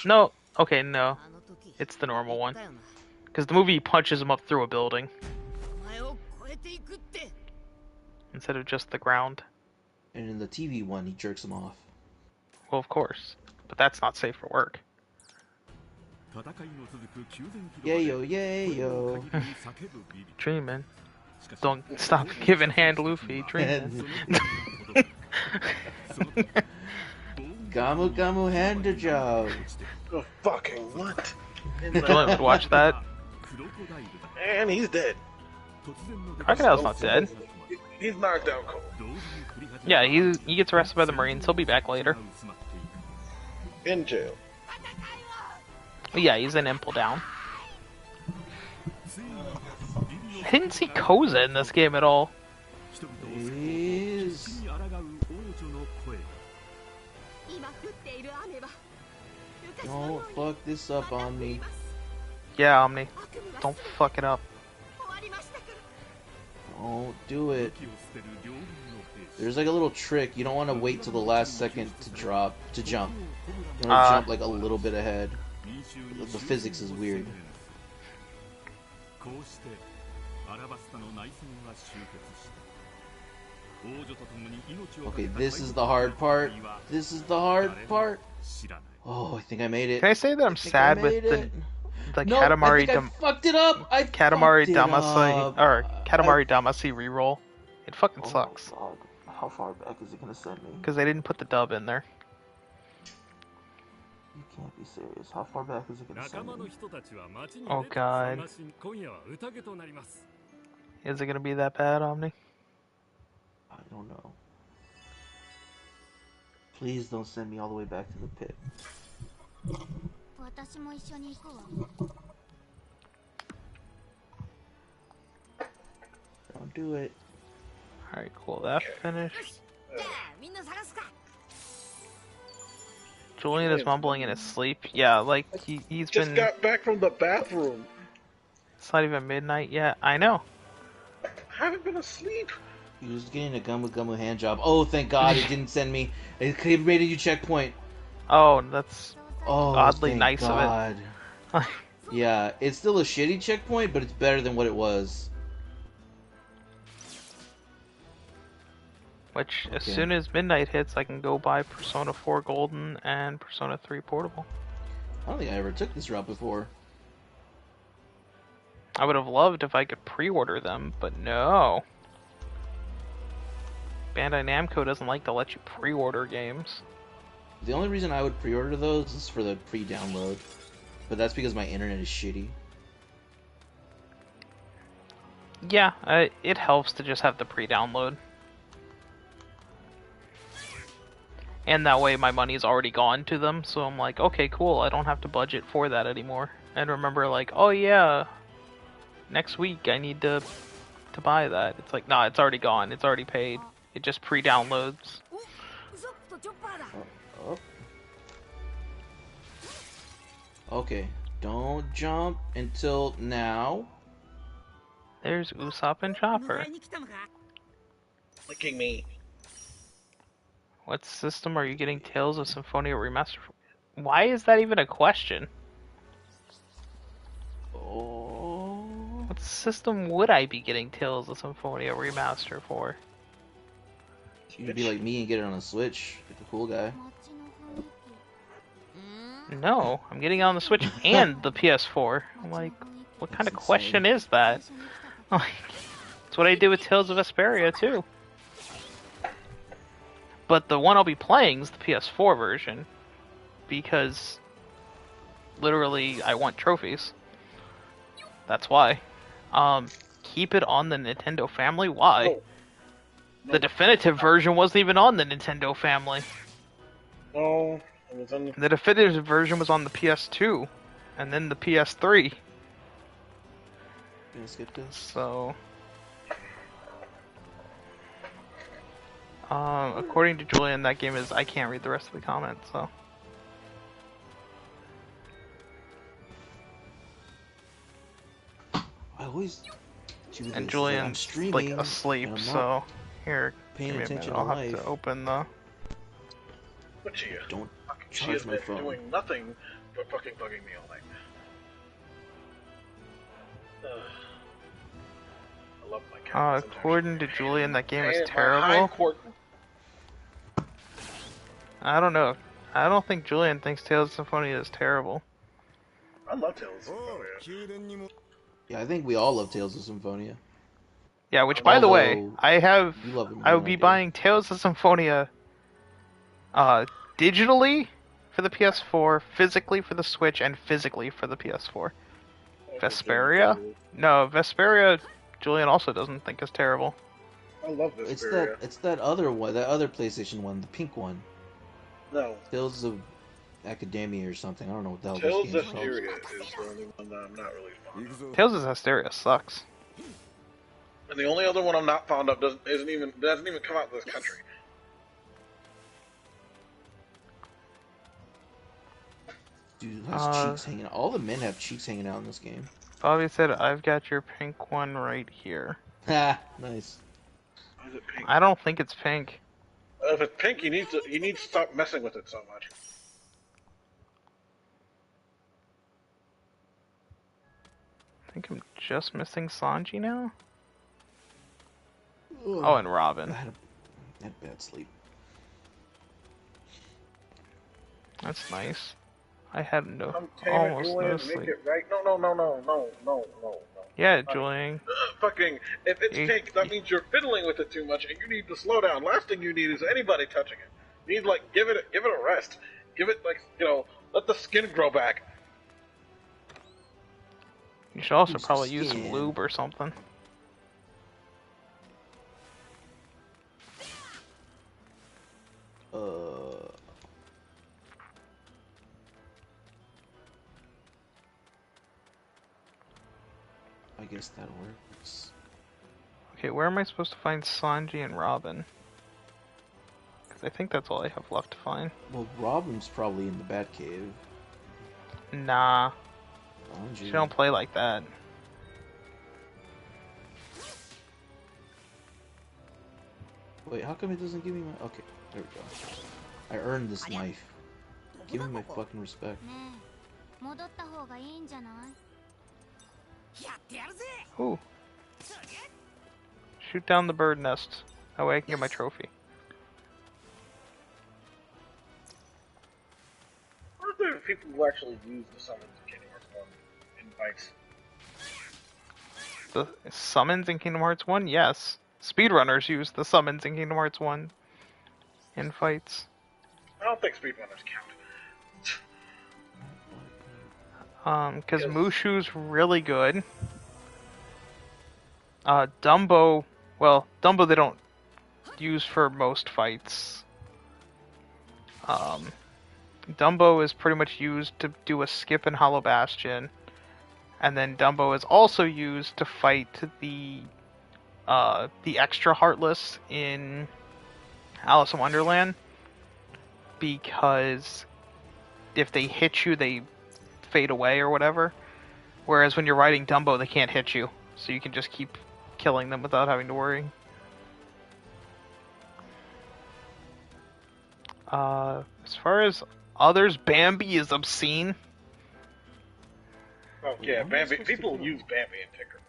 Speaker 1: No. Okay, no. It's the normal one. Because the movie punches him up through a building instead of just the ground.
Speaker 6: And in the TV one, he jerks him off.
Speaker 1: Well, of course. But that's not safe for work.
Speaker 6: Yayo, yayo.
Speaker 1: Dreamin'. Don't stop giving hand Luffy. Dreamin'.
Speaker 6: Gamu Gamu hand job.
Speaker 3: Oh, fucking what?
Speaker 1: Dylan would watch that.
Speaker 3: And he's dead.
Speaker 1: Crocodile's not dead.
Speaker 3: He's knocked out cold.
Speaker 1: Yeah, he gets arrested by the Marines. He'll be back later.
Speaker 3: In jail.
Speaker 1: But yeah, he's in Impel Down. I didn't see Koza in this game at all.
Speaker 6: Is... Don't fuck this up on me.
Speaker 1: Yeah, Omni. Don't fuck it up.
Speaker 6: Don't do it. There's like a little trick. You don't want to wait till the last second to jump. You want to jump like a little bit ahead. The physics is weird. Okay, this is the hard part. This is the hard part. Oh, I think I made it.
Speaker 1: Can I say that I'm
Speaker 6: I think I
Speaker 1: sad with
Speaker 6: made
Speaker 1: the
Speaker 6: it.
Speaker 1: the
Speaker 6: No, I
Speaker 1: Katamari
Speaker 6: think I fucked it up. I
Speaker 1: Katamari
Speaker 6: fucked it
Speaker 1: Damacy
Speaker 6: up.
Speaker 1: or Katamari Damacy reroll. It fucking
Speaker 6: Oh
Speaker 1: sucks
Speaker 6: my god. How far back is it gonna send me?
Speaker 1: because they didn't put the dub in there.
Speaker 6: You can't be serious. How far back is it gonna send me?
Speaker 1: Oh god, is it gonna be that bad, Omni?
Speaker 6: I don't know. Please don't send me all the way back to the pit.
Speaker 4: 私も一緒に行くわ
Speaker 6: Don't do it.
Speaker 1: All right, cool. That finished.
Speaker 4: じゃあみんな探すか
Speaker 1: Julian is mumbling in his sleep. Yeah, like he's
Speaker 2: Just
Speaker 1: been.
Speaker 2: got back from the bathroom.
Speaker 1: It's not even midnight yet. I know.
Speaker 2: I haven't been asleep.
Speaker 6: He was getting a Gumu Gumu hand job. Oh, thank God it didn't send me. It made a new checkpoint.
Speaker 1: Oh, that's
Speaker 6: Oh,
Speaker 1: oddly
Speaker 6: thank
Speaker 1: nice
Speaker 6: God.
Speaker 1: of it.
Speaker 6: Yeah, it's still a shitty checkpoint, but it's better than what it was.
Speaker 1: Which, as
Speaker 6: Okay.
Speaker 1: soon as midnight hits, I can go buy Persona 4 Golden and Persona 3 Portable.
Speaker 6: I don't think I ever took this route before.
Speaker 1: I would have loved if I could pre-order them, but no. Bandai Namco doesn't like to let you pre-order games.
Speaker 6: The only reason I would pre-order those is for the pre-download. But that's because my internet is shitty.
Speaker 1: Yeah, it helps to just have the pre-download. And that way my money's already gone to them, so I'm like, okay, cool, I don't have to budget for that anymore. And remember, like, oh yeah, next week I need to buy that. It's like, nah, it's already gone, it's already paid. It just pre-downloads.
Speaker 4: おウソップとチョッパーだ
Speaker 6: Oh. Okay, don't jump until now.
Speaker 1: There's Usopp and
Speaker 4: 迎
Speaker 1: Chopper.
Speaker 4: えに来たのか
Speaker 2: Licking me.
Speaker 1: What system are you getting Tales of Symphonia Remastered for? Why is that even a question?
Speaker 6: Oh.
Speaker 1: What system would I be getting Tales of Symphonia Remastered for?
Speaker 6: You'd be like me and get it on a Switch, like a cool guy.
Speaker 4: 街の雰囲気
Speaker 1: No, I'm getting it on the Switch and the PS4. I'm like, what kind of question is that? Like, that's what I did with Tales of Vesperia too. But the one I'll be playing is the PS4 version, because literally I want trophies. That's why. Keep it on the Nintendo Family? Why?
Speaker 2: No.
Speaker 1: The definitive version wasn't even on the Nintendo Family.
Speaker 2: No, it was on
Speaker 1: The definitive version was on the PS2, and then the PS3.
Speaker 6: Gonna skip this.
Speaker 1: So, according to Julian, that game is. I can't read the rest of the comments, so.
Speaker 6: I always do this.
Speaker 1: And
Speaker 6: I'm
Speaker 1: Julian's
Speaker 6: streaming,
Speaker 1: like
Speaker 6: and
Speaker 1: asleep,
Speaker 6: I'm not
Speaker 1: so here.
Speaker 6: paying
Speaker 1: Give me a
Speaker 6: attention
Speaker 1: minute,
Speaker 6: to
Speaker 1: I'll have
Speaker 6: life.
Speaker 1: to open the.
Speaker 2: But she,
Speaker 6: Don't
Speaker 2: she
Speaker 6: charge
Speaker 2: has
Speaker 6: my
Speaker 2: been
Speaker 6: phone.
Speaker 2: doing nothing but fucking bugging me all night. I love my cat.
Speaker 1: According to Julian, that game is
Speaker 2: High
Speaker 1: terrible.
Speaker 2: court.
Speaker 1: I don't know. I don't think Julian thinks Tales of Symphonia is terrible.
Speaker 2: I love Tales of
Speaker 5: おう
Speaker 2: Symphonia.
Speaker 5: 宮殿にも
Speaker 6: Yeah, I think we all love Tales of Symphonia.
Speaker 1: Yeah, which by the way,
Speaker 6: Although,
Speaker 1: I have.
Speaker 6: You love it more
Speaker 1: I will
Speaker 6: than
Speaker 1: be
Speaker 6: do.
Speaker 1: buying Tales of Symphonia digitally for the PS4, physically for the Switch, and physically for the PS4. Vesperia? No, Vesperia, Julian also doesn't think is terrible.
Speaker 2: I love this.
Speaker 6: It's that other one, that other PlayStation one, the pink one.
Speaker 2: No,
Speaker 6: Tales of Academia or something. I don't know what the hell
Speaker 2: Tales
Speaker 6: this
Speaker 2: of
Speaker 6: game's called.
Speaker 2: Hysteria is the only one that I'm not really fond
Speaker 5: 行
Speaker 2: of.
Speaker 5: くぞ
Speaker 1: Tales of Hysteria sucks.
Speaker 2: And the only other one I'm not fond of doesn't even come out in this country.
Speaker 6: Dude has cheeks hanging out. All the men have cheeks hanging out in this game.
Speaker 1: Bobby said, I've got your pink one right here.
Speaker 6: Ha! Nice.
Speaker 2: Why is it pink?
Speaker 1: I don't think it's pink.
Speaker 2: If it's pink, you need to stop messing with it so much.
Speaker 1: I think I'm just missing Sanji now? Oh, and Robin.
Speaker 6: I had bad sleep.
Speaker 1: That's nice. I had no,
Speaker 2: Come tame it,
Speaker 1: almost
Speaker 2: Julian,
Speaker 1: no
Speaker 2: make
Speaker 1: sleep.
Speaker 2: it right. No.
Speaker 1: Yeah, Julian.
Speaker 2: Fucking, if it's
Speaker 1: You-
Speaker 2: pink, that means you're fiddling with it too much, and you need to slow down. Last thing you need is anybody touching it. You need, like, give it a rest. Give it, like, let the skin grow back.
Speaker 1: You should also
Speaker 6: Use the
Speaker 1: probably use some
Speaker 6: skin.
Speaker 1: lube or something.
Speaker 6: I guess that works.
Speaker 1: Okay, where am I supposed to find Sanji and Robin? Because I think that's all I have left to find.
Speaker 6: Well, Robin's probably in the Batcave.
Speaker 1: Nah,
Speaker 6: Sanji.
Speaker 1: she don't play like that.
Speaker 6: Wait, how come it doesn't give me my... Okay, there we go. I earned this knife. Give me my fucking respect.
Speaker 4: ねえ戻った方がいいんじゃないやってやるぜ
Speaker 1: Ooh. Shoot down the bird nest. That way I can get my trophy.
Speaker 2: What if there are people who actually use the summons in Kingdom Hearts 1 in fights?
Speaker 1: The summons in Kingdom Hearts 1? Yes. Speedrunners use the summons in Kingdom Hearts 1 in fights.
Speaker 2: I don't think speedrunners count.
Speaker 1: Because
Speaker 2: Yes.
Speaker 1: Mushu's really good. Dumbo, well, Dumbo they don't use for most fights. Dumbo is pretty much used to do a skip in Hollow Bastion. And then Dumbo is also used to fight the extra Heartless in Alice in Wonderland. Because if they hit you, they fade away or whatever. Whereas when you're riding Dumbo, they can't hit you. So you can just keep killing them without having to worry. As far as others, Bambi is obscene.
Speaker 2: Oh yeah,
Speaker 6: How am I
Speaker 2: Bambi.
Speaker 6: supposed to
Speaker 2: People
Speaker 6: do
Speaker 2: use Bambi and Tinker.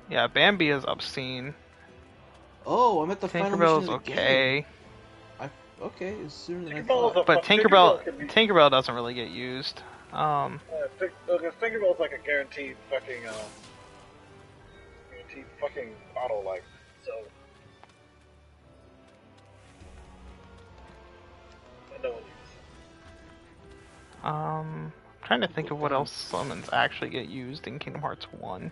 Speaker 1: Yeah, Bambi is obscene.
Speaker 6: Oh, I'm at the final
Speaker 1: Tinkerbell
Speaker 6: mission
Speaker 1: is
Speaker 6: of the game.
Speaker 1: okay,
Speaker 6: Okay, it's sooner than I
Speaker 2: Tinkerbell is
Speaker 6: thought.
Speaker 1: but
Speaker 2: Tinkerbell can be-
Speaker 1: Tinkerbell doesn't really get used.
Speaker 2: Tinkerbell's like a guaranteed fucking auto life. So no one uses.
Speaker 1: I'm trying to think of what else summons actually get used in Kingdom Hearts 1.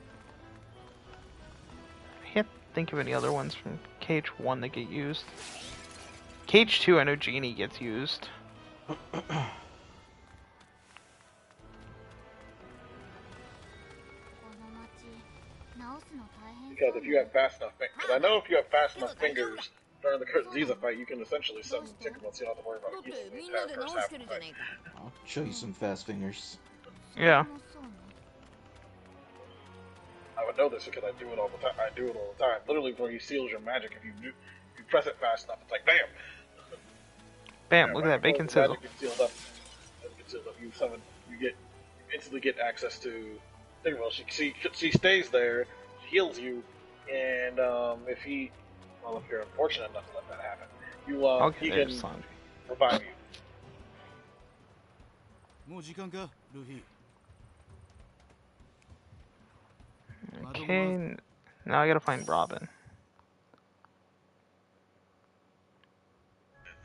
Speaker 1: I can't think of any other ones from KH1 that get used. KH2, I know Genie gets used.
Speaker 2: Because if you have fast enough fingers, because I know if you have fast enough fingers during the Ziza fight, you can essentially summon Tinkerbell, so you don't have to worry about healing the entire first half of the fight.
Speaker 6: I'll show you some fast fingers.
Speaker 1: Yeah.
Speaker 2: I would know this because I do it all the time. Literally, before he seals your magic, if you press it fast enough, it's like bam.
Speaker 1: Bam, look at that, bacon sizzle.
Speaker 2: Magic gets sealed up. You summon. You instantly get access to Tinkerbell. She stays there, she heals you, and if you're unfortunate enough to let that happen,
Speaker 1: Okay,
Speaker 2: he
Speaker 1: there's
Speaker 2: can
Speaker 1: Sanji.
Speaker 2: revive you.
Speaker 5: もう時間かルフィ
Speaker 1: Okay, now I gotta find Robin.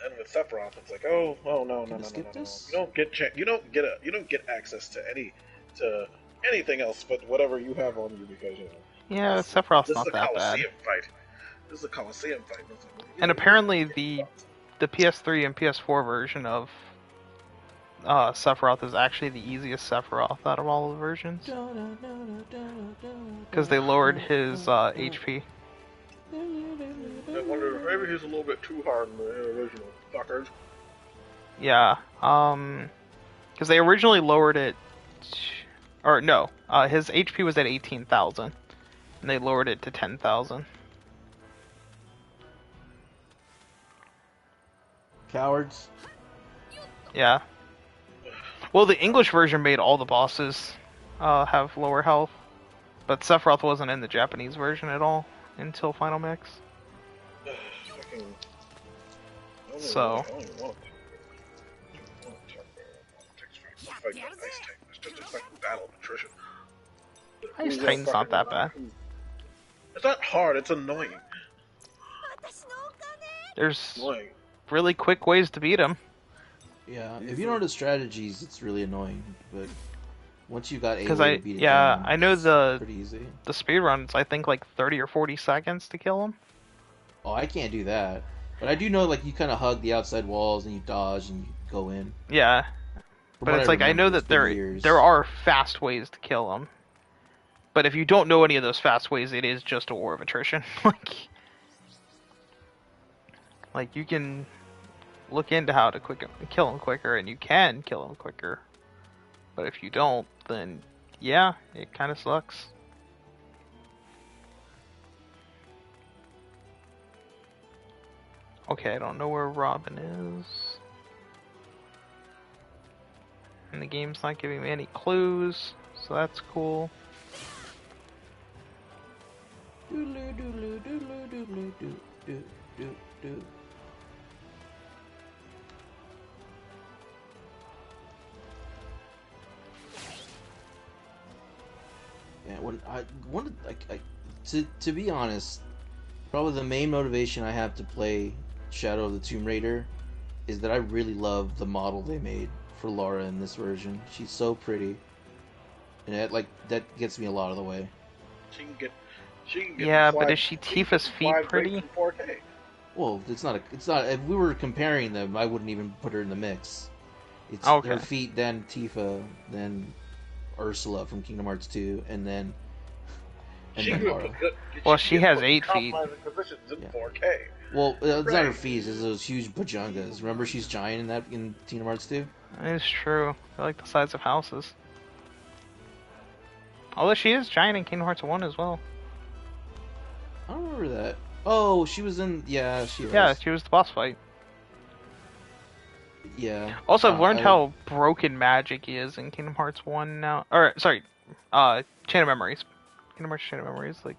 Speaker 2: And with Sephiroth, it's like, oh no.
Speaker 6: Can I skip this?
Speaker 2: You don't get access to anything else but whatever you have on you because
Speaker 1: Yeah, Sephiroth's
Speaker 2: this
Speaker 1: not
Speaker 2: is a
Speaker 1: that bad.
Speaker 2: Coliseum fight. This is a Coliseum fight.
Speaker 1: And apparently the PS3 and PS4 version of Sephiroth is actually the easiest Sephiroth out of all the versions. Because they lowered his HP.
Speaker 2: I wonder, maybe he's a little bit too hard in the original fuckers.
Speaker 1: Yeah, because they originally lowered it, or no, his HP was at 18,000, and they lowered it to 10,000.
Speaker 6: Cowards.
Speaker 1: Yeah. Well, the English version made all the bosses have lower health, but Sephiroth wasn't in the Japanese version at all until Final Mix.
Speaker 2: Fucking- I don't even
Speaker 1: So-
Speaker 2: want it. I don't even want it. fighting an Ice Titan. It's just a fucking battle of attrition.
Speaker 1: Ice
Speaker 2: Who's
Speaker 1: Titan's not that bad.
Speaker 2: It's not hard, it's annoying.
Speaker 4: 私のお金
Speaker 1: There's
Speaker 2: Annoying.
Speaker 1: really quick ways to beat him.
Speaker 6: Yeah, if you don't know the strategies, it's really annoying. But once you got a
Speaker 1: Because
Speaker 6: way to beat it
Speaker 1: yeah,
Speaker 6: down,
Speaker 1: I know
Speaker 6: it's
Speaker 1: the
Speaker 6: pretty easy.
Speaker 1: speedruns. I think like 30 or 40 seconds to kill him.
Speaker 6: Oh, I can't do that. But I do know, like, you kind of hug the outside walls and you dodge and you go in.
Speaker 1: Yeah,
Speaker 6: From
Speaker 1: but
Speaker 6: what
Speaker 1: it's like I know
Speaker 6: remember,
Speaker 1: that
Speaker 6: it's been years.
Speaker 1: there are fast ways to kill him. But if you don't know any of those fast ways, it is just a war of attrition. like you can look into how to kill him quicker, and you can kill him quicker. But if you don't, then yeah, it kind of sucks. Okay, I don't know where Robin is. And the game's not giving me any clues, so that's cool.
Speaker 6: Doodaloo, doodaloo, doodaloo, doodaloo, doo, doo, doo, doo. Yeah, when I wanted, to be honest, probably the main motivation I have to play Shadow of the Tomb Raider is that I really love the model they made for Laura in this version. She's so pretty, and that gets me a lot of the way.
Speaker 2: She can get
Speaker 1: Yeah, but
Speaker 2: fly-
Speaker 1: is she Tifa's feet
Speaker 2: fly
Speaker 1: pretty?
Speaker 2: great in 4K.
Speaker 6: Well, it's not. If we were comparing them, I wouldn't even put her in the mix. It's
Speaker 1: Okay.
Speaker 6: her feet, then Tifa, then Ursula from Kingdom Hearts 2, and then
Speaker 2: She
Speaker 6: then
Speaker 2: would
Speaker 6: Laura.
Speaker 2: put good-
Speaker 1: Well, she
Speaker 2: could
Speaker 1: has
Speaker 2: put
Speaker 1: 8 feet.
Speaker 2: compromising positions in
Speaker 6: Yeah.
Speaker 2: 4K.
Speaker 6: Well, it's not her
Speaker 2: Right.
Speaker 6: feet. It's those huge bajangas. Remember, she's giant in Kingdom Hearts 2.
Speaker 1: It's true. They're like the size of houses. Although she is giant in Kingdom Hearts 1 as well.
Speaker 6: I don't remember that. Oh, she was in. Yeah, she was.
Speaker 1: Yeah, she was the boss fight.
Speaker 6: Yeah.
Speaker 1: Also, I've learned
Speaker 6: I-
Speaker 1: how broken magic is in Kingdom Hearts 1 now. Or, sorry, Chain of Memories. Kingdom Hearts Chain of Memories, like,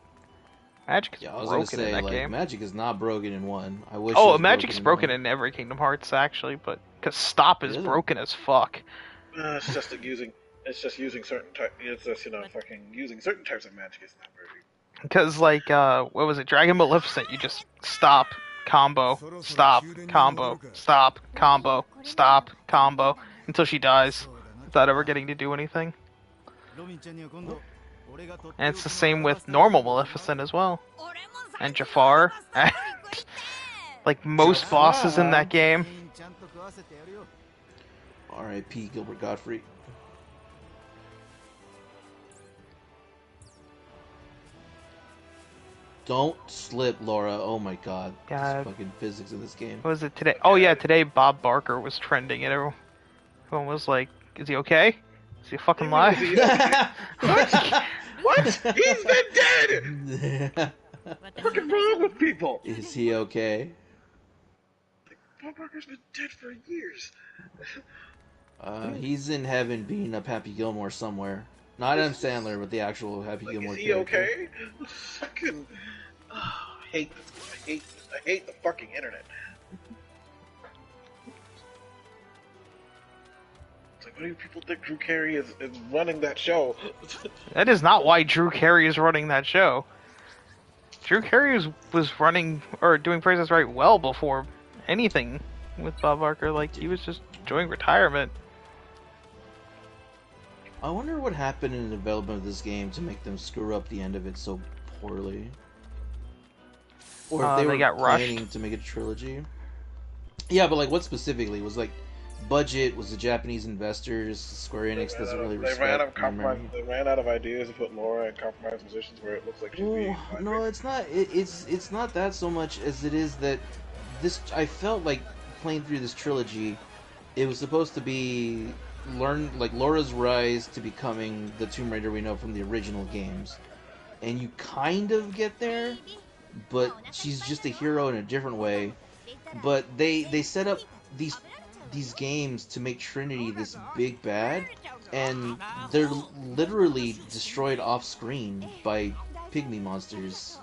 Speaker 1: magic is
Speaker 6: Yeah, I was gonna
Speaker 1: broken
Speaker 6: say,
Speaker 1: in that
Speaker 6: like,
Speaker 1: game.
Speaker 6: magic is not broken in 1. I wish. it
Speaker 1: Oh,
Speaker 6: was
Speaker 1: magic's broken
Speaker 6: one.
Speaker 1: in every Kingdom Hearts, actually, but, because Stop is
Speaker 6: Really?
Speaker 1: broken as fuck.
Speaker 2: It's just using certain type. It's just fucking using certain types of magic is not very.
Speaker 1: Because, like, what was it? Dragon Maleficent, you just stop, combo, stop, combo, stop, combo, stop, combo, until she dies, without ever getting to do anything. And it's the same with normal Maleficent as well. And Jafar, and, like, most bosses in that game.
Speaker 6: R.I.P. Gilbert Gottfried. Don't slip, Laura. Oh my god.
Speaker 1: Yeah.
Speaker 6: This fucking physics of this game.
Speaker 1: What was it today? Oh yeah, today Bob Barker was trending, and everyone was like, is he okay? Is he fucking alive?
Speaker 2: What? He's been dead. What's wrong with people?
Speaker 6: Is he okay?
Speaker 2: Bob Barker's been dead for years.
Speaker 6: He's in heaven beating up Happy Gilmore somewhere. Not Adam Sandler, but the actual Happy
Speaker 2: Like,
Speaker 6: Gilmore
Speaker 2: is he
Speaker 6: character.
Speaker 2: okay? Fucking. I hate the fucking internet. It's like, why do people think Drew Carey is running that show?
Speaker 1: That is not why Drew Carey is running that show. Drew Carey was running, or doing Price is Right well before anything with Bob Barker. Like, he was just enjoying retirement.
Speaker 6: I wonder what happened in the development of this game to make them screw up the end of it so poorly. Or if they
Speaker 1: They
Speaker 6: were
Speaker 1: got rushed.
Speaker 6: planning to make a trilogy. Yeah, but like what specifically? Was like budget, was the Japanese investors, Square Enix doesn't really
Speaker 2: They ran out of
Speaker 6: respect
Speaker 2: compromise.
Speaker 6: memory.
Speaker 2: They ran out of ideas to put Laura in compromised positions where it looks like she's being.
Speaker 6: Oh, no, it's not. It's not that so much as it is that this. I felt like playing through this trilogy, it was supposed to be Laura's rise to becoming the Tomb Raider we know from the original games, and you kind of get there, but she's just a hero in a different way. But they set up these games to make Trinity this big bad, and they're literally destroyed off screen by pygmy monsters.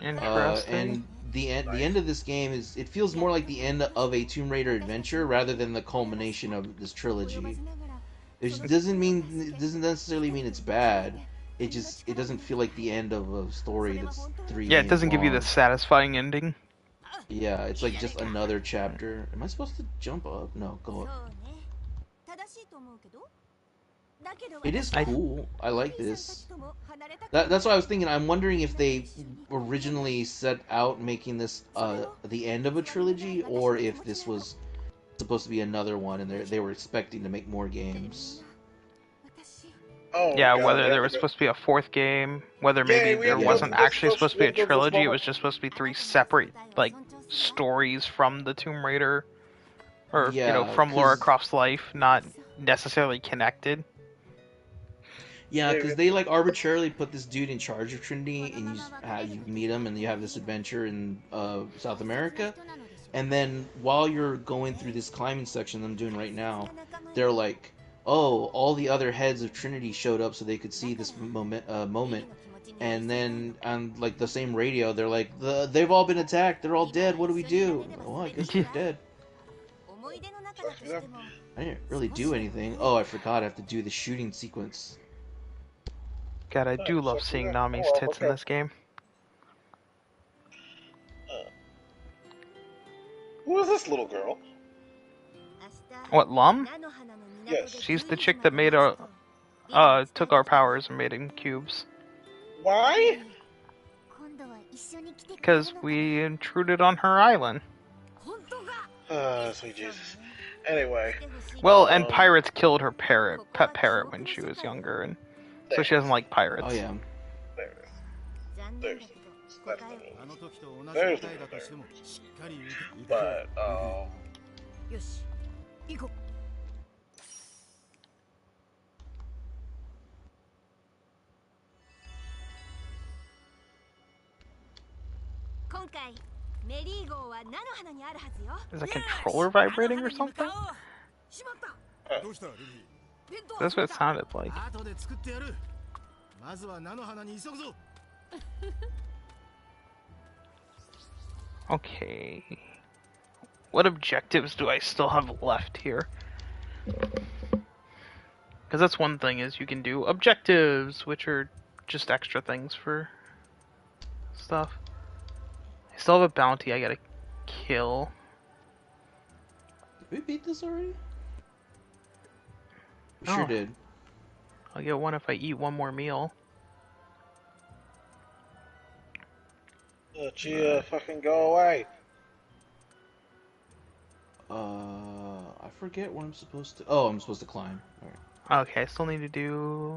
Speaker 1: Interesting.
Speaker 6: And the end of this game is, it feels more like the end of a Tomb Raider adventure rather than the culmination of this trilogy. It doesn't necessarily mean it's bad. It doesn't feel like the end of a story that's 3
Speaker 1: Yeah, it
Speaker 6: games
Speaker 1: doesn't give you
Speaker 6: long.
Speaker 1: the satisfying ending.
Speaker 6: Yeah, it's like just another chapter. Am I supposed to jump up? No, go up. It is cool. I like this. That's what I was thinking. I'm wondering if they originally set out making this the end of a trilogy, or if this was supposed to be another one, and they were expecting to make more games.
Speaker 2: Oh,
Speaker 1: Yeah,
Speaker 2: God,
Speaker 1: whether
Speaker 2: we
Speaker 1: there
Speaker 2: have
Speaker 1: was
Speaker 2: to go-
Speaker 1: supposed to be a fourth game, whether
Speaker 2: Yeah,
Speaker 1: maybe
Speaker 2: we
Speaker 1: there
Speaker 2: have to
Speaker 6: go
Speaker 1: wasn't
Speaker 6: through
Speaker 2: this
Speaker 1: actually
Speaker 2: first-
Speaker 1: supposed to be
Speaker 2: we
Speaker 1: a
Speaker 2: have to go through this
Speaker 1: trilogy, it
Speaker 2: moment.
Speaker 1: was just supposed to be 3 separate, like, stories from the Tomb Raider, or,
Speaker 6: Yeah,
Speaker 1: from Lara
Speaker 6: 'cause-
Speaker 1: Croft's life, not necessarily connected.
Speaker 6: Yeah,
Speaker 2: Yeah,
Speaker 6: because
Speaker 2: we-
Speaker 6: they like arbitrarily put this dude in charge of Trinity, and you meet him, and you have this adventure in South America, and then while you're going through this climbing section I'm doing right now, they're like, "Oh, all the other heads of Trinity showed up so they could see this moment." And then on like the same radio, they're like, "They've all been attacked. They're all dead. What do we do?" Well, I guess they're dead. I didn't really do anything. Oh, I forgot. I have to do the shooting sequence.
Speaker 1: God, I do love seeing Nami's tits in this game.
Speaker 2: Who is this little girl?
Speaker 1: What, Lum?
Speaker 2: Yes.
Speaker 1: She's the chick that made took our powers and made him cubes.
Speaker 2: Why?
Speaker 1: Because we intruded on her island.
Speaker 2: Sweet Jesus. Anyway,
Speaker 1: Well, and pirates killed her pet parrot when she was younger, and so she doesn't like pirates.
Speaker 6: Oh yeah.
Speaker 2: there it is. There's that's the rule.
Speaker 5: あの時と同じ
Speaker 2: There's
Speaker 5: 答
Speaker 2: the
Speaker 5: えだとしても
Speaker 2: rule.
Speaker 5: しっかり受け
Speaker 2: But
Speaker 4: よし行こう。今回メリー号は菜の花にあるはずよ。
Speaker 1: Is the controller vibrating or something?
Speaker 4: しまった。
Speaker 5: どうしたルフィ
Speaker 4: 弁当
Speaker 1: That's what it sounded like.
Speaker 5: 後で作ってやるまずは菜の花に急ぐぞ
Speaker 1: Okay. What objectives do I still have left here? Because that's one thing, is you can do objectives, which are just extra things for stuff. I still have a bounty I gotta kill.
Speaker 6: Did we beat this already? We
Speaker 1: Oh.
Speaker 6: sure did.
Speaker 1: I'll get one if I eat one more meal.
Speaker 2: Chia, fucking go away.
Speaker 6: I forget what I'm supposed to. Oh, I'm supposed to climb. Alright.
Speaker 1: Okay, I still need to do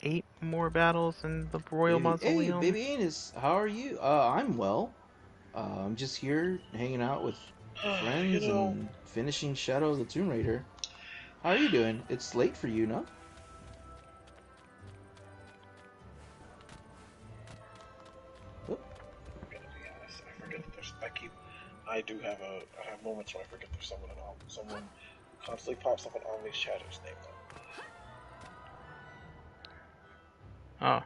Speaker 1: 8 more battles in the Royal Mausoleum.
Speaker 6: Hey, baby Anus, how are you? I'm well. I'm just here hanging out with friends and finishing Shadow of the Tomb Raider. How are you doing? It's late for you, no?
Speaker 2: I'm gonna be honest. I forget that there's. I have moments where I forget there's someone constantly pops up in Omni's chat whose name.
Speaker 1: Oh.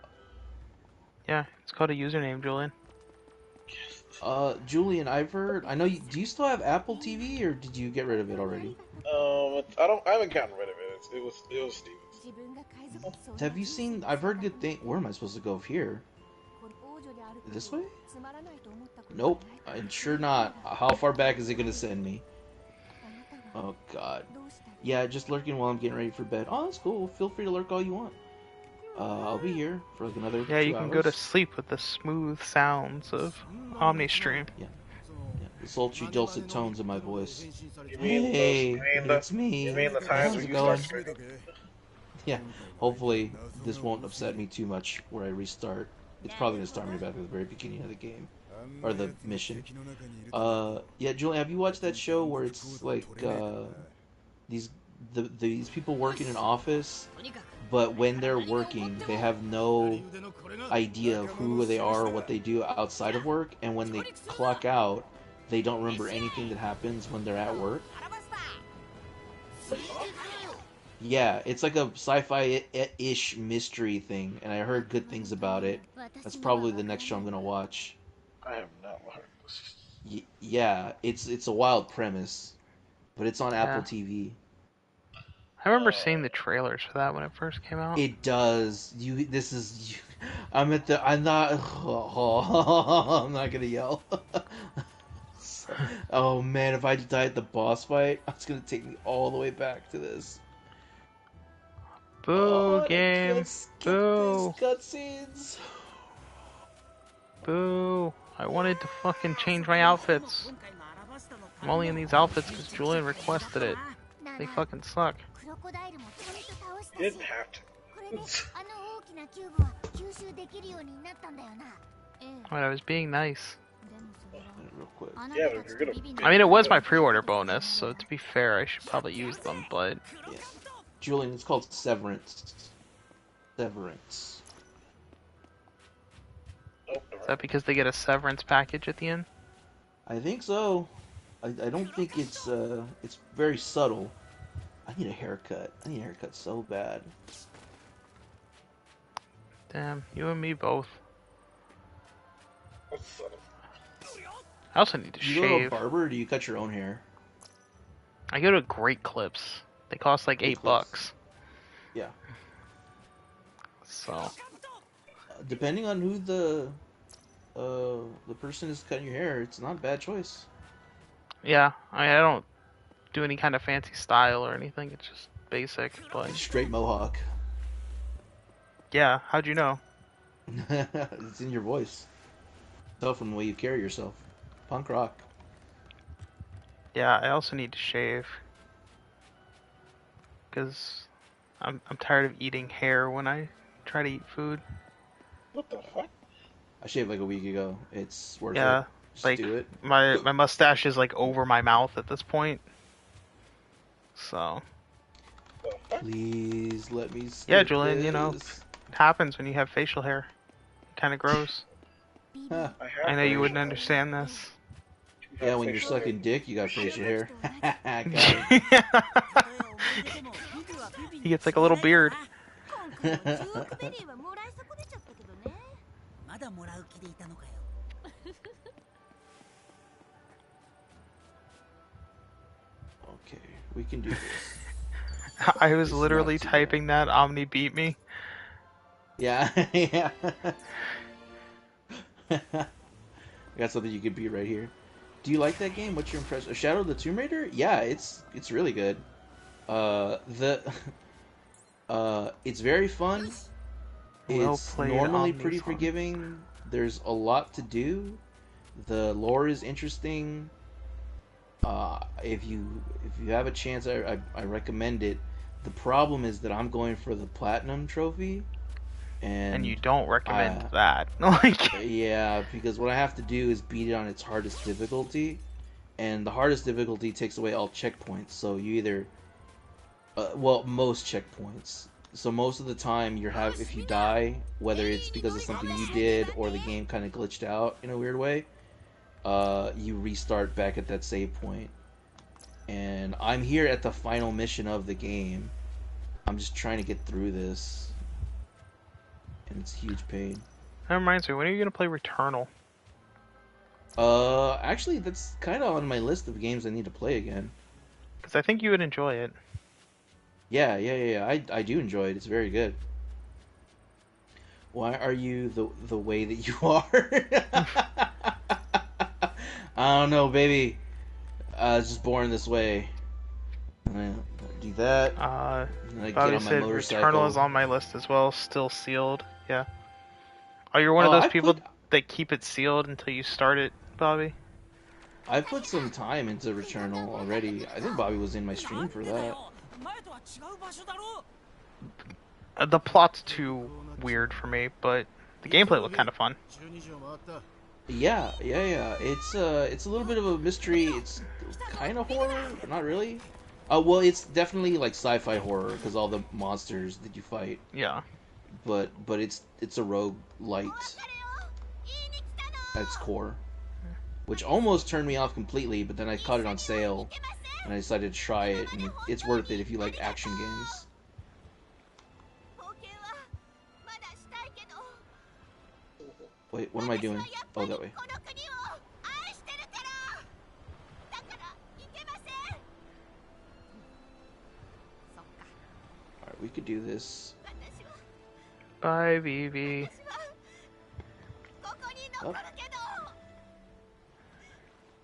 Speaker 1: Yeah, it's called a username, Julian.
Speaker 6: Julian, I've heard. I know. Do you still have Apple TV, or did you get rid of it already?
Speaker 2: I haven't gotten rid of it. It was Steven's.
Speaker 4: 自分が海賊王を
Speaker 6: Have you seen? I've heard good thing. Where am I supposed to go here? This way?
Speaker 4: つまらないと思ったこと
Speaker 6: Nope.
Speaker 4: ない
Speaker 6: I'm sure not. How far back is it gonna send me?
Speaker 4: あなたが
Speaker 6: Oh God.
Speaker 4: どうしたい
Speaker 6: Yeah, just lurking while I'm getting ready for bed. Oh, that's cool. Feel free to lurk all you want. I'll be here for like another.
Speaker 1: Yeah,
Speaker 6: 2
Speaker 1: you can go to
Speaker 6: hours.
Speaker 1: sleep with the smooth sounds of OmniStream.
Speaker 6: The sultry, dulcet tones of my voice.
Speaker 2: You mean
Speaker 6: Hey,
Speaker 2: you mean the
Speaker 6: it's me.
Speaker 2: you mean the times
Speaker 6: How's
Speaker 2: when
Speaker 6: it
Speaker 2: you
Speaker 6: going?
Speaker 2: start screaming?
Speaker 6: Yeah, hopefully this won't upset me too much where I restart. It's probably gonna start me back at the very beginning of the game. Or the mission. Yeah, Julian, have you watched that show where it's like these people work in an office, but when they're working, they have no idea of who they are or what they do outside of work, and when they clock out, they don't remember anything that happens when they're at work? Yeah, it's like a sci-fi-ish mystery thing, and I heard good things about it. That's probably the next show I'm gonna watch.
Speaker 3: I have not heard this.
Speaker 6: Yeah, it's a wild premise, but it's on Apple
Speaker 1: Yeah.
Speaker 6: TV.
Speaker 1: I remember seeing the trailers for that when it first came out.
Speaker 6: It does. This is. I'm at the. I'm not. I'm not gonna yell. Oh man, if I die at the boss fight, it's gonna take me all the way back to this.
Speaker 1: Boo, game.
Speaker 6: Let's skip
Speaker 1: Boo.
Speaker 6: these cutscenes.
Speaker 1: Boo. I wanted to fucking change my outfits. I'm only in these outfits because Julian requested it. They fucking suck.
Speaker 4: クロコダイルもちゃんと倒した
Speaker 2: You
Speaker 4: し
Speaker 2: didn't have to.
Speaker 4: これであの大きなキューブは吸収できるようになったんだよなええ
Speaker 1: When I was being nice.
Speaker 4: でもそれは
Speaker 6: Real quick.
Speaker 4: あな
Speaker 2: Yeah,
Speaker 4: た
Speaker 2: but
Speaker 4: た
Speaker 2: if
Speaker 4: ち
Speaker 2: you're
Speaker 4: と
Speaker 2: gonna
Speaker 4: ビビン
Speaker 1: I mean, it was my pre-order bonus, so to be fair, I should probably use them, but
Speaker 6: Yeah. Julian, it's called Severance. Severance.
Speaker 2: Nope,
Speaker 1: is that because they get a severance package at the end?
Speaker 6: I think so. I don't think it's very subtle. I need a haircut. I need a haircut so bad.
Speaker 1: Damn, you and me both.
Speaker 2: Son of-
Speaker 1: I also need to
Speaker 6: Do you go to a
Speaker 1: shave.
Speaker 6: barber or do you cut your own hair?
Speaker 1: I go to Great Clips. They cost like
Speaker 6: Great
Speaker 1: $8.
Speaker 6: Clips. Yeah.
Speaker 1: So,
Speaker 6: Depending on who the person is cutting your hair, it's not a bad choice.
Speaker 1: yeah, I don't do any kind of fancy style or anything. It's just basic, but
Speaker 6: Straight mohawk.
Speaker 1: yeah, how'd you know?
Speaker 6: It's in your voice. Tell from the way you carry yourself. Punk rock.
Speaker 1: Yeah, I also need to shave. Because I'm tired of eating hair when I try to eat food.
Speaker 2: What the fuck?
Speaker 6: I shaved like a week ago. It's worth
Speaker 1: Yeah,
Speaker 6: it. Just
Speaker 1: like-
Speaker 6: do it.
Speaker 1: My mustache is like over my mouth at this point. So,
Speaker 2: The fuck?
Speaker 6: Please let me skip
Speaker 1: Yeah, Julian, you know.
Speaker 6: this.
Speaker 1: it happens when you have facial hair. It kind of grows.
Speaker 6: Huh.
Speaker 2: have
Speaker 1: I know you
Speaker 2: facial
Speaker 1: wouldn't
Speaker 2: hair.
Speaker 1: understand this.
Speaker 2: You have
Speaker 6: Yeah, when you're
Speaker 2: facial hair.
Speaker 6: sucking dick, you got facial hair. Got it.
Speaker 1: He gets like a little beard.
Speaker 4: 今回はジュークベリーはもらい損ねちゃったけどね
Speaker 7: まだもらう気でいたのかよ。
Speaker 6: Okay, we can do this.
Speaker 1: I was
Speaker 6: It's not
Speaker 1: literally
Speaker 6: too
Speaker 1: typing that. Omni beat me.
Speaker 6: Yeah, yeah. I got something you could beat right here. Do you like that game? What's your impression? Shadow of the Tomb Raider? Yeah, it's really good. It's very fun.
Speaker 1: Well
Speaker 6: It's
Speaker 1: played,
Speaker 6: normally
Speaker 1: Omnisong.
Speaker 6: pretty forgiving. There's a lot to do. The lore is interesting. If you have a chance, I recommend it. The problem is that I'm going for the platinum trophy,
Speaker 1: And you don't recommend
Speaker 6: I-
Speaker 1: that. Like,
Speaker 6: yeah, because what I have to do is beat it on its hardest difficulty, and the hardest difficulty takes away all checkpoints. So you either, most checkpoints. So most of the time, if you die, whether it's because of something you did or the game kind of glitched out in a weird way, you restart back at that save point. And I'm here at the final mission of the game. I'm just trying to get through this, and it's huge pain.
Speaker 1: that reminds me, when are you gonna play Returnal?
Speaker 6: Actually, that's kind of on my list of games I need to play again.
Speaker 1: Because I think you would enjoy it.
Speaker 6: Yeah. I do enjoy it. It's very good. Why are you the way that you are? I don't know, baby. I was just born this way. Do that.
Speaker 1: Uh,
Speaker 6: And I get
Speaker 1: Bobby
Speaker 6: on my
Speaker 1: said
Speaker 6: motorcycle.
Speaker 1: Returnal is on my list as well, still sealed. Yeah. Oh, you're one of
Speaker 6: Oh,
Speaker 1: those
Speaker 6: I
Speaker 1: people
Speaker 6: put-
Speaker 1: that keep it sealed until you start it, Bobby?
Speaker 6: I put some time into Returnal already. I think Bobby was in my stream for that.
Speaker 7: 前とは違う場所だろ。
Speaker 1: The plot's too weird for me, but the gameplay looked kind of fun.
Speaker 5: 12時を回った。
Speaker 6: Yeah. It's a little bit of a mystery. It's kind of horror, but not really. Well, it's definitely like sci-fi horror because all the monsters that you fight.
Speaker 1: Yeah.
Speaker 6: But it's a rogue light
Speaker 4: 言いに来たの
Speaker 6: at its core, which almost turned me off completely. But then I caught it on sale, and I decided to try it, and it's worth it if you like action games.
Speaker 4: 冒険はまだしたいけど
Speaker 6: Wait, what am I doing? Oh, that way.
Speaker 4: この国を愛してるからだからいけませんそっか
Speaker 6: Alright, we could do this.
Speaker 4: 私は
Speaker 1: Bye, Vivi.
Speaker 4: 私はここに残るけど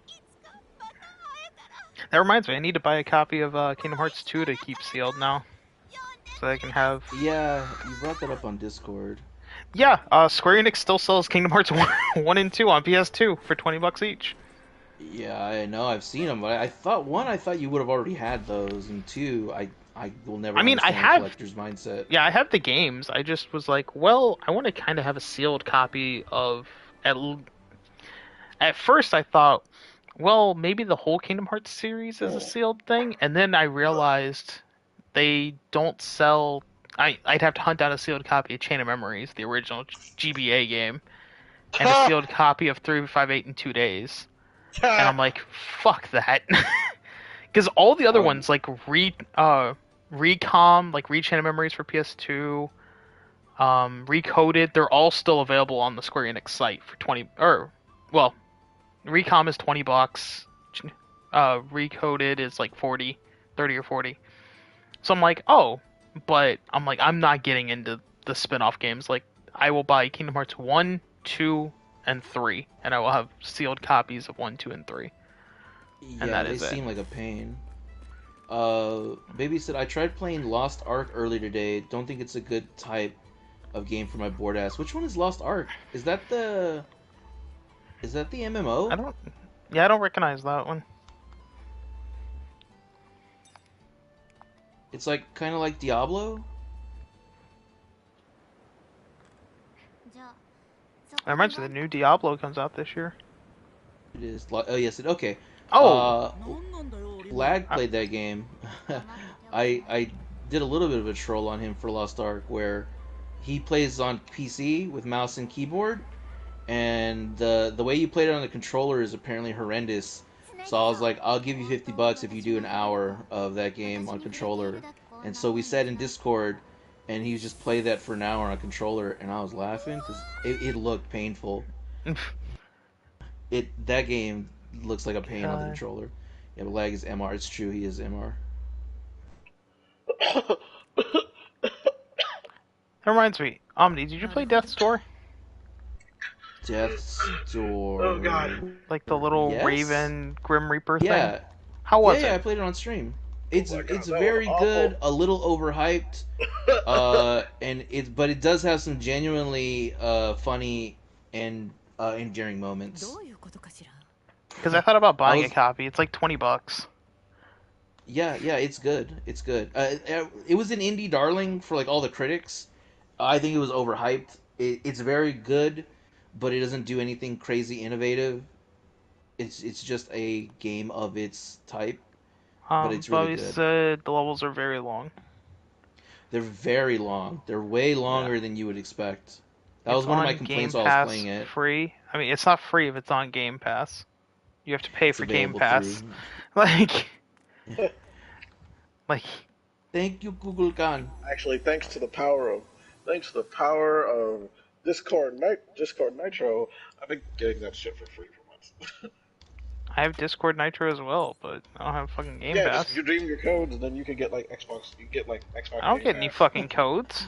Speaker 4: いつかまた会えたら
Speaker 1: That reminds me, I need to buy a copy of Kingdom Hearts 2 to keep sealed now. So I can have...
Speaker 6: Yeah, you brought that up on Discord.
Speaker 1: Yeah, Square Enix still sells Kingdom Hearts 1 and 2 on PS2 for $20 each.
Speaker 6: Yeah, I know, I've seen them, but I thought you would have already had those, and two, I will never
Speaker 1: I mean, I
Speaker 6: understand
Speaker 1: have-
Speaker 6: collector's mindset.
Speaker 1: Yeah, I have the games. I just was like, well, I want to kind of have a sealed copy of... At first I thought, well, maybe the whole Kingdom Hearts series is a sealed thing, and then I realized they don't sell... I'd have to hunt down a sealed copy of Chain of Memories, the original GBA game, and a sealed copy of 358 in 2 days. And I'm like, fuck that. Because all the other ones, like Recom, like Chain of Memories for PS2, Recoded, they're all still available on the Square Enix site for 20... well, Recom is $20. Recoded is like 30 or 40. So I'm like, oh, but I'm not getting into the spin-off games. Like, I will buy Kingdom Hearts 1, 2, and 3, and I will have sealed copies of 1, 2, and 3.
Speaker 6: Yeah,
Speaker 1: that
Speaker 6: they
Speaker 1: is it.
Speaker 6: seem like a pain. Baby said, I tried playing Lost Ark earlier today. Don't think it's a good type of game for my bored ass. Which one is Lost Ark? Is that the MMO?
Speaker 1: I don't recognize that one.
Speaker 6: It's like kind of like Diablo.
Speaker 4: じゃあ
Speaker 1: I mentioned the new Diablo comes out this year.
Speaker 6: It is. Oh yes. Okay.
Speaker 1: Oh,
Speaker 7: なんなんだよ俺は
Speaker 6: Lag played that game. I did a little bit of a troll on him for Lost Ark, where he plays on PC with mouse and keyboard, and the way you played it on the controller is apparently horrendous. So I was like, I'll give you $50 if you do an hour of that game on controller. And so we said in Discord, and he just played that for an hour on a controller, and I was laughing because it looked painful. That game looks like a pain on the
Speaker 1: God.
Speaker 6: controller. Yeah, but Lag is MR. It's true, he is MR.
Speaker 1: that reminds me. Omni, did you play Death's Door?
Speaker 6: Death's Door.
Speaker 2: Oh, God.
Speaker 1: Like the little
Speaker 6: Yes?
Speaker 1: Raven Grim Reaper thing?
Speaker 6: Yeah.
Speaker 1: How was
Speaker 6: I
Speaker 1: it?
Speaker 6: played it on stream. It's
Speaker 2: my God,
Speaker 6: it's
Speaker 2: that was
Speaker 6: very
Speaker 2: awful.
Speaker 6: good, a little overhyped, but it does have some genuinely funny and endearing moments.
Speaker 4: どういうことかしら
Speaker 1: Because I thought about buying
Speaker 6: I was-
Speaker 1: a copy. It's like $20.
Speaker 6: Yeah, it's good. It's good. It was an indie darling for like all the critics. I think it was overhyped. It's very good, but it doesn't do anything crazy innovative. It's just a game of its type. But it's really
Speaker 1: Bobby
Speaker 6: good.
Speaker 1: said the levels are very long.
Speaker 6: They're very long. They're way longer than you would expect. That was
Speaker 1: It's
Speaker 6: one of my
Speaker 1: on
Speaker 6: complaints
Speaker 1: Game
Speaker 6: while I was
Speaker 1: Pass
Speaker 6: playing it.
Speaker 1: free. I mean, it's not free if it's on Game Pass. You have to pay
Speaker 6: It's
Speaker 1: for Game
Speaker 6: available
Speaker 1: Pass.
Speaker 6: through-
Speaker 1: Like, like,
Speaker 6: Thank you, Google Khan.
Speaker 2: Actually, thanks to the power of Discord Nitro, I've been getting that shit for free for months.
Speaker 1: I have Discord Nitro as well, but I don't have fucking Game
Speaker 2: yeah,
Speaker 1: Pass.
Speaker 2: just you redeem your codes, and then you can get like Xbox. You get like Xbox.
Speaker 1: I don't
Speaker 2: Game
Speaker 1: get any
Speaker 2: Pass.
Speaker 1: fucking codes.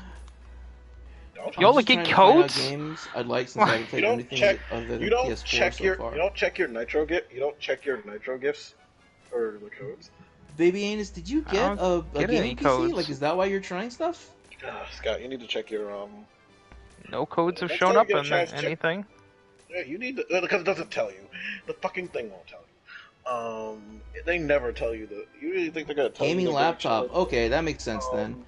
Speaker 2: Don't
Speaker 1: Y'all
Speaker 6: I'm
Speaker 1: look
Speaker 6: just
Speaker 1: at
Speaker 6: trying to find out
Speaker 1: codes?
Speaker 6: Games I'd like since I haven't
Speaker 2: You
Speaker 6: played
Speaker 2: don't
Speaker 6: anything
Speaker 2: check.
Speaker 6: other than
Speaker 2: You don't
Speaker 6: PS4
Speaker 2: check
Speaker 6: so
Speaker 2: your.
Speaker 6: far.
Speaker 2: You don't check your Nitro gift. You don't check your Nitro gifts or the codes.
Speaker 6: Baby Anus, did you
Speaker 1: I
Speaker 6: get
Speaker 1: don't
Speaker 6: a
Speaker 1: get any
Speaker 6: gaming PC?
Speaker 1: codes.
Speaker 6: Like, is that why you're trying stuff?
Speaker 2: Scott, you need to check your
Speaker 1: No codes have
Speaker 2: Next
Speaker 1: shown
Speaker 2: time you
Speaker 1: up
Speaker 2: get a
Speaker 1: in
Speaker 2: chance, check-
Speaker 1: anything.
Speaker 2: Yeah, you need to because it doesn't tell you. The fucking thing won't tell you. They never tell you that. You really think they're gonna tell
Speaker 6: Gaming
Speaker 2: you?
Speaker 6: laptop. Okay, that makes sense then.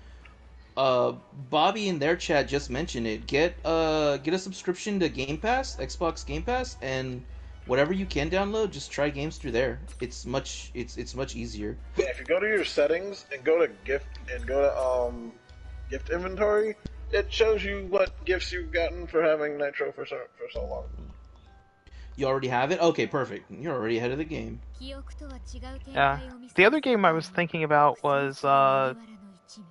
Speaker 6: Bobby in their chat just mentioned it. Get a subscription to Game Pass, Xbox Game Pass, and whatever you can download, just try games through there. It's much easier.
Speaker 2: Yeah, if you go to your settings and go to gift gift inventory, it shows you what gifts you've gotten for having Nitro for so long.
Speaker 6: You already have it? Okay, perfect. You're already ahead of the game.
Speaker 4: 記憶とは違う展
Speaker 1: Yeah.
Speaker 4: 開を見せ
Speaker 1: The other game I was thinking about was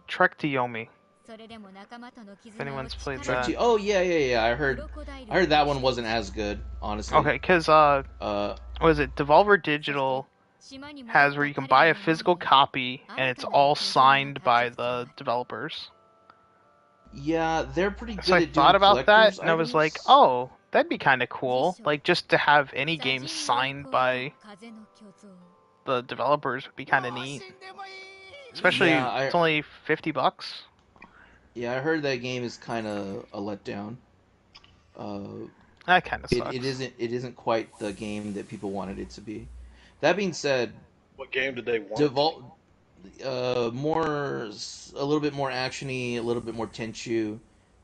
Speaker 1: Trek to Yomi. If anyone's played
Speaker 6: Shrek
Speaker 1: that.
Speaker 6: 2. Oh yeah. I heard that one wasn't as good, honestly.
Speaker 1: Okay, because what is it? Devolver Digital has where you can buy a physical copy and it's all signed by the developers.
Speaker 6: Yeah, they're pretty good
Speaker 1: So I
Speaker 6: at doing
Speaker 1: thought about that
Speaker 6: collector's
Speaker 1: and I was like,
Speaker 6: items.
Speaker 1: oh, that'd be kind of cool. Like just to have any game signed by the developers would be kind of neat. Especially
Speaker 6: Yeah,
Speaker 1: it's only $50.
Speaker 6: I heard that game is kind of a letdown.
Speaker 1: That kind of sucks.
Speaker 6: It isn't quite the game that people wanted it to be. That being said,
Speaker 3: What game did they want?
Speaker 6: a little bit more actiony, a little bit more tenchu,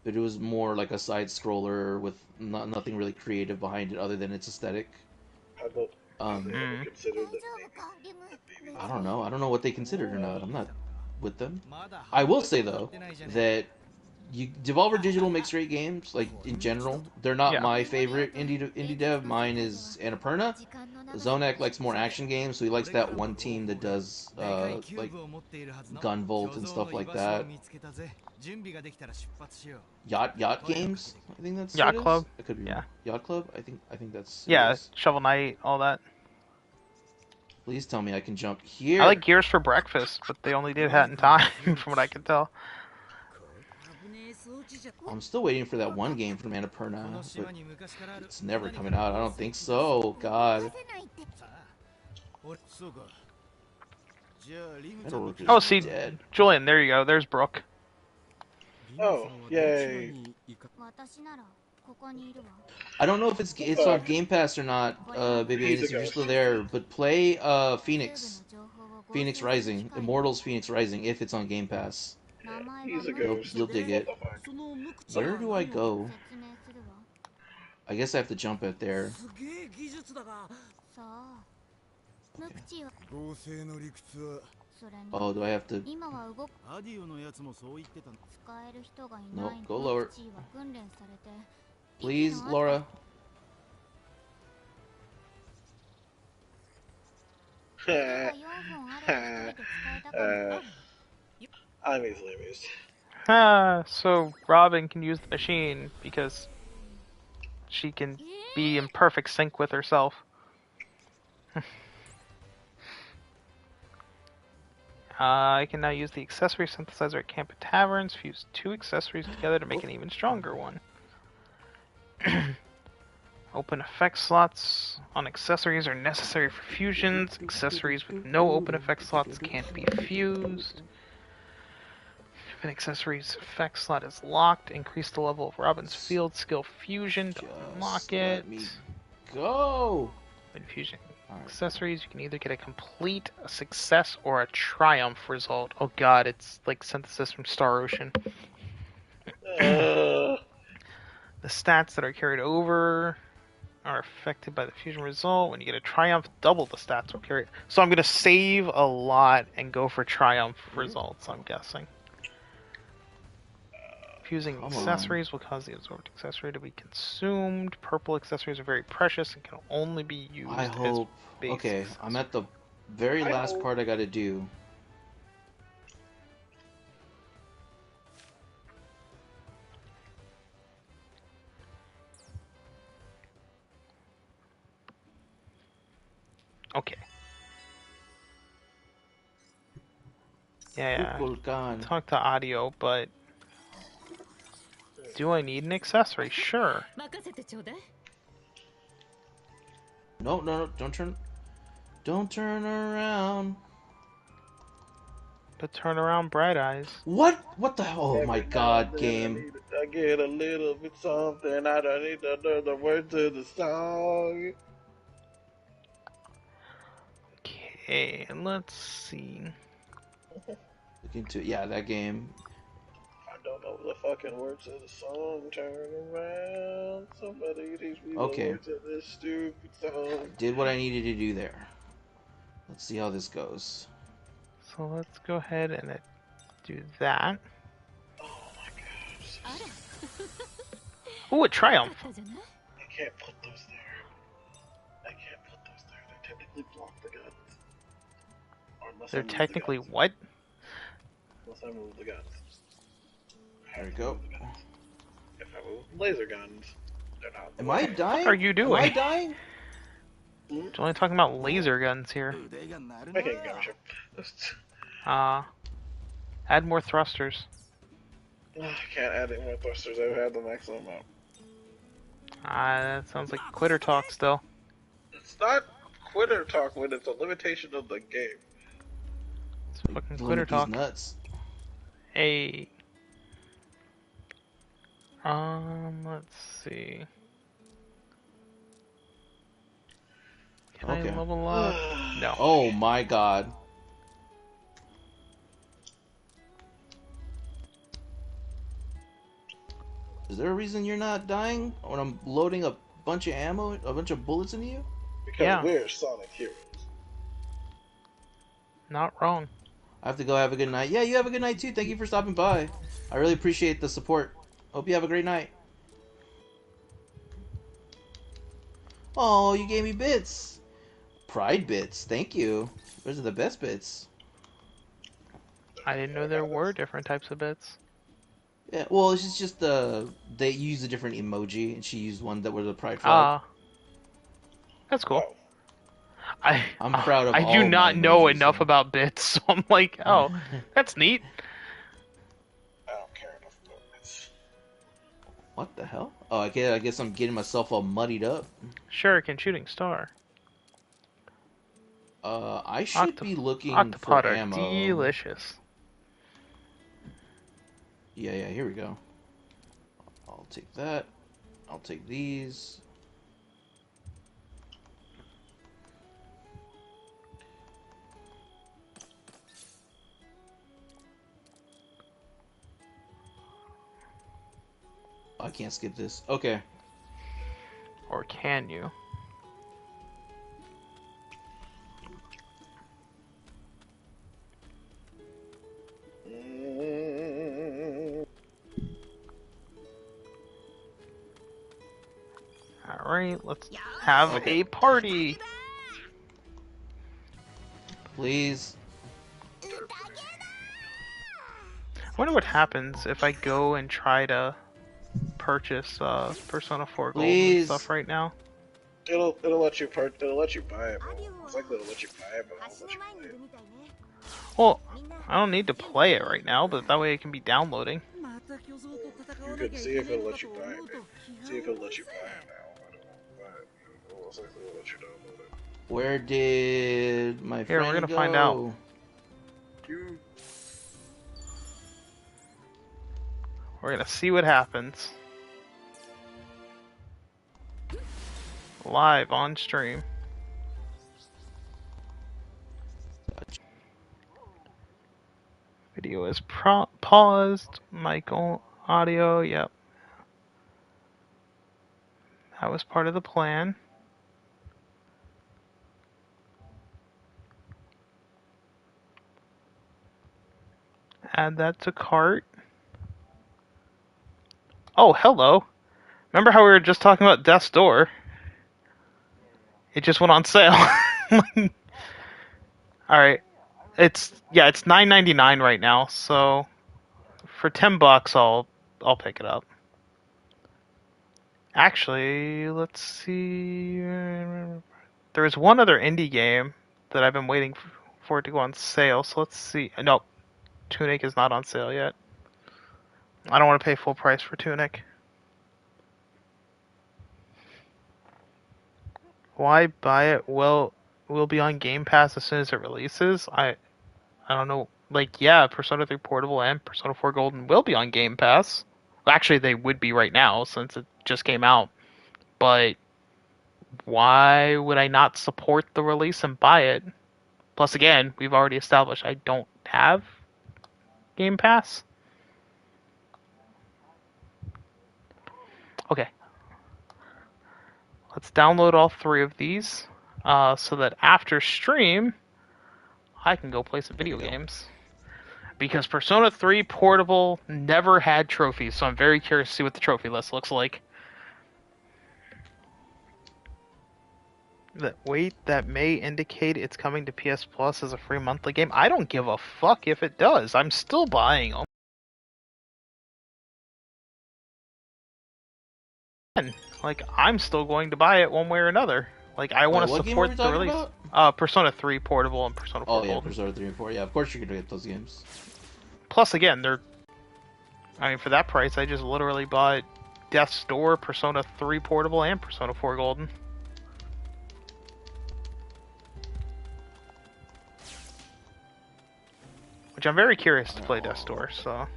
Speaker 6: but it was more like a side scroller with nothing really creative behind it other than its aesthetic.
Speaker 3: How about they ever considered that maybe
Speaker 6: I don't know. I don't know what they considered or not. I'm not with them. I will say though that Devolver Digital makes great games. Like in general, they're not my favorite indie dev. Mine is Annapurna. Zonak likes more action games, so he likes that one team that does like Gunvolt and stuff like that. Yacht games. I think that's
Speaker 1: Yacht
Speaker 6: what it
Speaker 1: Club?
Speaker 6: is. It could be
Speaker 1: Yeah.
Speaker 6: Yacht Club. I think that's
Speaker 1: Yeah,
Speaker 6: it is.
Speaker 1: Shovel Knight, all that.
Speaker 6: Please tell me I can jump here.
Speaker 1: I like Gears for Breakfast, but they only did that in time, from what I can tell.
Speaker 6: I'm still waiting for that one game from Annapurna, but it's never coming out. I don't think so. God. Metalwork is
Speaker 1: Oh, see,
Speaker 6: dead.
Speaker 1: Julian, there you go. There's Brooke.
Speaker 3: Oh, yay.
Speaker 6: I don't know if it's on Game Pass or not, Baby Anus, if you're still there, but play Phoenix Rising, Immortals Phoenix Rising, if it's on Game Pass.
Speaker 3: He's a ghost.
Speaker 6: You'll dig it. Where do I go? I guess I have to jump it there. Oh, do I have to? No, go lower. Please, Laura.
Speaker 3: I'm easily amused.
Speaker 1: So Robin can use the machine because she can be in perfect sync with herself. I can now use the accessory synthesizer at Camp and Taverns, fuse two accessories together to make an even stronger one. Open effect slots on accessories are necessary for fusions. Accessories with no open effect slots can't be fused. If an accessory's effect slot is locked, increase the level of Robin's field skill fusion to unlock it.
Speaker 6: Let me go.
Speaker 1: When fusing accessories, you can either get a complete, a success, or a triumph result. Oh god, it's like synthesis from Star Ocean. The stats that are carried over are affected by the fusion result. When you get a triumph, double the stats will carry it. So I'm going to save a lot and go for triumph results, I'm guessing. Fusing accessories will cause the absorbed accessory to be consumed. Purple accessories are very precious and can only be used
Speaker 6: I hope.
Speaker 1: as
Speaker 6: Okay, I'm at the very last part I gotta do.
Speaker 1: Okay. Yeah.
Speaker 6: Kukulkan.
Speaker 1: Talk to audio, but do I need an accessory? Sure.
Speaker 6: No, don't turn around.
Speaker 1: But turn around, Bright Eyes.
Speaker 6: What? What the? Oh my god, game.
Speaker 3: I get a little bit something. I don't need to know the words to the song.
Speaker 1: Okay, let's see.
Speaker 6: Look into yeah, that game.
Speaker 3: I don't know the fucking words of the song. Turn around. Somebody teach me the words of this stupid song.
Speaker 6: Did what I needed to do there. Let's see how this goes.
Speaker 1: So let's go ahead and do that.
Speaker 3: Oh my gosh.
Speaker 1: Ooh, a triumph.
Speaker 3: I can't put those there. I can't put those there. They technically block the guns. Or unless
Speaker 1: They're
Speaker 3: I move
Speaker 1: technically
Speaker 3: the guns.
Speaker 1: what?
Speaker 3: Unless I move the guns.
Speaker 6: There we go.
Speaker 2: If I move laser guns, they're not.
Speaker 6: Am I dying?
Speaker 1: What are you
Speaker 6: Am I
Speaker 1: doing?
Speaker 6: dying?
Speaker 1: You're only talking about laser guns here.
Speaker 2: I can't give a shit.
Speaker 1: Add more thrusters.
Speaker 2: I can't add any more thrusters. I've had the maximum amount.
Speaker 1: That sounds like quitter talk still.
Speaker 2: It's not quitter talk when it's a limitation of the game.
Speaker 1: It's fucking quitter
Speaker 6: Limit these
Speaker 1: talk.
Speaker 6: nuts.
Speaker 1: Hey. Let's see. Can
Speaker 6: Okay.
Speaker 1: I level up? No.
Speaker 6: Oh my god. Is there a reason you're not dying when I'm loading a bunch of ammo, a bunch of bullets into you?
Speaker 2: Because
Speaker 1: Yeah.
Speaker 2: we're Sonic Heroes.
Speaker 1: Not wrong.
Speaker 6: I have to go have a good night. Yeah, you have a good night too. Thank you for stopping by. I really appreciate the support. Hope you have a great night. Oh, you gave me bits. Pride bits. Thank you. Those are the best bits.
Speaker 1: I didn't know there were different types of bits.
Speaker 6: Yeah, well, it's just they used a different emoji, and she used one that was a pride flag.
Speaker 1: That's cool.
Speaker 2: Oh,
Speaker 6: I'm proud of
Speaker 1: I
Speaker 6: all
Speaker 1: do
Speaker 6: my
Speaker 1: not know
Speaker 6: emojis,
Speaker 1: enough
Speaker 6: so-
Speaker 1: about bits, so I'm like, oh, that's neat.
Speaker 2: I don't care enough about this.
Speaker 6: What the hell? Oh, I guess I'm getting myself all muddied up.
Speaker 1: Shuriken shooting star.
Speaker 6: I should be looking
Speaker 1: Octopod
Speaker 6: for
Speaker 1: are
Speaker 6: ammo.
Speaker 1: delicious.
Speaker 6: Yeah, here we go. I'll take that. I'll take these. I can't skip this. Okay.
Speaker 1: Or can you? Alright, let's have
Speaker 6: Okay.
Speaker 1: a party.
Speaker 6: Please.
Speaker 1: I wonder what happens if I go and try to purchase Persona 4 Gold and
Speaker 6: Please.
Speaker 1: stuff right now.
Speaker 2: It'll let you buy it. But it's likely to let you buy it, but it won't let you play it.
Speaker 1: Well, I don't need to play it right now, but that way it can be downloading.
Speaker 2: You could see if it'll let you buy it. Maybe. See if it'll let you buy it now. I don't know, but it'll most likely will let you download it.
Speaker 6: Where did my
Speaker 1: Here,
Speaker 6: friend
Speaker 1: we're gonna
Speaker 6: go?
Speaker 1: find out. We're gonna see what happens. Live on stream. Video is paused. Mic audio, yep. That was part of the plan. Add that to cart. Oh, hello. Remember how we were just talking about Death's Door? It just went on sale. Alright. It's $9.99 right now, so for $10 I'll pick it up. Actually, let's see. There was one other indie game that I've been waiting for it to go on sale, so let's see. Nope. Tunic is not on sale yet. I don't want to pay full price for Tunic. Why buy it? Well, will be on Game Pass as soon as it releases. I don't know. Like, yeah, Persona 3 Portable and Persona 4 Golden will be on Game Pass. Well, actually, they would be right now since it just came out. But why would I not support the release and buy it? Plus, again, we've already established I don't have Game Pass. Okay. Let's download all three of these so that after stream, I can go play some video games. Because Persona 3 Portable never had trophies, so I'm very curious to see what the trophy list looks like. That may indicate it's coming to PS Plus as a free monthly game. I don't give a fuck if it does. I'm still buying them. Like, I'm still going to buy it one way or another. Like, I want to
Speaker 6: what game are
Speaker 1: support
Speaker 6: we
Speaker 1: the
Speaker 6: talking
Speaker 1: release.
Speaker 6: about?
Speaker 1: Persona 3 Portable and Persona 4
Speaker 6: Oh yeah,
Speaker 1: Golden.
Speaker 6: Persona 3 and 4. Yeah, of course you're gonna get those games.
Speaker 1: Plus, again, I mean, for that price, I just literally bought Death's Door, Persona 3 Portable, and Persona 4 Golden. Which I'm very curious to play Death's Door, so...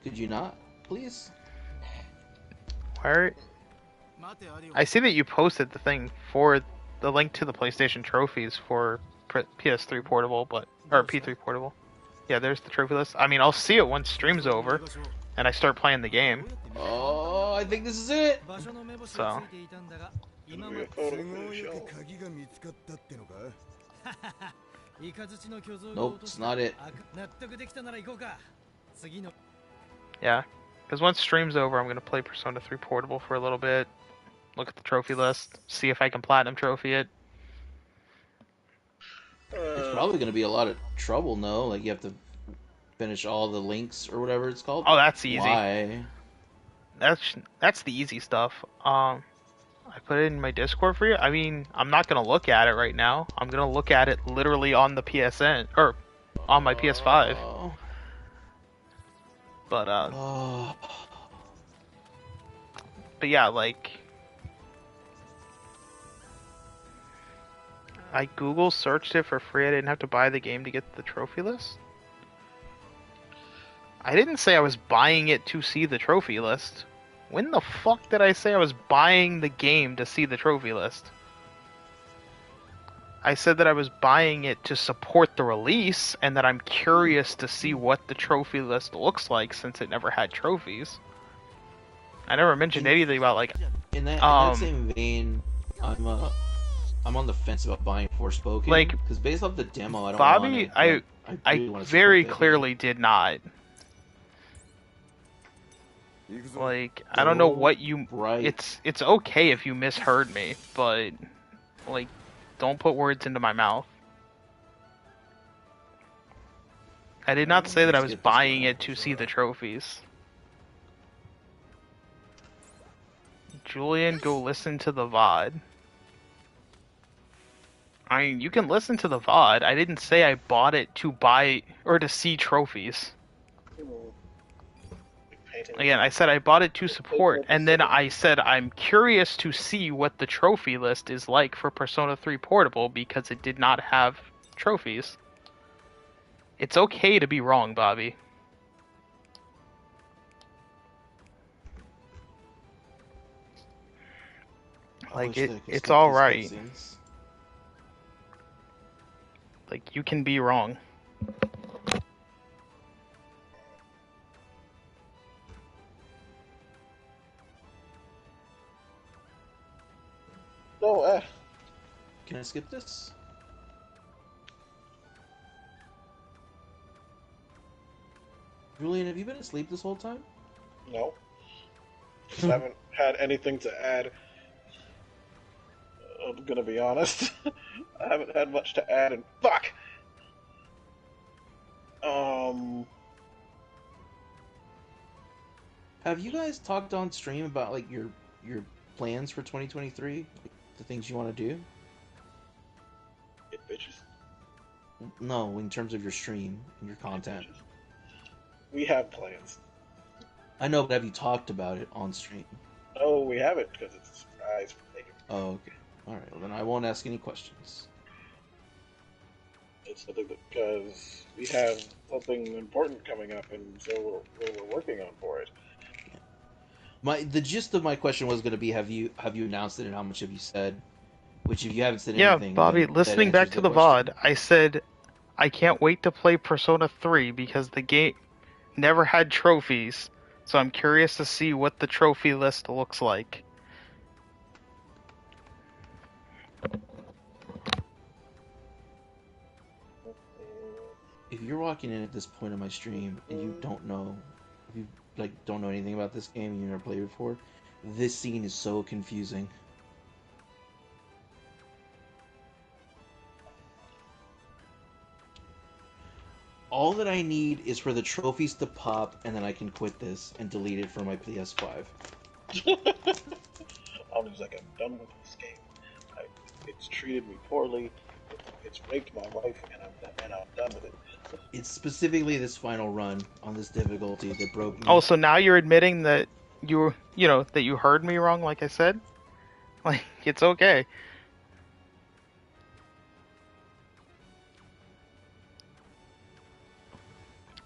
Speaker 6: Could you not, please?
Speaker 1: Where... I see that you posted the thing for the link to the PlayStation trophies for PS3 Portable, or P3 Portable. Yeah, there's the trophy list. I mean, I'll see it once stream's over, and I start playing the game.
Speaker 6: Oh, I think this is it.
Speaker 1: So.
Speaker 5: すごい鍵が見つかったってのか
Speaker 6: Nope, it's not it.
Speaker 1: Yeah, because once stream's over, I'm gonna play Persona 3 Portable for a little bit, look at the trophy list, see if I can platinum trophy it.
Speaker 6: It's probably going to be a lot of trouble, no? Like, you have to finish all the links or whatever it's called.
Speaker 1: Oh, that's easy.
Speaker 6: Why?
Speaker 1: That's the easy stuff. I put it in my Discord for you. I mean, I'm not gonna look at it right now. I'm gonna look at it literally on the PSN or on my PS5. But but yeah, like I Google searched it for free. I didn't have to buy the game to get the trophy list. I didn't say I was buying it to see the trophy list. When the fuck did I say I was buying the game to see the trophy list? I said that I was buying it to support the release, and that I'm curious to see what the trophy list looks like since it never had trophies. I never mentioned anything about, like...
Speaker 6: In that same vein, I'm on the fence about buying Forspoken.
Speaker 1: Like,
Speaker 6: because based off the demo, I don't
Speaker 1: Bobby,
Speaker 6: want it.
Speaker 1: I very clearly did not. Like, I don't know what you...
Speaker 6: Right.
Speaker 1: It's okay if you misheard me, but... Like, don't put words into my mouth. I did not say that I was buying it to see the trophies. Julian, go listen to the VOD. I mean, you can listen to the VOD. I didn't say I bought it to buy or to see trophies. Again, I said I bought it to support, and then I said I'm curious to see what the trophy list is like for Persona 3 Portable because it did not have trophies. It's okay to be wrong, Bobby. Like, it's alright. Like, you can be wrong.
Speaker 3: No,
Speaker 6: Can I skip this? Julian, have you been asleep this whole time?
Speaker 3: no. I haven't had anything to add. I'm gonna be honest. I haven't had much to add, and fuck!
Speaker 6: Have you guys talked on stream about, like, your plans for 2023? Like, the things you want to do?
Speaker 3: Get bitches.
Speaker 6: No, in terms of your stream and your content.
Speaker 3: We have plans.
Speaker 6: I know, but have you talked about it on stream?
Speaker 3: No, we haven't, because it's a surprise for Megan.
Speaker 6: Oh, okay. Alright, well then I won't ask any questions.
Speaker 3: It's because we have something important coming up, and so we're working on for it.
Speaker 6: The gist of my question was going to be, have you announced it and how much have you said? Which, if you haven't said anything...
Speaker 1: Yeah, Bobby,
Speaker 6: that
Speaker 1: listening back
Speaker 6: answers
Speaker 1: to the VOD, I said I can't wait to play Persona 3 because the game never had trophies, so I'm curious to see what the trophy list looks like.
Speaker 6: If you're walking in at this point of my stream and you don't know, if you don't know anything about this game and you never played before, this scene is so confusing. All that I need is for the trophies to pop, and then I can quit this and delete it from my PS5.
Speaker 2: I'm just like, I'm done with this game. It's treated me poorly. It's raped my wife, and I'm done with it.
Speaker 6: It's specifically this final run on this difficulty that broke me.
Speaker 1: Oh, so now you're admitting that that you heard me wrong, like I said? Like, it's okay.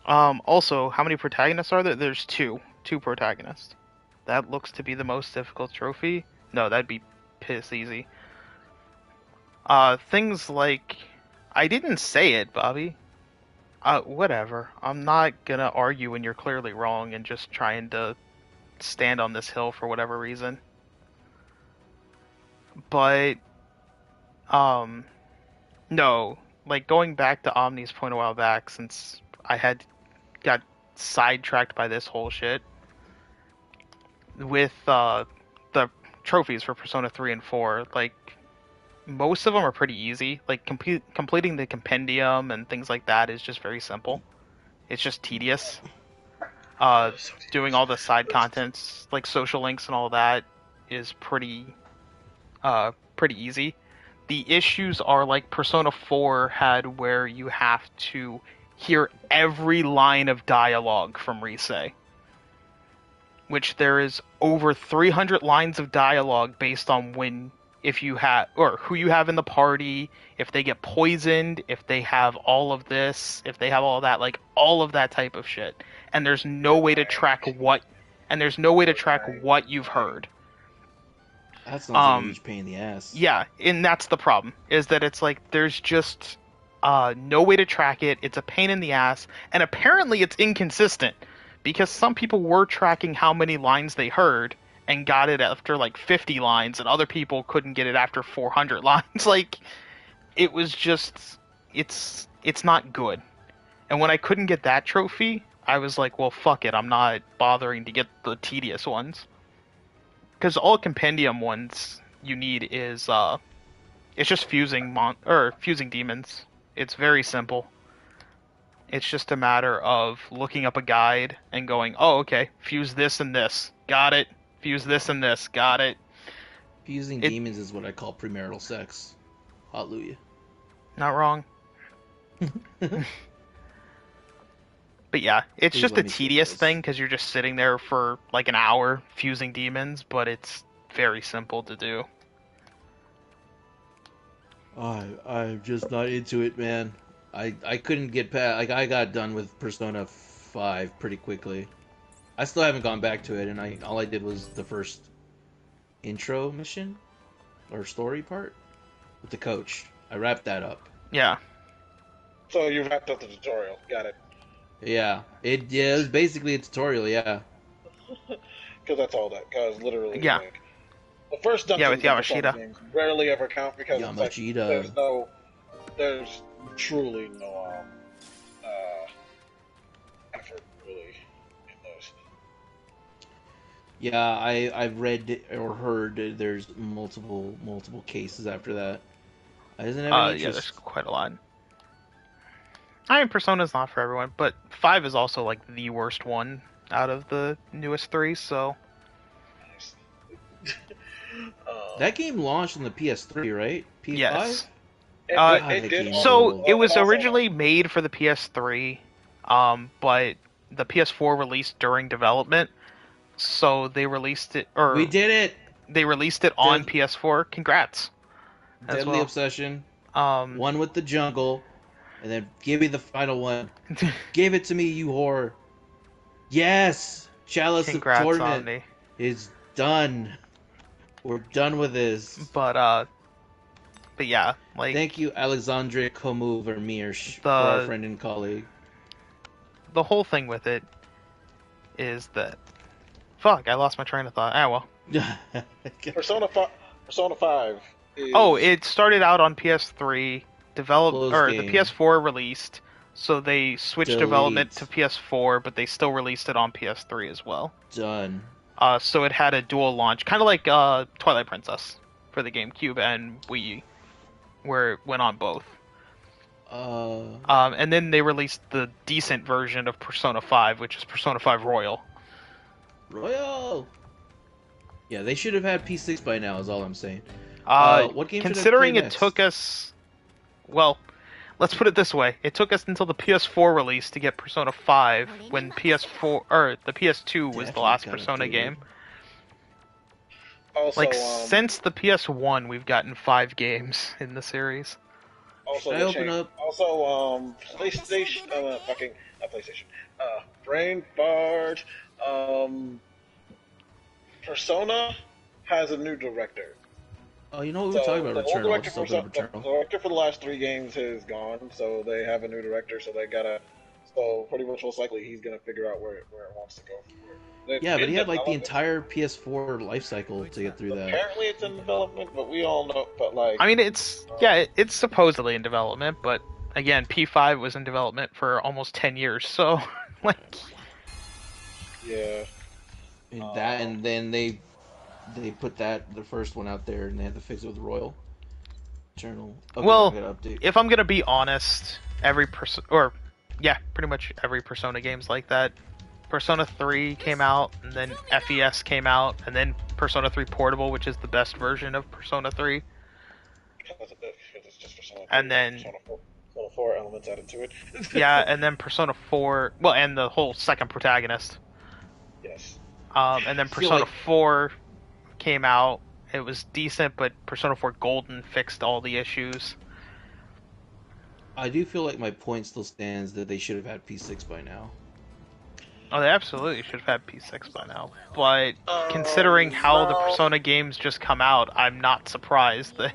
Speaker 1: Also, how many protagonists are there? There's two. Two protagonists. That looks to be the most difficult trophy. No, that'd be piss easy. Things like... I didn't say it, Bobby. Whatever. I'm not gonna argue when you're clearly wrong and just trying to stand on this hill for whatever reason. But, no. Like, going back to Omni's point a while back, since I got sidetracked by this whole shit, with, the trophies for Persona 3 and 4, like, most of them are pretty easy. Like, completing the compendium and things like that is just very simple. It's just tedious. Doing all the side contents, like social links and all that, is pretty easy. The issues are like Persona 4 had, where you have to hear every line of dialogue from Risei. Which there is over 300 lines of dialogue based on if you have, or who you have in the party, if they get poisoned, if they have all of this, if they have all of that, like all of that type of shit. And there's no way to track what you've heard.
Speaker 6: That's not a huge pain in the ass.
Speaker 1: Yeah, and that's the problem, is that it's like there's just no way to track it. It's a pain in the ass, and apparently it's inconsistent, because some people were tracking how many lines they heard and got it after like 50 lines, and other people couldn't get it after 400 lines. Like, it was just, it's not good. And when I couldn't get that trophy, I was like, well, fuck it, I'm not bothering to get the tedious ones. Because all compendium ones you need is, it's just fusing demons. It's very simple. It's just a matter of looking up a guide and going, oh, okay, fuse this and this. Got it. Fuse this and this. Got it.
Speaker 6: Fusing demons is what I call premarital sex. Hallelujah.
Speaker 1: Not wrong. But yeah, it's just a tedious thing, because you're just sitting there for like an hour fusing demons, but it's very simple to do.
Speaker 6: I'm just not into it, man. I couldn't get past, like, I got done with Persona 5 pretty quickly. I still haven't gone back to it, and all I did was the first intro mission or story part with the coach. I wrapped that up.
Speaker 1: Yeah.
Speaker 2: So you wrapped up the tutorial. Got it.
Speaker 6: Yeah, it was basically a tutorial. Yeah.
Speaker 2: Because that's all that. Because literally,
Speaker 1: yeah.
Speaker 2: Like, the first dungeon
Speaker 1: with Yamashita
Speaker 2: games rarely ever count, because
Speaker 6: Yamashita.
Speaker 2: It's like, there's truly no effort really in those.
Speaker 6: Yeah, I've read or heard there's multiple cases after that. I doesn't have any
Speaker 1: yeah,
Speaker 6: interest.
Speaker 1: there's quite a lot. I mean, Persona's not for everyone, but 5 is also like the worst one out of the newest 3, so...
Speaker 6: That game launched on the PS3, right? PS5?
Speaker 1: Yes.
Speaker 2: It did.
Speaker 1: So, it was originally made for the PS3, but the PS4 released during development, so they released it...
Speaker 6: We did it!
Speaker 1: They released it on PS4. Congrats.
Speaker 6: Deadly Obsession. One with the jungle. And then give me the final one. Give it to me, you whore. Yes! Chalice
Speaker 1: Congrats,
Speaker 6: of Torment
Speaker 1: Omni.
Speaker 6: is done. We're done with this.
Speaker 1: But yeah, like...
Speaker 6: Thank you, Alexandre Comu Vermeersch, for our friend and colleague.
Speaker 1: The whole thing with it is that... Fuck, I lost my train of thought. Ah, well.
Speaker 2: Persona 5 is...
Speaker 1: Oh, it started out on PS3, the PS4 released, so they switched development to PS4, but they still released it on PS3 as well.
Speaker 6: Done.
Speaker 1: So it had a dual launch, kind of like Twilight Princess for the GameCube and Wii, where it went on both. And then they released the decent version of Persona 5, which is Persona 5 Royal.
Speaker 6: Royal. Yeah, they should have had P6 by now. Is all I'm saying. What game
Speaker 1: Considering
Speaker 6: should I play
Speaker 1: it took us, well, let's put it this way: it took us until the PS4 release to get Persona 5, when PS4 or the PS2 was the last Persona game.
Speaker 2: Also,
Speaker 1: Like since the PS1, we've gotten 5 games in the series.
Speaker 2: Also,
Speaker 6: Should I open up?
Speaker 2: Also, PlayStation, not PlayStation. Brain fart. Persona has a new director.
Speaker 6: Oh, you know what we were talking about?
Speaker 2: The old
Speaker 6: Returnal.
Speaker 2: director
Speaker 6: Just
Speaker 2: for,
Speaker 6: open up
Speaker 2: the
Speaker 6: Returnal.
Speaker 2: director for the last 3 games is gone, so they have a new director. So they gotta. So pretty much most likely he's gonna figure out where it wants to go.
Speaker 6: Yeah, but he had like the entire PS4 life cycle to get through that.
Speaker 2: Apparently, it's in development, but we all know. But like,
Speaker 1: I mean, it's supposedly in development, but again, P5 was in development for almost 10 years, so like,
Speaker 2: yeah.
Speaker 6: That, and then they put the first one out there, and they had to fix it with Royal Eternal. Okay,
Speaker 1: well,
Speaker 6: I gotta update.
Speaker 1: if I'm gonna be honest, pretty much every Persona game's like that. Persona 3 came out, and then FES came out, and then Persona 3 Portable, which is the best version of Persona 3.
Speaker 2: It's just Persona 3,
Speaker 1: And then
Speaker 2: Persona 4 elements added to it.
Speaker 1: yeah, and then Persona 4, well, and the whole second protagonist.
Speaker 2: Yes.
Speaker 1: And then
Speaker 6: feel
Speaker 1: Persona
Speaker 6: like-
Speaker 1: 4 came out. It was decent, but Persona 4 Golden fixed all the issues.
Speaker 6: I do feel like my point still stands that they should have had P6 by now.
Speaker 1: Oh, they absolutely should have had P6 by now. But considering how the Persona games just come out, I'm not surprised that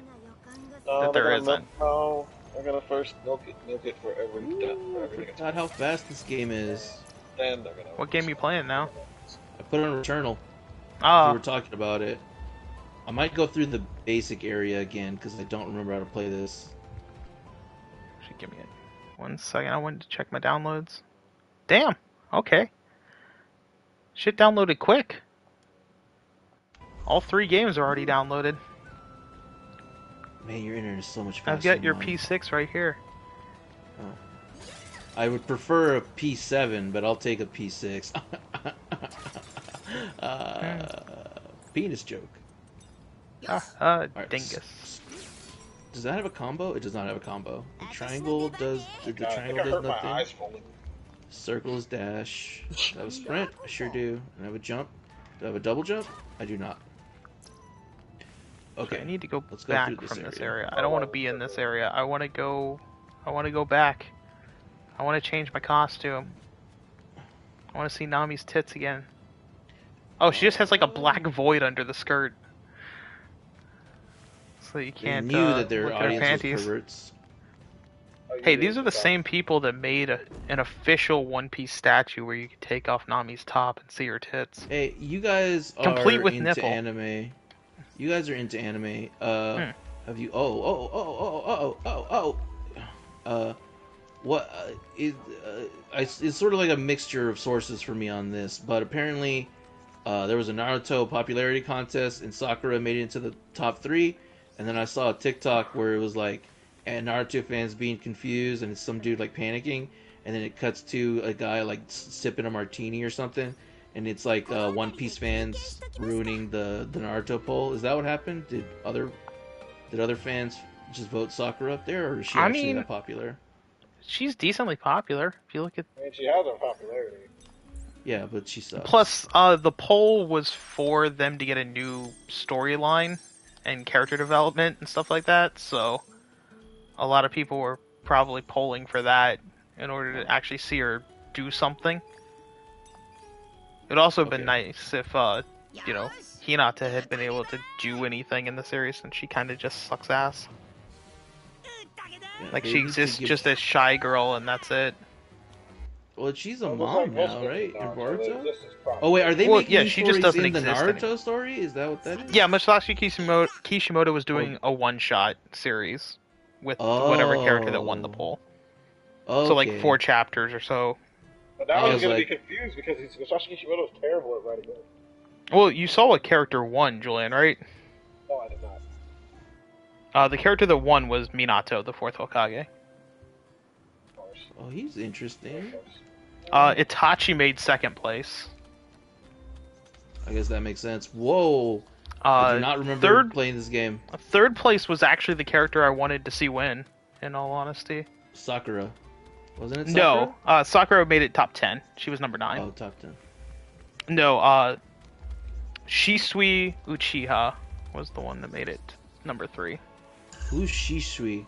Speaker 1: there
Speaker 2: they're
Speaker 1: isn't.
Speaker 2: No, they're gonna first milk it for everything.
Speaker 6: God, how fast this game is.
Speaker 2: Then they're gonna.
Speaker 1: What game are you playing now?
Speaker 6: I put on Returnal. We
Speaker 1: Oh,
Speaker 6: were talking about it. I might go through the basic area again because I don't remember how to play this.
Speaker 1: should give me 1 second. I wanted to check my downloads. Damn. Okay. Shit downloaded quick. All 3 games are already downloaded.
Speaker 6: Man, your internet is so much faster.
Speaker 1: I've got
Speaker 6: than
Speaker 1: your
Speaker 6: mine.
Speaker 1: P6 right here.
Speaker 6: I would prefer a P7, but I'll take a P6. Penis joke. Alright,
Speaker 1: Dingus.
Speaker 6: Does that have a combo? It does not have a combo. The triangle does. The
Speaker 2: God, I think
Speaker 6: triangle
Speaker 2: I
Speaker 6: does
Speaker 2: hurt my
Speaker 6: nothing.
Speaker 2: eyes falling.
Speaker 6: Circle is dash. Do I have a sprint? I sure do. And I have a jump. Do I have a double jump? I do not. Okay.
Speaker 1: I need to go
Speaker 6: Let's go
Speaker 1: back
Speaker 6: through this
Speaker 1: from this
Speaker 6: area.
Speaker 1: area. I don't want to be in this area. I want to go back. I want to change my costume. I want to see Nami's tits again. Oh, she just has like a black void under the skirt. So you
Speaker 6: They
Speaker 1: can't
Speaker 6: knew that their
Speaker 1: look at her
Speaker 6: audience was
Speaker 1: panties.
Speaker 6: perverts.
Speaker 1: Hey, these are the same people that made an official One Piece statue where you could take off Nami's top and see her tits.
Speaker 6: Hey, you guys are
Speaker 1: Complete with
Speaker 6: into
Speaker 1: nipple.
Speaker 6: anime. You guys are into anime.
Speaker 1: Hmm.
Speaker 6: Have you? What it's sort of like a mixture of sources for me on this, but apparently there was a Naruto popularity contest and Sakura made it into the top 3, and then I saw a TikTok where it was like Naruto fans being confused and it's some dude like panicking, and then it cuts to a guy like sipping a martini or something, and it's like One Piece fans ruining the Naruto poll. Is that what happened? Did other fans just vote Sakura up there, or is she
Speaker 1: I
Speaker 6: actually
Speaker 1: mean,
Speaker 6: that popular?
Speaker 1: She's decently popular. If you look at
Speaker 2: I mean, she has her popularity.
Speaker 6: Yeah, but she sucks.
Speaker 1: plus, the poll was for them to get a new storyline and character development and stuff like that. So, a lot of people were probably polling for that in order to actually see her do something. It'd also have been nice if, Hinata had been able to do anything in the series, since she kind of just sucks ass.
Speaker 6: Yeah,
Speaker 1: Like,
Speaker 6: they
Speaker 1: she
Speaker 6: need to
Speaker 1: exists
Speaker 6: give-
Speaker 1: just as shy girl, and that's it.
Speaker 6: Well, she's a
Speaker 2: Well,
Speaker 6: mom
Speaker 2: most
Speaker 6: now,
Speaker 2: of
Speaker 6: right?
Speaker 2: them
Speaker 6: In
Speaker 2: now, so
Speaker 6: Boruto?
Speaker 2: this is probably-
Speaker 6: Oh wait, are they
Speaker 1: Well,
Speaker 6: making
Speaker 1: yeah,
Speaker 6: these
Speaker 1: she just
Speaker 6: stories
Speaker 1: doesn't
Speaker 6: in the
Speaker 1: exist
Speaker 6: Naruto
Speaker 1: anymore.
Speaker 6: story? Is that what that is?
Speaker 1: Yeah, Masashi Kishimoto was doing a one-shot series with whatever character that won the poll.
Speaker 6: Okay.
Speaker 1: So, like, 4 chapters or so.
Speaker 2: But now
Speaker 6: I
Speaker 2: he's
Speaker 6: was
Speaker 2: gonna
Speaker 6: like-
Speaker 2: be confused because Sasaki Kishimoto is terrible at writing it.
Speaker 1: Well, you saw what character won, Julian, right?
Speaker 2: No, I did not.
Speaker 1: The character that won was Minato, the 4th Hokage.
Speaker 6: Oh, he's interesting.
Speaker 1: Itachi made second place.
Speaker 6: I guess that makes sense. Whoa! I do not remember playing this game.
Speaker 1: Third place was actually the character I wanted to see win, in all honesty.
Speaker 6: Sakura. Wasn't it Sakura?
Speaker 1: No, Sakura made it top 10. She was number 9.
Speaker 6: Oh, top 10.
Speaker 1: No, Shisui Uchiha was the one that made it number 3.
Speaker 6: Who's Shisui?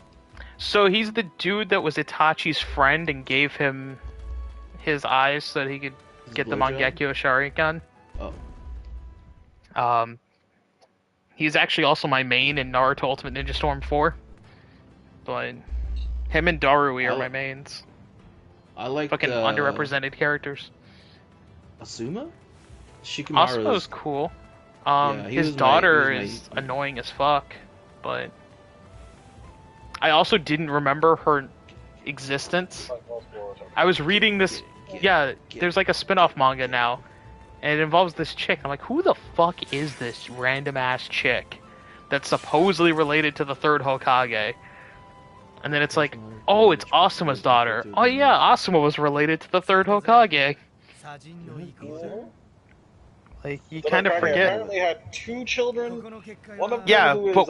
Speaker 1: So he's the dude that was Itachi's friend and gave him his eyes so that he could get the Mangekyo Sharingan.
Speaker 6: Oh.
Speaker 1: He's actually also my main in Naruto Ultimate Ninja Storm 4. But him and Darui are my mains.
Speaker 6: I like
Speaker 1: fucking underrepresented characters.
Speaker 6: Asuma? Shikamaru's...
Speaker 1: Asuma's cool.
Speaker 6: Yeah,
Speaker 1: his daughter is annoying as fuck, but I also didn't remember her existence. I was reading this. Yeah, there's like a spin-off manga now, and it involves this chick. I'm like, who the fuck is this random ass chick that's supposedly related to the third Hokage? And then it's like, oh, it's Asuma's daughter. Oh yeah, Asuma was related to the third Hokage. Like, you kind of forget.
Speaker 3: Apparently had 2 children. One of them
Speaker 1: Yeah,
Speaker 3: who is,
Speaker 1: but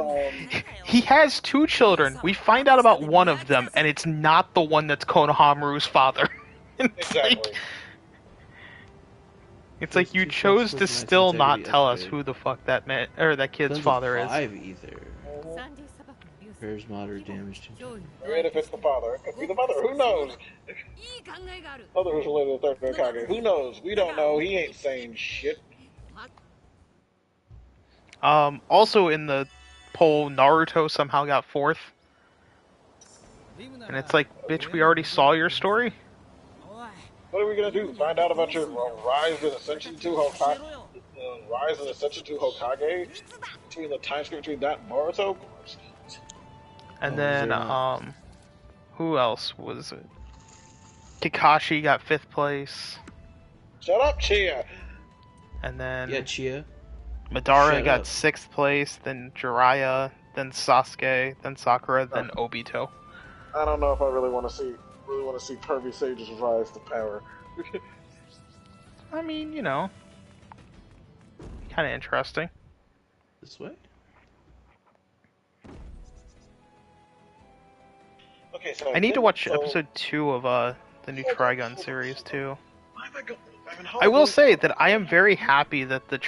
Speaker 1: he has 2 children. We find out about one of them, and it's not the one that's Konohamaru's father.
Speaker 3: exactly.
Speaker 1: It's like you chose to still not tell us who the fuck that man or that kid's father is.
Speaker 6: Either. Repairs moderate damage to.
Speaker 3: I mean, if it's the father, it could be the mother. Who knows? Mother who's related to the third Hokage. Who knows? We don't know. He ain't saying shit.
Speaker 1: Also in the poll, Naruto somehow got 4th. And it's like, bitch, we already saw your story?
Speaker 3: What are we gonna do? Find out about your rise and ascension to Hokage? Rise and ascension to Hokage? Between the time skip between that and Boruto?
Speaker 1: And then, who else was it? Kakashi got 5th place.
Speaker 3: Shut up, Chia!
Speaker 1: And then...
Speaker 6: Yeah, Chia.
Speaker 1: Madara got 6th place, then Jiraiya, then Sasuke, then Sakura, then Obito.
Speaker 3: I don't know if I really want to see Pervy Sage's rise to power.
Speaker 1: I mean, you know, kind of interesting.
Speaker 6: This way?
Speaker 3: Okay, so
Speaker 1: I need to watch episode 2 of the new Trigun series too. I will say that I am very happy that the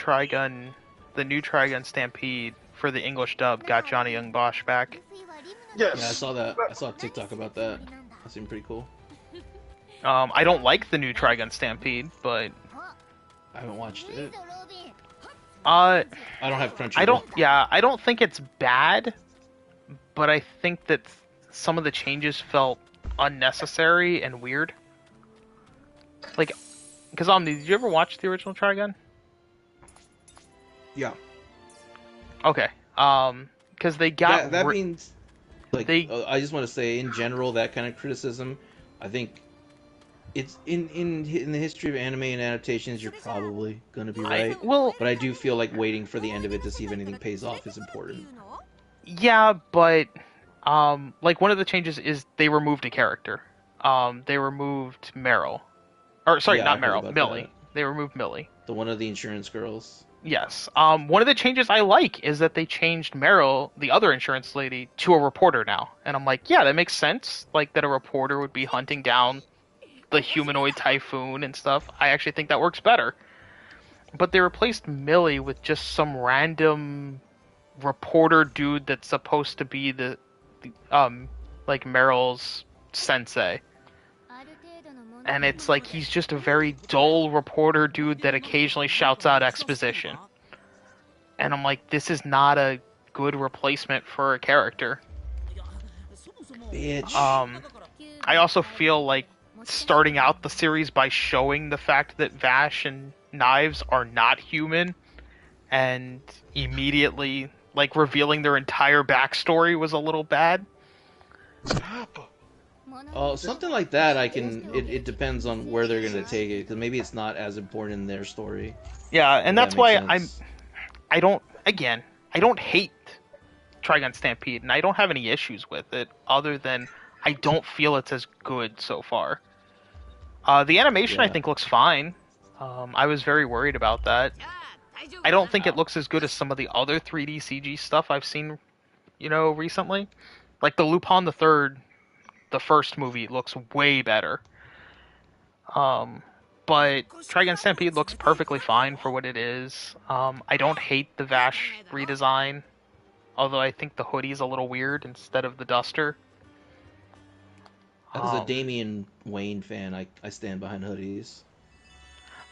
Speaker 1: new Trigun Stampede for the English dub got Johnny Young Bosch back.
Speaker 3: Yes.
Speaker 6: Yeah, I saw that. I saw a TikTok about that. That seemed pretty cool.
Speaker 1: I don't like the new Trigun Stampede, but
Speaker 6: I haven't watched it.
Speaker 1: I
Speaker 6: don't have Crunchyroll.
Speaker 1: I don't think it's bad, but I think that some of the changes felt unnecessary and weird. Like, because did you ever watch the original Trigun?
Speaker 6: Yeah.
Speaker 1: Okay. Because they got
Speaker 6: that means like I just want to say in general that kind of criticism, I think it's in the history of anime and adaptations, you're probably gonna be right. But I do feel like waiting for the end of it to see if anything pays off is important.
Speaker 1: Yeah, but like one of the changes is they removed a character. They removed Meryl. Or sorry,
Speaker 6: Yeah,
Speaker 1: not
Speaker 6: I heard
Speaker 1: Meryl,
Speaker 6: about
Speaker 1: Millie.
Speaker 6: that.
Speaker 1: They removed Millie.
Speaker 6: The one of the insurance girls.
Speaker 1: Yes. One of the changes I like is that they changed Meryl, the other insurance lady, to a reporter now. And I'm like, yeah, that makes sense. Like, that a reporter would be hunting down the humanoid typhoon and stuff. I actually think that works better. But they replaced Millie with just some random reporter dude that's supposed to be the like Meryl's sensei. And it's like he's just a very dull reporter dude that occasionally shouts out exposition. And I'm like, this is not a good replacement for a character.
Speaker 6: Bitch.
Speaker 1: I also feel like starting out the series by showing the fact that Vash and Knives are not human and immediately like revealing their entire backstory was a little bad.
Speaker 6: Something like that, it depends on where they're going to take it, because maybe it's not as important in their story.
Speaker 1: Yeah, and that's why
Speaker 6: sense.
Speaker 1: I don't hate Trigun Stampede, and I don't have any issues with it, other than I don't feel it's as good so far. The animation I
Speaker 6: Yeah.
Speaker 1: think looks fine. I was very worried about that. I don't think it looks as good as some of the other 3D CG stuff I've seen, recently. Like the Lupin the Third, the first movie looks way better. But Trigun Stampede looks perfectly fine for what it is. I don't hate the Vash redesign, although I think the hoodie's a little weird instead of the duster.
Speaker 6: As a
Speaker 1: Um,
Speaker 6: Damian Wayne fan, I stand behind hoodies.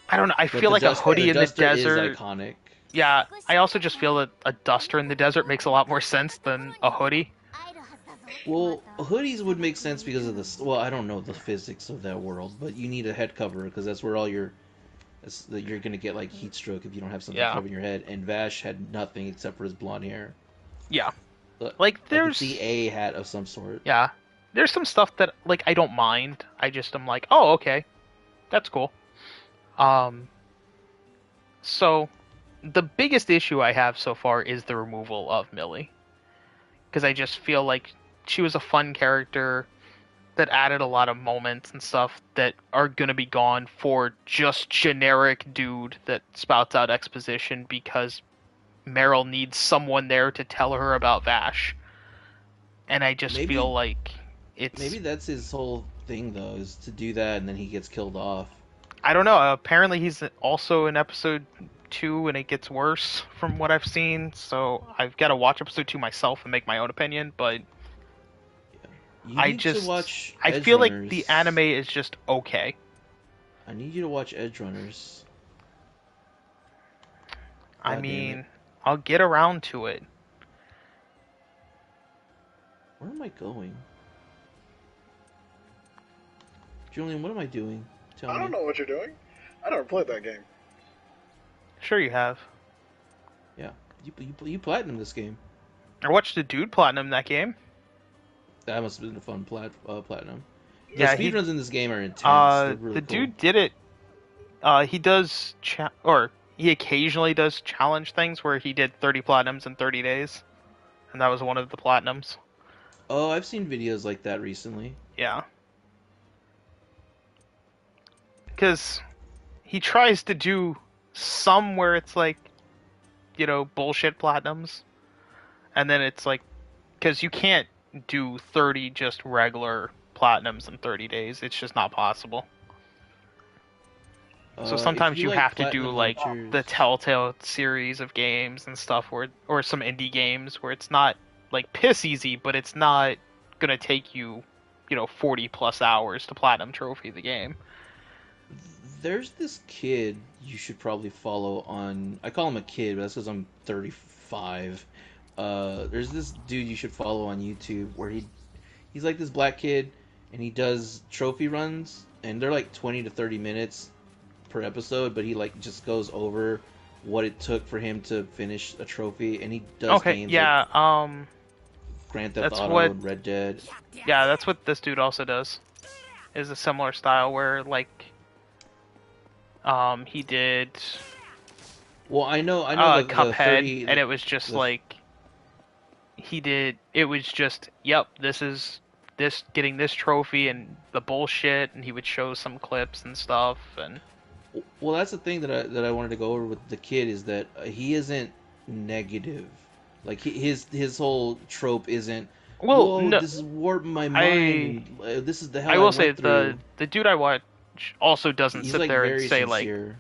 Speaker 1: I don't know. I
Speaker 6: But
Speaker 1: feel like a hoodie in the
Speaker 6: duster is
Speaker 1: desert.
Speaker 6: iconic.
Speaker 1: Yeah, I also just feel that a duster in the desert makes a lot more sense than a hoodie.
Speaker 6: Well, hoodies would make sense because of this. Well, I don't know the physics of that world, but you need a head cover because that's where all you're gonna get like heat stroke if you don't have something
Speaker 1: Yeah.
Speaker 6: covering your head. And Vash had nothing except for his blonde hair.
Speaker 1: Yeah,
Speaker 6: But
Speaker 1: like
Speaker 6: I could
Speaker 1: there's
Speaker 6: see a hat of some sort.
Speaker 1: yeah, there's some stuff that like I don't mind. I just am like, oh okay, that's cool. So the biggest issue I have so far is the removal of Millie, because I just feel like she was a fun character that added a lot of moments and stuff that are gonna be gone for just generic dude that spouts out exposition because Meryl needs someone there to tell her about Vash. And I just
Speaker 6: Maybe-
Speaker 1: feel like it's
Speaker 6: Maybe that's his whole thing though, is to do that and then he gets killed off.
Speaker 1: I don't know. Apparently he's also in episode 2 and it gets worse from what I've seen. So I've got to watch episode 2 myself and make my own opinion, but
Speaker 6: You
Speaker 1: I
Speaker 6: need
Speaker 1: just
Speaker 6: to watch
Speaker 1: I
Speaker 6: Edge
Speaker 1: feel like
Speaker 6: Runners.
Speaker 1: the anime is just okay.
Speaker 6: I need you to watch Edge Runners.
Speaker 1: I
Speaker 6: God damn
Speaker 1: mean,
Speaker 6: it.
Speaker 1: I'll get around to it.
Speaker 6: Where am I going? Julian, what am I doing? Tell
Speaker 2: I
Speaker 6: me.
Speaker 2: don't know what you're doing. I never played that game.
Speaker 1: Sure you have.
Speaker 6: Yeah, you platinum this game.
Speaker 1: I watched a dude platinum that game.
Speaker 6: That must have been a fun platinum. The
Speaker 1: Yeah, he-
Speaker 6: speedruns in this game are intense. They're really
Speaker 1: the
Speaker 6: cool.
Speaker 1: dude did it. He does he occasionally does challenge things where he did 30 platinums in 30 days, and that was one of the platinums.
Speaker 6: Oh, I've seen videos like that recently.
Speaker 1: Yeah. Because he tries to do some where it's like, bullshit platinums. And then it's like, because you can't do 30 just regular platinums in 30 days. It's just not possible. So
Speaker 6: If
Speaker 1: sometimes you
Speaker 6: like
Speaker 1: have to do
Speaker 6: Platinum
Speaker 1: like
Speaker 6: Adventures-
Speaker 1: the Telltale series of games and stuff, or some indie games where it's not like piss easy, but it's not gonna take you, 40 plus hours to platinum trophy the game.
Speaker 6: There's this kid you should probably follow on. I call him a kid, but that's because I'm 35. There's this dude you should follow on YouTube where he's like this black kid, and he does trophy runs, and they're like 20 to 30 minutes per episode, but he like just goes over what it took for him to finish a trophy, and he does
Speaker 1: Okay,
Speaker 6: games
Speaker 1: yeah,
Speaker 6: like Grand Theft
Speaker 1: that's
Speaker 6: Auto
Speaker 1: what-
Speaker 6: and Red Dead.
Speaker 1: yeah, that's what this dude also does. Is a similar style where like, he did
Speaker 6: Well, I know the
Speaker 1: Cuphead,
Speaker 6: 30,
Speaker 1: and it was just
Speaker 6: the-
Speaker 1: like it was just, yep, this is this getting this trophy and the bullshit, and he would show some clips and stuff, and
Speaker 6: Well, that's the thing that I wanted to go over with the kid is that he isn't negative. Like his whole trope isn't.
Speaker 1: well,
Speaker 6: Whoa,
Speaker 1: no,
Speaker 6: this is warped my mind. This is the hell
Speaker 1: I will
Speaker 6: went
Speaker 1: say
Speaker 6: through."
Speaker 1: the dude I watch also doesn't
Speaker 6: He's
Speaker 1: sit
Speaker 6: like
Speaker 1: there
Speaker 6: very
Speaker 1: and say like,
Speaker 6: sincere.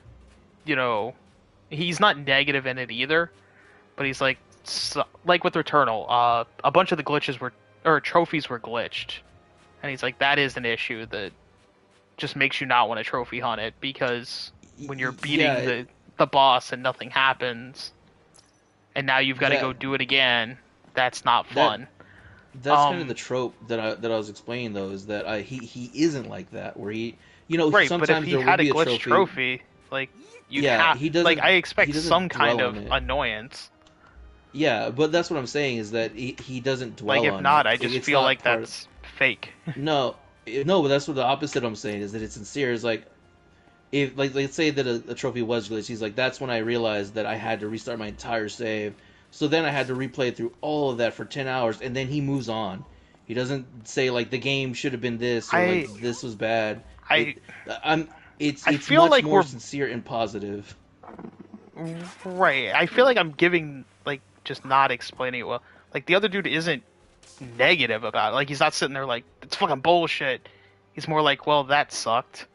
Speaker 1: he's not negative in it either, but he's like like with Returnal, a bunch of the trophies were glitched, and he's like, that is an issue that just makes you not want to trophy hunt it, because when you're beating
Speaker 6: Yeah,
Speaker 1: the boss and nothing happens, and now you've got to
Speaker 6: That-
Speaker 1: go do it again, that's not
Speaker 6: That-
Speaker 1: fun.
Speaker 6: That's kind of
Speaker 1: um,
Speaker 6: the trope that I was explaining though, is that he isn't like that, where he
Speaker 1: Right,
Speaker 6: sometimes
Speaker 1: but if he
Speaker 6: there
Speaker 1: had a
Speaker 6: will be
Speaker 1: glitched trophy, like you
Speaker 6: Yeah,
Speaker 1: have,
Speaker 6: he doesn't-
Speaker 1: like I expect
Speaker 6: he doesn't
Speaker 1: some kind
Speaker 6: dwell
Speaker 1: of
Speaker 6: on it.
Speaker 1: annoyance.
Speaker 6: Yeah, but that's what I'm saying is that he doesn't dwell
Speaker 1: Like
Speaker 6: on
Speaker 1: if not,
Speaker 6: it.
Speaker 1: I just
Speaker 6: It's
Speaker 1: feel
Speaker 6: not
Speaker 1: like
Speaker 6: part of-
Speaker 1: that's fake.
Speaker 6: No, but that's what the opposite I'm saying is that it's sincere. Is like, if like let's say that a trophy was glitched, he's like, that's when I realized that I had to restart my entire save. So then I had to replay through all of that for 10 hours, and then he moves on. He doesn't say like the game should have been this or
Speaker 1: I-
Speaker 6: like this was bad.
Speaker 1: I
Speaker 6: It's
Speaker 1: feel
Speaker 6: much
Speaker 1: like
Speaker 6: more
Speaker 1: we're-
Speaker 6: sincere and positive.
Speaker 1: right. I feel like I'm giving like just not explaining it well. Like the other dude isn't negative about it. Like he's not sitting there like it's fucking bullshit. He's more like, well, that sucked.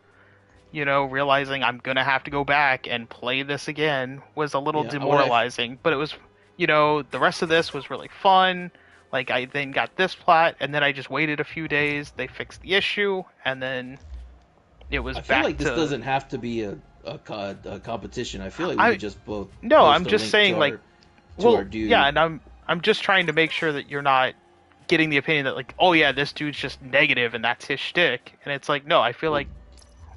Speaker 1: You know, realizing I'm gonna have to go back and play this again was a little
Speaker 6: Yeah,
Speaker 1: demoralizing. But it was, you know, the rest of this was really fun. Like I then got this plot, and then I just waited a few days. They fixed the issue, and then it was
Speaker 6: I feel
Speaker 1: back
Speaker 6: like this
Speaker 1: to.
Speaker 6: doesn't have to be a competition. I feel like we could just both.
Speaker 1: No,
Speaker 6: post
Speaker 1: I'm
Speaker 6: a
Speaker 1: just
Speaker 6: link
Speaker 1: saying,
Speaker 6: to
Speaker 1: like,
Speaker 6: to
Speaker 1: well,
Speaker 6: our dude.
Speaker 1: yeah, and I'm just trying to make sure that you're not getting the opinion that like, oh yeah, this dude's just negative and that's his shtick, and it's like, no, I feel like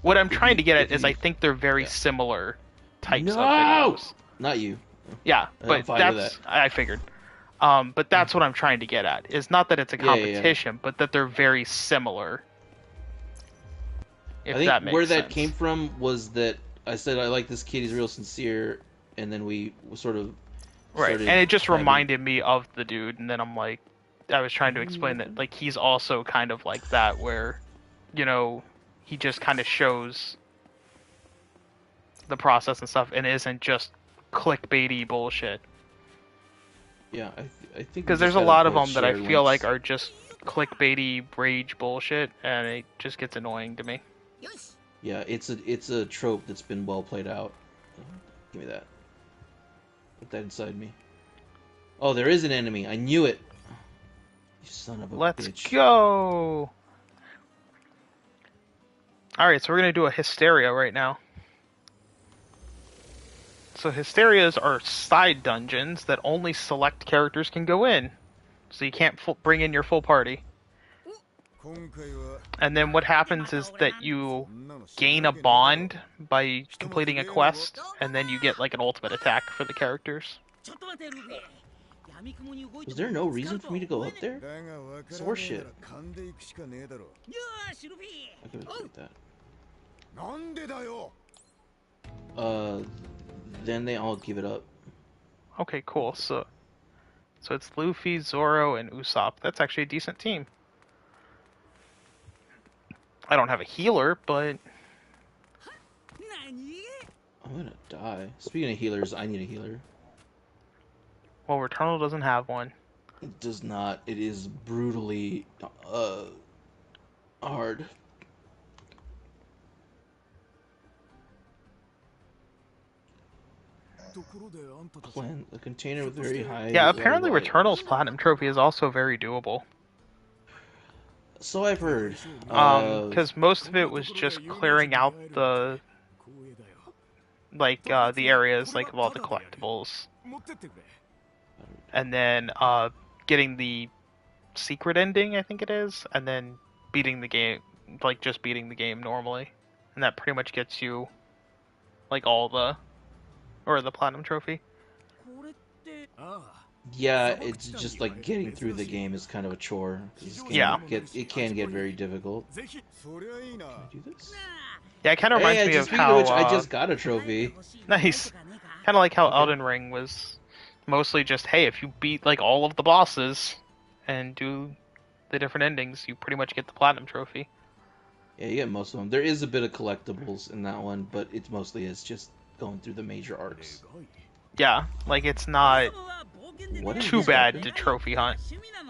Speaker 1: what I'm trying to get at is I think they're very similar types of videos.
Speaker 6: Not you.
Speaker 1: Yeah,
Speaker 6: I'm
Speaker 1: but
Speaker 6: fine with
Speaker 1: that's I figured. But that's what I'm trying to get at. Is not that it's a
Speaker 6: Yeah, yeah, yeah.
Speaker 1: competition, but that they're very similar. If
Speaker 6: I think
Speaker 1: that makes
Speaker 6: where
Speaker 1: sense.
Speaker 6: that came from was that I said I like this kid. He's real sincere, and then we sort of
Speaker 1: Right,
Speaker 6: started
Speaker 1: and it just
Speaker 6: having-
Speaker 1: reminded me of the dude, and then I'm like, I was trying to explain that, like, he's also kind of like that, where, you know, he just kind of shows the process and stuff, and isn't just clickbaity bullshit.
Speaker 6: Yeah, I think
Speaker 1: Because there's a lot of them that I feel like are just clickbaity rage bullshit, and it just gets annoying to me.
Speaker 6: Yeah, it's a trope that's been well played out. Give me that. Put that inside me. Oh, there is an enemy. I knew it. You son of a
Speaker 1: Let's
Speaker 6: bitch.
Speaker 1: go! Alright, so we're gonna do a Hysteria right now. So Hysterias are side dungeons that only select characters can go in. So you can't bring in your full party. And then what happens is that you gain a bond by completing a quest, and then you get like an ultimate attack for the characters.
Speaker 6: Was there no reason for me to go up there? It's horseshit. I could have that. Then they all give it up.
Speaker 1: Okay, cool. So it's Luffy, Zoro, and Usopp. That's actually a decent team. I don't have a healer, but
Speaker 6: I'm gonna die. Speaking of healers, I need a healer.
Speaker 1: well, Returnal doesn't have one.
Speaker 6: It does not. It is brutally hard. A container with very high.
Speaker 1: Yeah, apparently
Speaker 6: light.
Speaker 1: Returnal's Platinum Trophy is also very doable.
Speaker 6: So I've heard.
Speaker 1: Because most of it was just clearing out the the areas like of all the collectibles, and then getting the secret ending, I think it is, and then beating the game, like just beating the game normally, and that pretty much gets you like all the Platinum Trophy.
Speaker 6: Yeah, it's just like getting through the game is kind of a chore.
Speaker 1: Yeah.
Speaker 6: It can get very difficult. Can I do this?
Speaker 1: Yeah, it kind of reminds me of
Speaker 6: speaking
Speaker 1: how
Speaker 6: which, I just got a trophy.
Speaker 1: nice. Kind of like how Elden Ring was mostly just, hey, if you beat like all of the bosses and do the different endings, you pretty much get the Platinum Trophy.
Speaker 6: Yeah, you get most of them. There is a bit of collectibles in that one, but it's mostly just going through the major arcs.
Speaker 1: Yeah, like it's not
Speaker 6: What is
Speaker 1: too
Speaker 6: this
Speaker 1: bad
Speaker 6: weapon?
Speaker 1: to trophy hunt.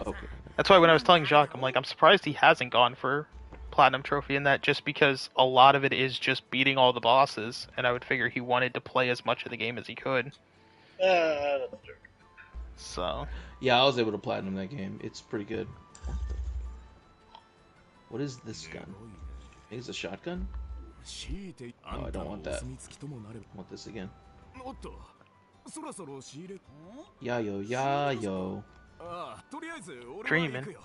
Speaker 6: Okay.
Speaker 1: That's why when I was telling Jacques, I'm like, I'm surprised he hasn't gone for Platinum Trophy in that, just because a lot of it is just beating all the bosses, and I would figure he wanted to play as much of the game as he could.
Speaker 2: That's true.
Speaker 1: So,
Speaker 6: Yeah, I was able to platinum that game. It's pretty good. What is this gun? I think it's a shotgun? Oh, I don't want that. I want this again. Yayo, yayo.
Speaker 1: Dreamin'.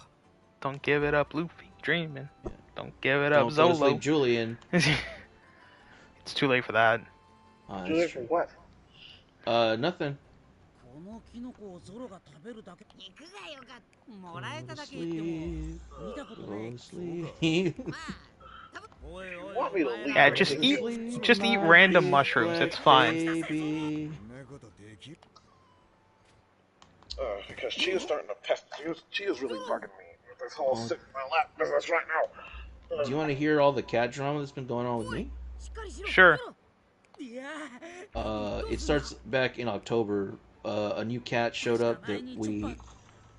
Speaker 1: Don't give it up, Luffy. Dreaming.
Speaker 6: Yeah.
Speaker 1: Don't give it up,
Speaker 6: Don't go to
Speaker 1: Zolo.
Speaker 6: sleep, Julian.
Speaker 1: It's too late for that.
Speaker 6: That's
Speaker 2: Do it for
Speaker 6: true.
Speaker 2: what?
Speaker 6: Nothing.
Speaker 7: このキノコをゾロが食べるだけ
Speaker 4: 肉がよかったも
Speaker 6: Go
Speaker 4: らえた
Speaker 6: to
Speaker 4: だけ言っても
Speaker 6: sleep.
Speaker 7: 見たこと
Speaker 6: Go
Speaker 7: ない
Speaker 6: to sleep.
Speaker 4: まあ
Speaker 2: Want me to leave?
Speaker 1: Yeah, just eat random mushrooms. It's fine.
Speaker 6: Baby.
Speaker 2: Because she is starting to pest. She is really bugging me with this whole sit in my lap business right now.
Speaker 6: Do you want to hear all the cat drama that's been going on with me?
Speaker 1: Sure.
Speaker 6: It starts back in October. A new cat showed up that we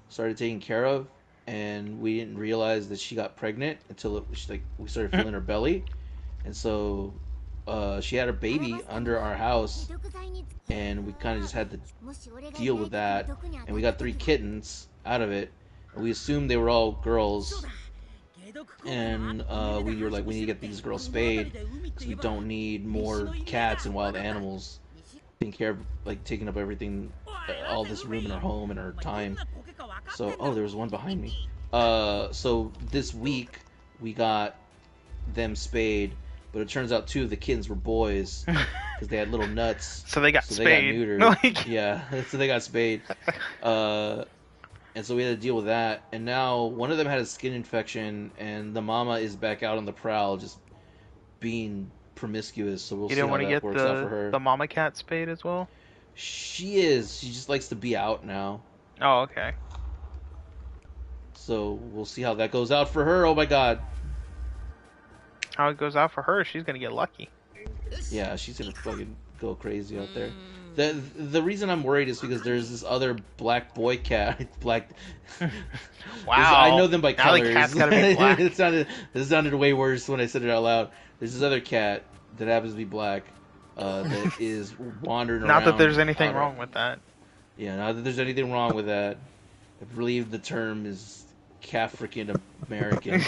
Speaker 6: started taking care of, and we didn't realize that she got pregnant until we started feeling her belly, and so she had her baby under our house, and we kind of just had to deal with that, and we got 3 kittens out of it, and we assumed they were all girls, and we were like, we need to get these girls spayed because we don't need more cats and wild animals taking up everything, all this room in our home and our time. So, oh, there was one behind me. So this week we got them spayed, but it turns out 2 of the kittens were boys because they had little nuts.
Speaker 1: So they got
Speaker 6: They
Speaker 1: spayed.
Speaker 6: got neutered. Yeah, so they got spayed. And so we had to deal with that. And now one of them had a skin infection, and the mama is back out on the prowl, just being promiscuous. So we'll
Speaker 1: You
Speaker 6: see
Speaker 1: didn't
Speaker 6: how
Speaker 1: want to
Speaker 6: that
Speaker 1: get
Speaker 6: works out for her.
Speaker 1: the mama cat spayed as well?
Speaker 6: She is. She just likes to be out now.
Speaker 1: Oh, okay.
Speaker 6: So we'll see how that goes out for her. Oh my god.
Speaker 1: How it goes out for her, she's gonna get lucky.
Speaker 6: Yeah, she's gonna fucking go crazy out there. The reason I'm worried is because there's this other black boy cat. Black.
Speaker 1: Wow.
Speaker 6: I know them by
Speaker 1: Now the
Speaker 6: colors.
Speaker 1: cat's gotta be black.
Speaker 6: it sounded way worse when I said it out loud. There's this other cat that happens to be black that is wandering around.
Speaker 1: Not that there's anything
Speaker 6: on
Speaker 1: wrong with that.
Speaker 6: Yeah, not that there's anything wrong with that. I believe the term is Cafrican American.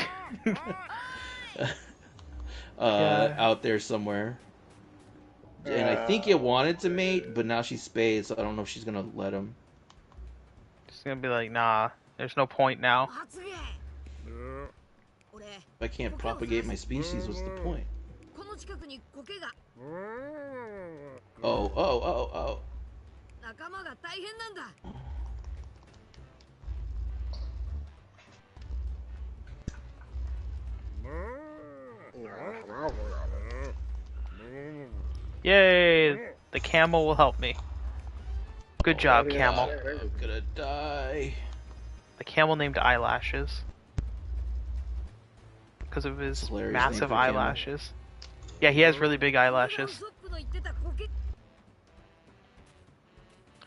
Speaker 6: Out there somewhere. And I think it wanted to mate, but now she's spayed, so I don't know if she's gonna let him.
Speaker 1: She's gonna be like, nah, there's no point now.
Speaker 6: If I can't propagate my species, what's the point? Oh.
Speaker 4: 仲間が大変なんだ
Speaker 1: Yay! The camel will help me. Good job, camel.
Speaker 6: I'm gonna die.
Speaker 1: The camel named Eyelashes. Because of his
Speaker 6: Hilarious name
Speaker 1: massive
Speaker 6: for a camel.
Speaker 1: eyelashes. Yeah, he has really big eyelashes.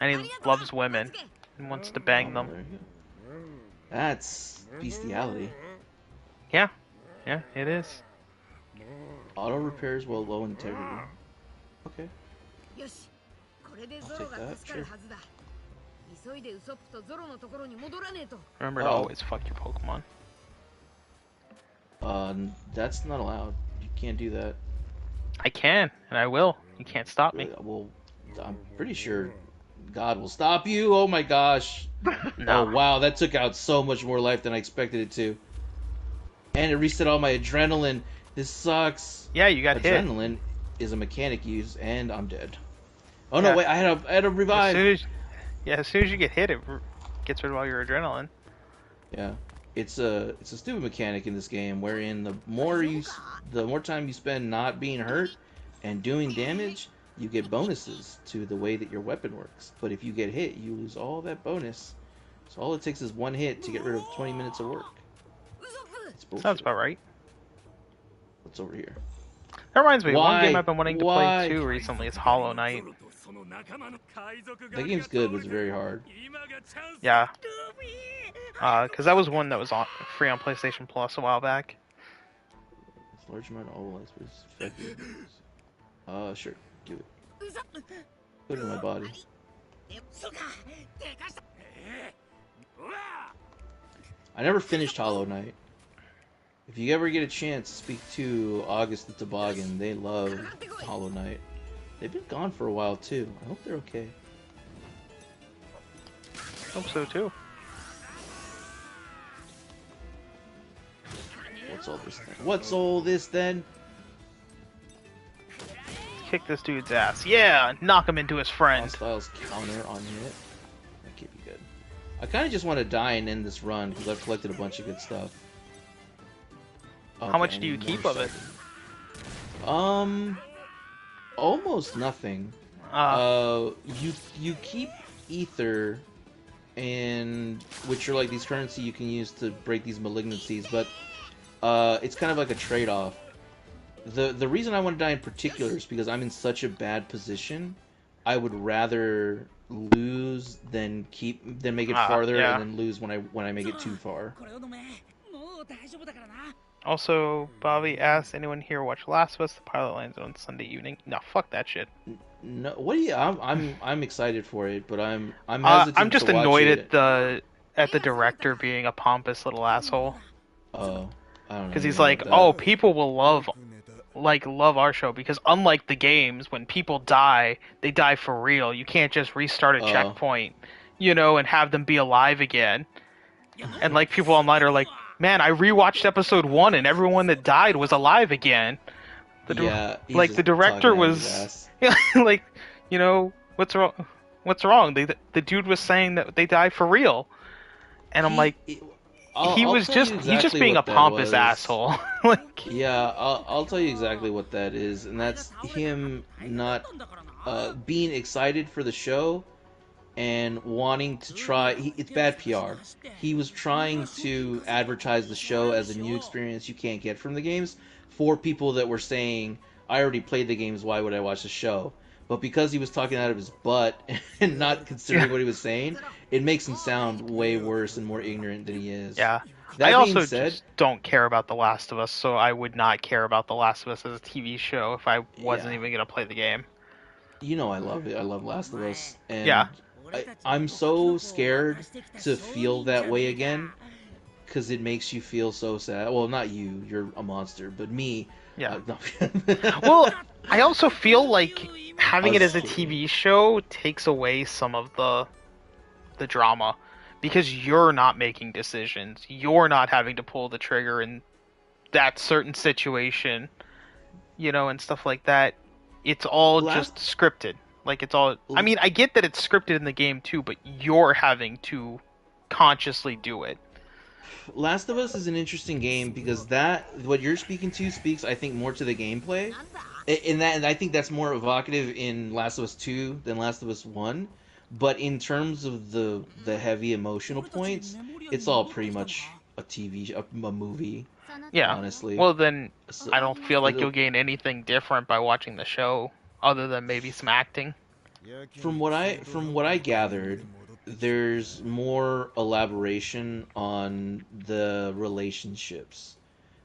Speaker 1: And he loves women and wants to bang them.
Speaker 6: There you go. That's bestiality.
Speaker 1: Yeah, it is.
Speaker 6: Auto repairs while low integrity. Okay.
Speaker 4: よしこれでゾ
Speaker 6: I'll
Speaker 4: ロ
Speaker 6: take
Speaker 4: が
Speaker 6: that,
Speaker 4: 助かるはずだ急いでウソップとゾロのところに戻らねえと
Speaker 1: Remember to
Speaker 6: Oh.
Speaker 1: always fuck your Pokemon.
Speaker 6: That's not allowed. You can't do that.
Speaker 1: I can, and I will. You can't stop me.
Speaker 6: Well, I'm pretty sure God will stop you. Oh my gosh.
Speaker 1: No.
Speaker 6: Oh wow, that took out so much more life than I expected it to. And it reset all my adrenaline. This sucks.
Speaker 1: Yeah, you got hit.
Speaker 6: Adrenaline is a mechanic use, and I'm dead. Oh no,
Speaker 1: Yeah.
Speaker 6: wait, I had a revive.
Speaker 1: As soon as you get hit, it gets rid of all your adrenaline.
Speaker 6: Yeah, it's a stupid mechanic in this game, wherein the more time you spend not being hurt and doing damage, you get bonuses to the way that your weapon works. But if you get hit, you lose all that bonus. So all it takes is one hit to get rid of 20 minutes of work. It's bullshit.
Speaker 1: Sounds about right.
Speaker 6: What's over here?
Speaker 1: That reminds me, one
Speaker 6: Why?
Speaker 1: game I've been wanting to
Speaker 6: Why?
Speaker 1: play too recently is Hollow Knight.
Speaker 6: That game's good, but it's very hard.
Speaker 1: Yeah. Because that was one that was free on PlayStation Plus a while back.
Speaker 6: It's a large amount of all life is effective. Sure, give it. Put it in my body. I never finished Hollow Knight. If you ever get a chance to speak to August the Toboggan, they love Hollow Knight. They've been gone for a while too. I hope they're okay.
Speaker 1: Hope so too.
Speaker 6: What's all this then? What's all this then?
Speaker 1: Kick this dude's ass. Yeah, knock him into his friend.
Speaker 6: Hostiles counter on hit. That could be good. I kind of just want to die and end this run because I've collected a bunch of good stuff.
Speaker 1: How much
Speaker 6: I
Speaker 1: do you
Speaker 6: need
Speaker 1: keep
Speaker 6: more
Speaker 1: of it?
Speaker 6: stuff. Almost nothing. You keep ether and which are like these currency you can use to break these malignancies, but it's kind of like a trade-off. The reason I want to die in particular is because I'm in such a bad position. I would rather lose than make it farther
Speaker 1: yeah.
Speaker 6: and then lose when I make it too far.
Speaker 7: これを飲めもう大丈夫だからな
Speaker 1: Also, Bobby asked anyone here watch Last of Us. The pilot lands on Sunday evening. No, fuck that shit.
Speaker 6: No, what do you? I'm excited for it, but I'm hesitant
Speaker 1: I'm just
Speaker 6: to watch
Speaker 1: annoyed
Speaker 6: it.
Speaker 1: at the director being a pompous little asshole.
Speaker 6: Oh, I don't know.
Speaker 1: Because he's
Speaker 6: anything
Speaker 1: like,
Speaker 6: about
Speaker 1: oh,
Speaker 6: that.
Speaker 1: people will love our show, because unlike the games, when people die, they die for real. You can't just restart a checkpoint, and have them be alive again. And like people online are like, man, I rewatched episode 1 and everyone that died was alive again.
Speaker 6: He's
Speaker 1: Like
Speaker 6: just
Speaker 1: the director
Speaker 6: talking out of his
Speaker 1: was
Speaker 6: ass.
Speaker 1: like, what's wrong? What's wrong? The dude was saying that they die for real, and I'm like, he's just being a pompous asshole. Like,
Speaker 6: yeah, I'll tell you exactly what that is, and that's him not being excited for the show and wanting to try. It's bad PR. He was trying to advertise the show as a new experience you can't get from the games for people that were saying, I already played the games, why would I watch the show? But because he was talking out of his butt and not considering what he was saying, it makes him sound way worse and more ignorant than he is.
Speaker 1: yeah.
Speaker 6: That
Speaker 1: I
Speaker 6: being
Speaker 1: also
Speaker 6: said,
Speaker 1: just don't care about The Last of Us, so I would not care about The Last of Us as a TV show if I wasn't even gonna play the game.
Speaker 6: you know I love it. I love Last of Us. And
Speaker 1: Yeah.
Speaker 6: I'm so scared to feel that way again, because it makes you feel so sad. Well, not you, you're a monster, but me.
Speaker 1: Yeah.
Speaker 6: No.
Speaker 1: Well, I also feel like having it as a
Speaker 6: kidding.
Speaker 1: TV show takes away some of the drama, because you're not making decisions. You're not having to pull the trigger in that certain situation, and stuff like that. It's all just scripted. Like, it's all... I mean, I get that it's scripted in the game too, but you're having to consciously do it.
Speaker 6: Last of Us is an interesting game because what you're speaking to speaks, I think, more to the gameplay. And I think that's more evocative in Last of Us 2 than Last of Us 1. But in terms of the heavy emotional points, it's all pretty much a movie.
Speaker 1: Yeah.
Speaker 6: Honestly.
Speaker 1: Well, then
Speaker 6: So-
Speaker 1: I don't feel like you'll gain anything different by watching the show, other than maybe some acting.
Speaker 6: From what I gathered, there's more elaboration on the relationships,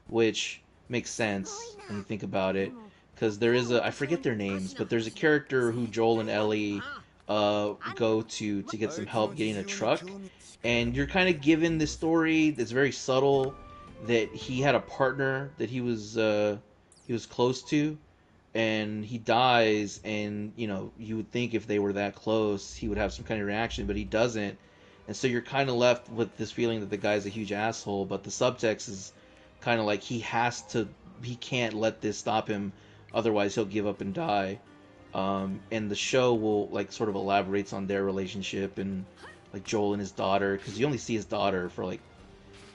Speaker 6: which makes sense when you think about it, because there is I forget their names, but there's a character who Joel and Ellie go to get some help getting a truck, and you're kind of given this story that's very subtle, that he had a partner that he was close to, and he dies, and you would think if they were that close he would have some kind of reaction, but he doesn't, and so you're kind of left with this feeling that the guy's a huge asshole, but the subtext is kind of like he can't let this stop him, otherwise he'll give up and die. And the show will like sort of elaborates on their relationship, and like Joel and his daughter, because you only see his daughter for like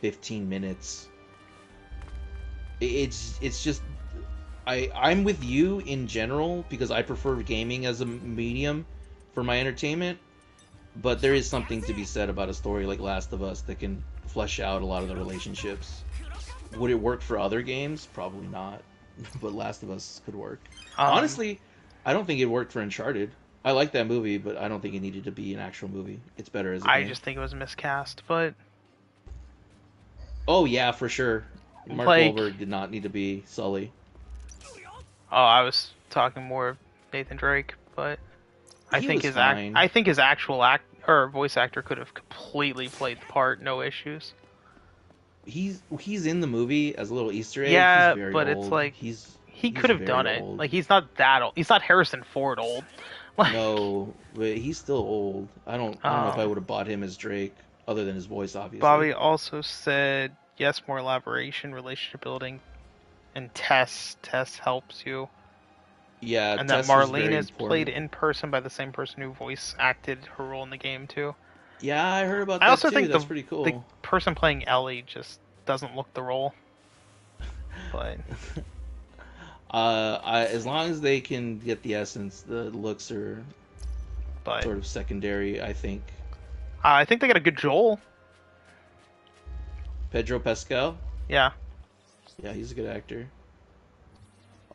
Speaker 6: 15 minutes. It's just I'm with you in general because I prefer gaming as a medium for my entertainment, but there is something to be said about a story like Last of Us that can flesh out a lot of the relationships. Would it work for other games? Probably not, but Last of Us could work. Honestly, I don't think it worked for Uncharted. I like that movie, but I don't think it needed to be an actual movie. It's better as a game.
Speaker 1: I just think it was miscast, but...
Speaker 6: Oh yeah, for sure. Mark
Speaker 1: Like-
Speaker 6: Wahlberg did not need to be Sully.
Speaker 1: Oh, I was talking more of Nathan Drake, but I
Speaker 6: He
Speaker 1: think
Speaker 6: was
Speaker 1: his
Speaker 6: fine.
Speaker 1: I think his actual voice actor could have completely played the part, no issues.
Speaker 6: He's in the movie as a little Easter egg.
Speaker 1: Yeah,
Speaker 6: He's very
Speaker 1: but
Speaker 6: old.
Speaker 1: it's like
Speaker 6: he's
Speaker 1: could have
Speaker 6: very
Speaker 1: done it.
Speaker 6: old.
Speaker 1: Like, he's not that old. He's not Harrison Ford old. Like,
Speaker 6: No, but he's still old. I don't know if I
Speaker 1: Oh.
Speaker 6: would have bought him as Drake, other than his voice, obviously.
Speaker 1: Bobby also said yes, more elaboration, relationship building, and Tess helps you.
Speaker 6: Yeah,
Speaker 1: And
Speaker 6: Tess
Speaker 1: that
Speaker 6: was
Speaker 1: Marlene
Speaker 6: very
Speaker 1: is
Speaker 6: important.
Speaker 1: played in person by the same person who voice acted her role in the game too.
Speaker 6: Yeah, I heard about
Speaker 1: I
Speaker 6: that
Speaker 1: also
Speaker 6: too.
Speaker 1: think
Speaker 6: That's
Speaker 1: the
Speaker 6: pretty cool.
Speaker 1: the person playing Ellie just doesn't look the role. But
Speaker 6: As long as they can get the essence, the looks are
Speaker 1: but
Speaker 6: sort of secondary, I think.
Speaker 1: I think they got a good Joel.
Speaker 6: Pedro Pascal.
Speaker 1: Yeah.
Speaker 6: Yeah, he's a good actor.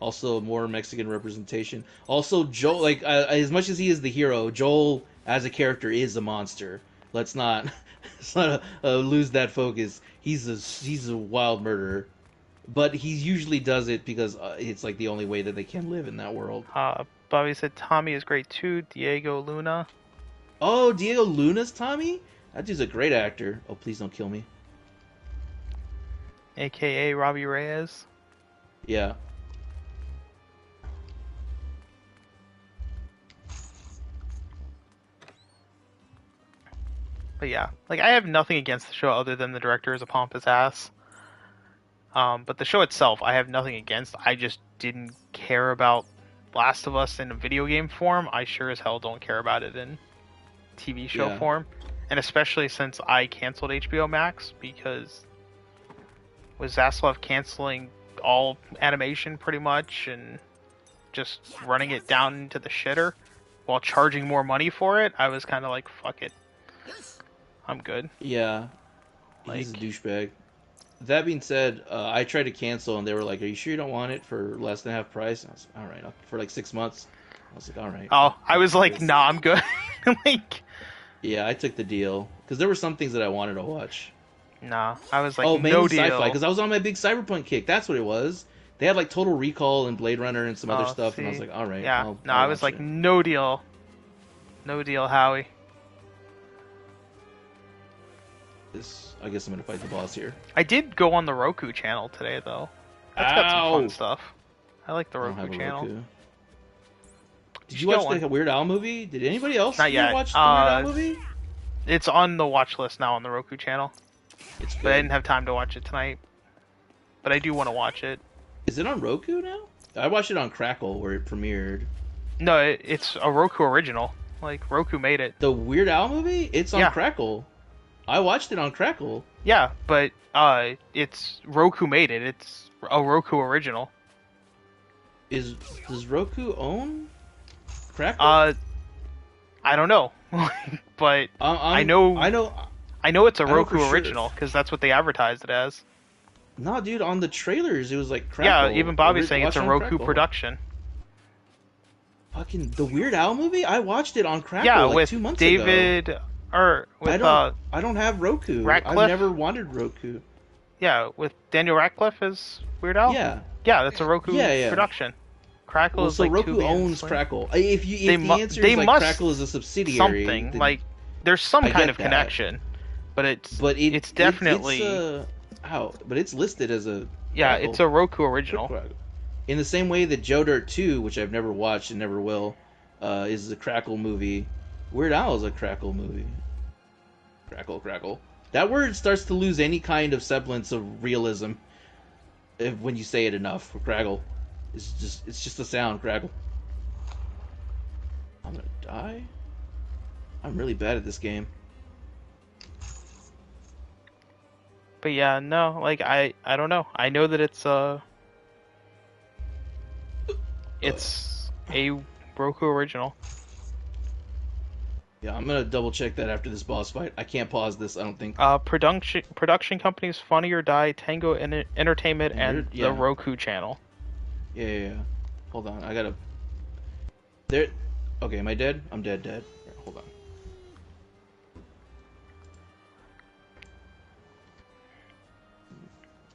Speaker 6: Also, more Mexican representation. Also, Joel, like as much as he is the hero, Joel as a character is a monster. Let's not, let's not lose that focus. He's a wild murderer, but he usually does it because it's like the only way that they can live in that world.
Speaker 1: Bobby said Tommy is great too. Diego Luna.
Speaker 6: Oh, Diego Luna's Tommy? That dude's a great actor. Oh, please don't kill me.
Speaker 1: AKA Robbie Reyes.
Speaker 6: Yeah.
Speaker 1: But yeah, like I have nothing against the show other than the director is a pompous ass. But the show itself, I have nothing against. I just didn't care about Last of Us in a video game form. I sure as hell don't care about it in TV show form. And especially since I canceled HBO Max because with Zaslav canceling all animation pretty much and just running it down into the shitter while charging more money for it, I was kind of like, fuck it. I'm good.
Speaker 6: Yeah. He's a douchebag. That being said, I tried to cancel and they were like, "Are you sure you don't want it for less than half price?" And I was like, "All right, for like 6 months." I was like, "All right."
Speaker 1: Oh, I was like, "Nah, I'm good." Like,
Speaker 6: yeah, I took the deal because there were some things that I wanted to watch.
Speaker 1: Nah, I was like,
Speaker 6: oh, mainly
Speaker 1: no deal.
Speaker 6: sci-fi because I was on my big Cyberpunk kick. That's what it was. They had like Total Recall and Blade Runner and some other stuff, and I was like, "All right."
Speaker 1: Yeah, I was like, "No deal, no deal, Howie."
Speaker 6: I guess I'm gonna fight the boss here.
Speaker 1: I did go on the Roku channel today, though. That's got some fun stuff. I like the Roku channel.
Speaker 6: Roku. Did you watch the Weird Al movie? Did anybody else
Speaker 1: Not yet.
Speaker 6: watch the Weird Al movie?
Speaker 1: It's on the watch list now on the Roku channel.
Speaker 6: It's good.
Speaker 1: But I didn't have time to watch it tonight. But I do want to watch it.
Speaker 6: Is it on Roku now? I watched it on Crackle where it premiered.
Speaker 1: No, it's a Roku original. Like, Roku made it.
Speaker 6: The Weird Al movie? It's on Crackle. I watched it on Crackle.
Speaker 1: Yeah, but it's Roku made it. It's a Roku original.
Speaker 6: Does Roku own Crackle?
Speaker 1: I don't know, but I know it's a Roku original because that's what they advertised it as.
Speaker 6: No, dude, on the trailers it was like Crackle.
Speaker 1: Yeah, even Bobby's saying it's a Roku production.
Speaker 6: Fucking the Weird Al movie? I watched it on Crackle
Speaker 1: with
Speaker 6: 2 months
Speaker 1: David,
Speaker 6: ago.
Speaker 1: Or with
Speaker 6: I don't have Roku.
Speaker 1: Ratcliffe?
Speaker 6: I've never wanted Roku.
Speaker 1: Yeah, with Daniel Radcliffe as Weird Al.
Speaker 6: Yeah,
Speaker 1: that's a Roku production. Crackle is like
Speaker 6: Roku owns Crackle. If the answer is like Crackle is a subsidiary,
Speaker 1: something like there's some kind of connection, but it's definitely
Speaker 6: but it's listed as a
Speaker 1: Crackle. It's a Roku original.
Speaker 6: In the same way that Joe Dirt 2, which I've never watched and never will, is a Crackle movie. Weird Al is a Crackle movie. Crackle. That word starts to lose any kind of semblance of realism when you say it enough. Crackle. It's just a sound, Crackle. I'm gonna die? I'm really bad at this game.
Speaker 1: But yeah, no, like I don't know. I know that it's a Roku original.
Speaker 6: Yeah, I'm gonna double check that after this boss fight. I can't pause this, I don't think.
Speaker 1: Production companies Funny or Die, Tango Entertainment, and the Roku channel.
Speaker 6: Yeah. Hold on, I gotta... There... Okay, am I dead? I'm dead. Here, hold on.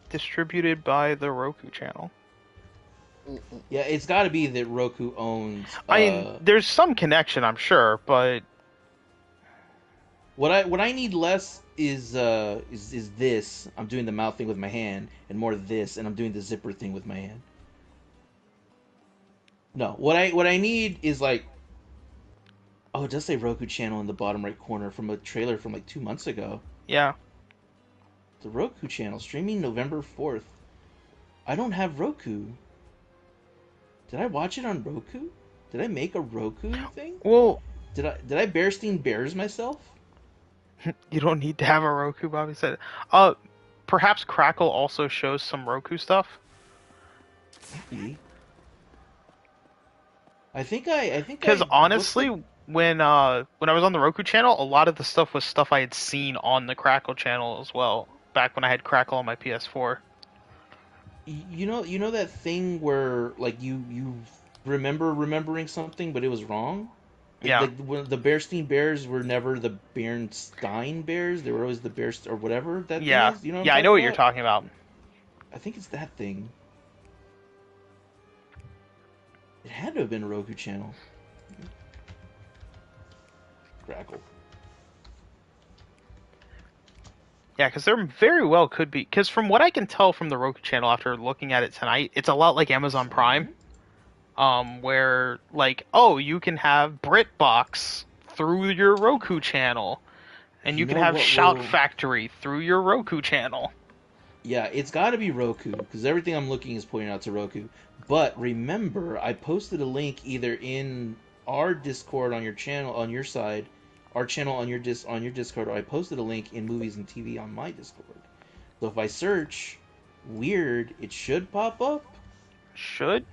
Speaker 1: Distributed by the Roku channel.
Speaker 6: Yeah, it's gotta be that Roku owns...
Speaker 1: I mean, there's some connection, I'm sure, but...
Speaker 6: What I need less is this. I'm doing the mouth thing with my hand, and more this, and I'm doing the zipper thing with my hand. No, what I need is like, oh, it does say Roku channel in the bottom right corner from a trailer from like 2 months ago.
Speaker 1: Yeah.
Speaker 6: The Roku channel streaming November 4th. I don't have Roku. Did I watch it on Roku? Did I make a Roku thing?
Speaker 1: Well,
Speaker 6: did I Bearstein Bears myself?
Speaker 1: You don't need to have a Roku, Bobby said. Perhaps Crackle also shows some Roku stuff.
Speaker 6: Maybe. I think
Speaker 1: because honestly, when I was on the Roku channel, a lot of the stuff was stuff I had seen on the Crackle channel as well. Back when I had Crackle on my PS4.
Speaker 6: You know that thing where like you remembering something, but it was wrong.
Speaker 1: Yeah.
Speaker 6: Like when the Bearstein Bears were never the Bernstein Bears; they were always the Bears or whatever that
Speaker 1: Yeah.
Speaker 6: thing is. You know what
Speaker 1: Yeah,
Speaker 6: I'm
Speaker 1: I know what
Speaker 6: talking
Speaker 1: you're
Speaker 6: about?
Speaker 1: talking about.
Speaker 6: I think it's that thing. It had to have been a Roku channel. Crackle.
Speaker 1: Yeah, because there very well could be. Because from what I can tell from the Roku channel after looking at it tonight, it's a lot like Amazon Prime, where like, oh, you can have BritBox through your Roku channel, and
Speaker 6: You
Speaker 1: you can
Speaker 6: know
Speaker 1: have
Speaker 6: what
Speaker 1: Shout
Speaker 6: will?
Speaker 1: Factory through your Roku channel.
Speaker 6: Yeah, it's got to be Roku because everything I'm looking is pointing out to Roku. But remember, I posted a link either in our Discord on your channel on your side, our channel on your Discord, or I posted a link in Movies and TV on my Discord. So if I search weird, it should pop up.
Speaker 1: Should.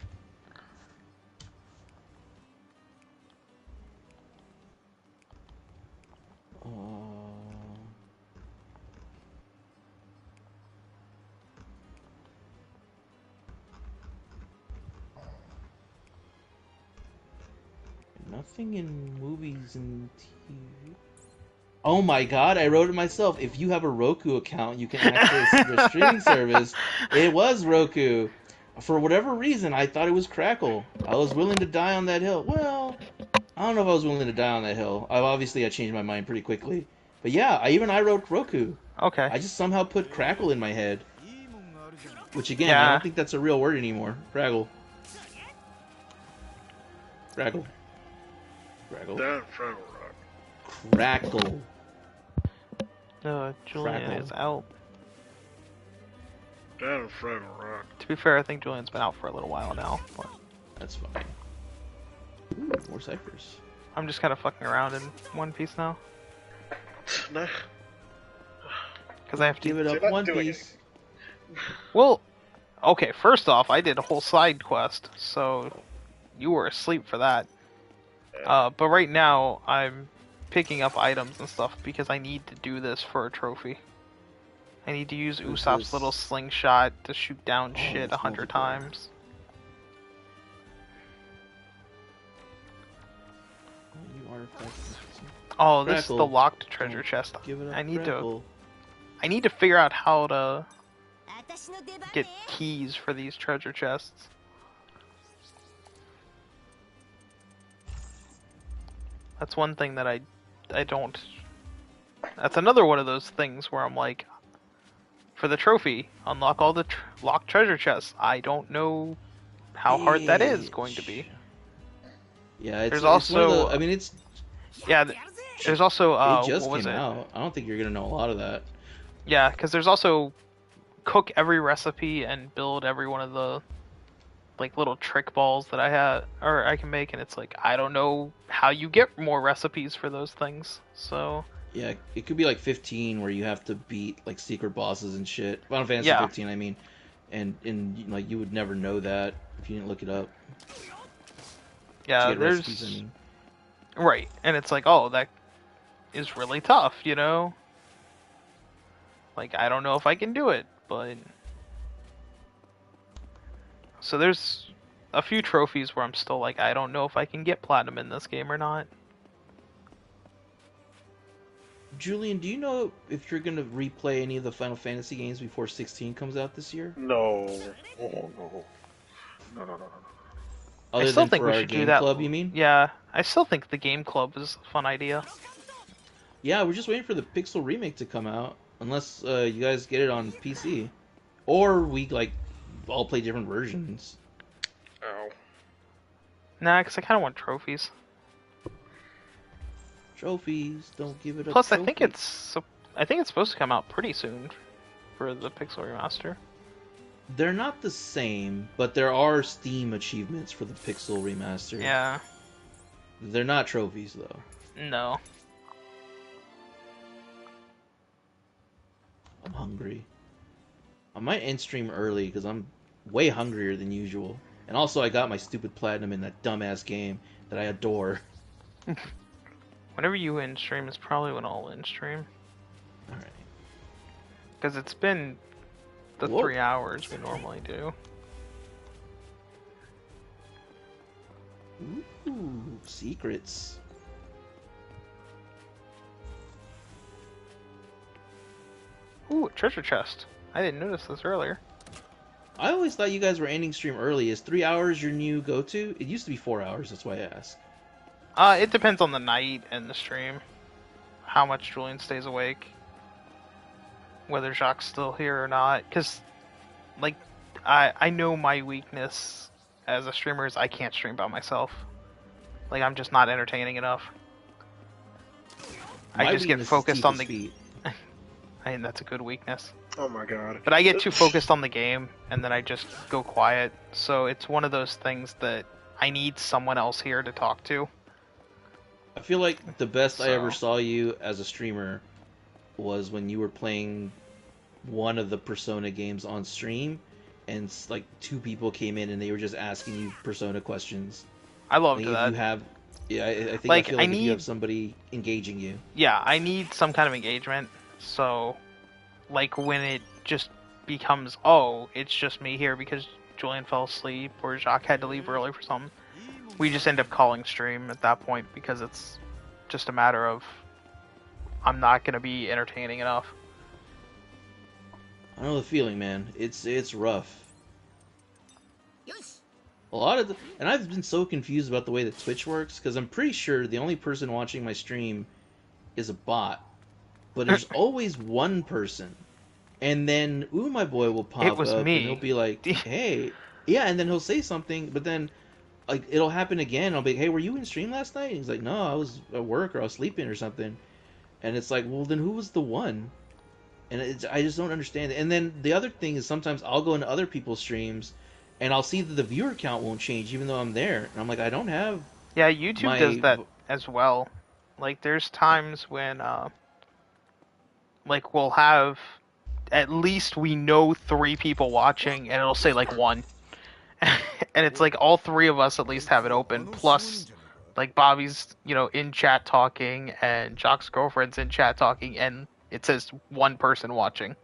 Speaker 6: Nothing in movies and TV. Oh my god, I wrote it myself. If you have a Roku account, you can access the streaming service. It was Roku. For whatever reason, I thought it was Crackle. I was willing to die on that hill. Well, I don't know if I was willing to die on that hill. I changed my mind pretty quickly. But yeah, I wrote Roku.
Speaker 1: Okay.
Speaker 6: I just somehow put Crackle in my head. Which again, I
Speaker 1: Yeah.
Speaker 6: don't think that's a real word anymore. Crackle. Crackle. Crackle.
Speaker 2: Down front rock.
Speaker 6: Crackle.
Speaker 1: Julian
Speaker 6: Crackle.
Speaker 1: is out.
Speaker 2: Down front rock.
Speaker 1: To be fair, I think Julian's been out for a little while now. But
Speaker 6: That's fine. Ooh, more ciphers.
Speaker 1: I'm just kind of fucking around in One Piece now.
Speaker 2: Nah,
Speaker 1: Because I have to.
Speaker 6: Give it
Speaker 2: you're
Speaker 6: up
Speaker 2: not
Speaker 6: One
Speaker 2: doing
Speaker 6: Piece.
Speaker 1: Well, okay, first off, I did a whole side quest, so you were asleep for that. But right now, I'm picking up items and stuff because I need to do this for a trophy. I need to use
Speaker 6: Who's
Speaker 1: Usopp's
Speaker 6: this?
Speaker 1: little slingshot to shoot down
Speaker 6: Oh,
Speaker 1: shit
Speaker 6: it's
Speaker 1: 100
Speaker 6: multiple.
Speaker 1: times.
Speaker 6: You artifacts.
Speaker 1: Oh, this is the
Speaker 6: Crackle.
Speaker 1: locked treasure chest.
Speaker 6: Give it up.
Speaker 1: I need
Speaker 6: Crackle.
Speaker 1: I need to figure out how to
Speaker 4: 私の出番ね
Speaker 1: get keys for these treasure chests. That's one thing that I don't. That's another one of those things where I'm like, for the trophy, unlock all the locked treasure chests. I don't know how hard that is going to be.
Speaker 6: Yeah, it's,
Speaker 1: There's
Speaker 6: it's one of
Speaker 1: also-
Speaker 6: the, I mean, it's
Speaker 1: Yeah, there's also
Speaker 6: it just
Speaker 1: what was
Speaker 6: came
Speaker 1: it?
Speaker 6: out. I don't think you're gonna know a lot of that.
Speaker 1: Yeah, because there's also cook every recipe and build every one of the like little trick balls that I had or I can make, and it's like I don't know how you get more recipes for those things. So
Speaker 6: Yeah, it could be like 15 where you have to beat like secret bosses and shit. Final Fantasy
Speaker 1: Yeah.
Speaker 6: 15, I mean, and like you would never know that if you didn't look it up.
Speaker 1: yeah,
Speaker 6: to get
Speaker 1: there's
Speaker 6: recipes, I mean.
Speaker 1: right, and it's like oh that is really tough, you know. Like I don't know if I can do it, but so there's a few trophies where I'm still like I don't know if I can get platinum in this game or not.
Speaker 6: Julian, do you know if you're gonna replay any of the Final Fantasy games before 16 comes out this year?
Speaker 2: No. Oh, no. No, no, no, no, no.
Speaker 6: Other
Speaker 1: I still
Speaker 6: than
Speaker 1: think
Speaker 6: for
Speaker 1: we
Speaker 6: our
Speaker 1: should do
Speaker 6: game
Speaker 1: that.
Speaker 6: club, you mean?
Speaker 1: Yeah, I still think the game club is a fun idea.
Speaker 6: Yeah, we're just waiting for the Pixel remake to come out, unless you guys get it on PC, or we like all play different versions.
Speaker 2: Ow.
Speaker 1: Nah, because I kind of want trophies.
Speaker 6: Trophies, don't give it up.
Speaker 1: Plus, I think it's supposed to come out pretty soon for the Pixel remaster.
Speaker 6: They're not the same, but there are Steam achievements for the Pixel remaster.
Speaker 1: Yeah,
Speaker 6: They're not trophies though.
Speaker 1: no.
Speaker 6: I'm hungry. I might end stream early because I'm way hungrier than usual. And also, I got my stupid platinum in that dumbass game that I adore.
Speaker 1: Whenever you in stream is probably when I'll in stream.
Speaker 6: Alright.
Speaker 1: Because it's been the
Speaker 6: Whoa.
Speaker 1: 3 hours we normally do.
Speaker 6: Ooh, secrets.
Speaker 1: Ooh, a treasure chest. I didn't notice this earlier.
Speaker 6: I always thought you guys were ending stream early. Is 3 hours your new go-to? It used to be 4 hours, that's why I asked.
Speaker 1: It depends on the night and the stream. How much Julian stays awake. Whether Jacques still here or not. Because, like, I know my weakness as a streamer is I can't stream by myself. Like, I'm just not entertaining enough. I just get focused on the...
Speaker 6: feet.
Speaker 1: I mean, that's a good weakness.
Speaker 2: Oh my god.
Speaker 1: But I get too focused on the game, and then I just go quiet. So it's one of those things that I need someone else here to talk to.
Speaker 6: I feel like the best I ever
Speaker 1: So-
Speaker 6: saw you as a streamer was when you were playing one of the Persona games on stream, and like 2 people came in and they were just asking you Persona questions.
Speaker 1: I
Speaker 6: I
Speaker 1: loved
Speaker 6: think if
Speaker 1: that.
Speaker 6: you have, yeah, I think
Speaker 1: Like,
Speaker 6: I feel
Speaker 1: I
Speaker 6: like if you
Speaker 1: need-
Speaker 6: have somebody engaging you.
Speaker 1: Yeah, I need some kind of engagement. So, like, when it just becomes, oh, it's just me here because Julian fell asleep or Jacques had to leave early for something, we just end up calling stream at that point because it's just a matter of I'm not going to be entertaining enough.
Speaker 6: I know the feeling, man. It's rough. A lot of and I've been so confused about the way that Twitch works because I'm pretty sure the only person watching my stream is a bot, but there's always one person, and then My Boy will pop
Speaker 1: was
Speaker 6: up
Speaker 1: me.
Speaker 6: and he'll be like, "Hey, yeah," and then he'll say something, but then like it'll happen again. I'll be like, "Hey, were you in stream last night?" And he's like, "No, I was at work or I was sleeping or something," and it's like, well, then who was the one? And I just don't understand it. And then the other thing is sometimes I'll go into other people's streams and I'll see that the viewer count won't change even though I'm there. And I'm like, I don't have...
Speaker 1: Yeah, YouTube
Speaker 6: My-
Speaker 1: does that as well. Like, there's times when, like, we'll have at least we know 3 people watching, and it'll say, like, 1. And it's like all 3 of us at least have it open, plus, like, Bobby's, in chat talking, and Jock's girlfriend's in chat talking, and it says 1 person watching.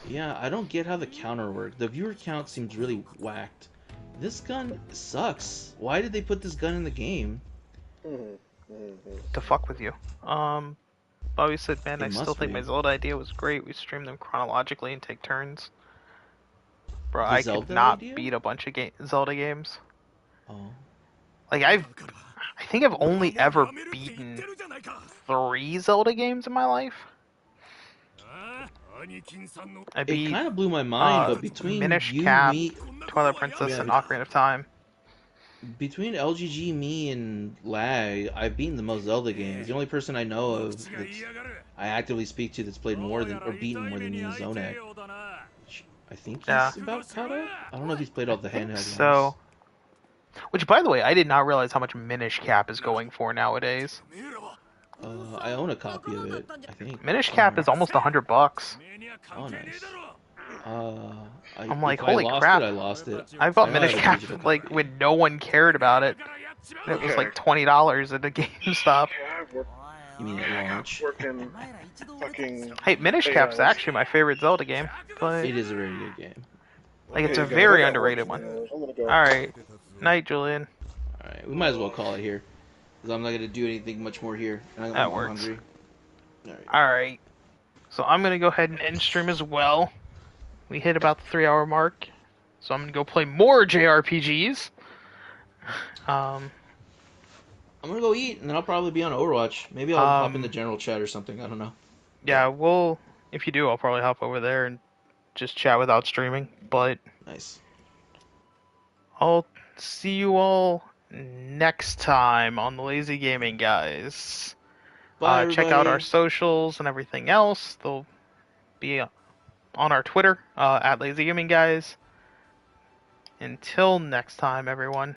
Speaker 6: Yeah, I don't get how the counter works. The viewer count seems really whacked. This gun sucks. Why did they put this gun in the game?
Speaker 1: To fuck with you. Bobby said, man,
Speaker 6: It
Speaker 1: I still
Speaker 6: must
Speaker 1: think
Speaker 6: be.
Speaker 1: my Zelda idea was great. We streamed them chronologically and take turns. Bro,
Speaker 6: The
Speaker 1: I
Speaker 6: Zelda
Speaker 1: could not
Speaker 6: idea?
Speaker 1: beat a bunch of Zelda games.
Speaker 6: Oh.
Speaker 1: Like, I think I've only ever beaten 3 Zelda games in my life. I
Speaker 6: It
Speaker 1: beat
Speaker 6: kind of blew my mind,
Speaker 1: uh,
Speaker 6: but between
Speaker 1: Minish
Speaker 6: you,
Speaker 1: Cap,
Speaker 6: me,
Speaker 1: Twilight Princess,
Speaker 6: Yeah.
Speaker 1: and Ocarina of Time.
Speaker 6: between LGG, me, and Lag, I've beaten the most Zelda games. The only person I know of that's I actively speak to that's played more than or beaten more than me is Zonak. I think he's
Speaker 1: Yeah.
Speaker 6: about caught up. I don't know if he's played all the handheld ones.
Speaker 1: So, which, by the way, I did not realize how much Minish Cap is going for nowadays.
Speaker 6: I own a copy of it. I think.
Speaker 1: Minish Cap is almost $100.
Speaker 6: Oh, nice.
Speaker 1: I'm like,
Speaker 6: if
Speaker 1: holy
Speaker 6: I lost
Speaker 1: crap.
Speaker 6: It, I lost it.
Speaker 1: I bought
Speaker 6: I
Speaker 1: Minish
Speaker 6: had a
Speaker 1: Cap
Speaker 6: digital
Speaker 1: like
Speaker 6: copy.
Speaker 1: when no one cared about it. And it was like $20 at the GameStop.
Speaker 2: Yeah, I've worked,
Speaker 6: You mean at launch?
Speaker 2: working fucking.
Speaker 1: Hey, Minish Cap's actually my favorite Zelda game, but
Speaker 6: It is a very good game.
Speaker 1: like it's a
Speaker 2: Okay, guys,
Speaker 1: very
Speaker 2: I got
Speaker 1: underrated
Speaker 2: work,
Speaker 1: one.
Speaker 2: I'm gonna go.
Speaker 1: All right, night, Julian.
Speaker 6: All right, we might as well call it here, because I'm not gonna do anything much more here. And
Speaker 1: That
Speaker 6: I'm
Speaker 1: works.
Speaker 6: hungry. All right.
Speaker 1: All right, so I'm gonna go ahead and end stream as well. We hit about the 3-hour mark, so I'm gonna go play more JRPGs.
Speaker 6: I'm gonna go eat, and then I'll probably be on Overwatch. Maybe I'll hop in
Speaker 1: Um,
Speaker 6: the general chat or something. I don't know.
Speaker 1: Yeah, well, if you do, I'll probably hop over there and just chat without streaming. But
Speaker 6: Nice.
Speaker 1: I'll see you all next time on the Lazy Gaming Guys.
Speaker 6: Bye,
Speaker 1: Check out our
Speaker 6: everybody.
Speaker 1: socials and everything else. They'll be on our Twitter at Lazy Gaming Guys. Until next time, everyone.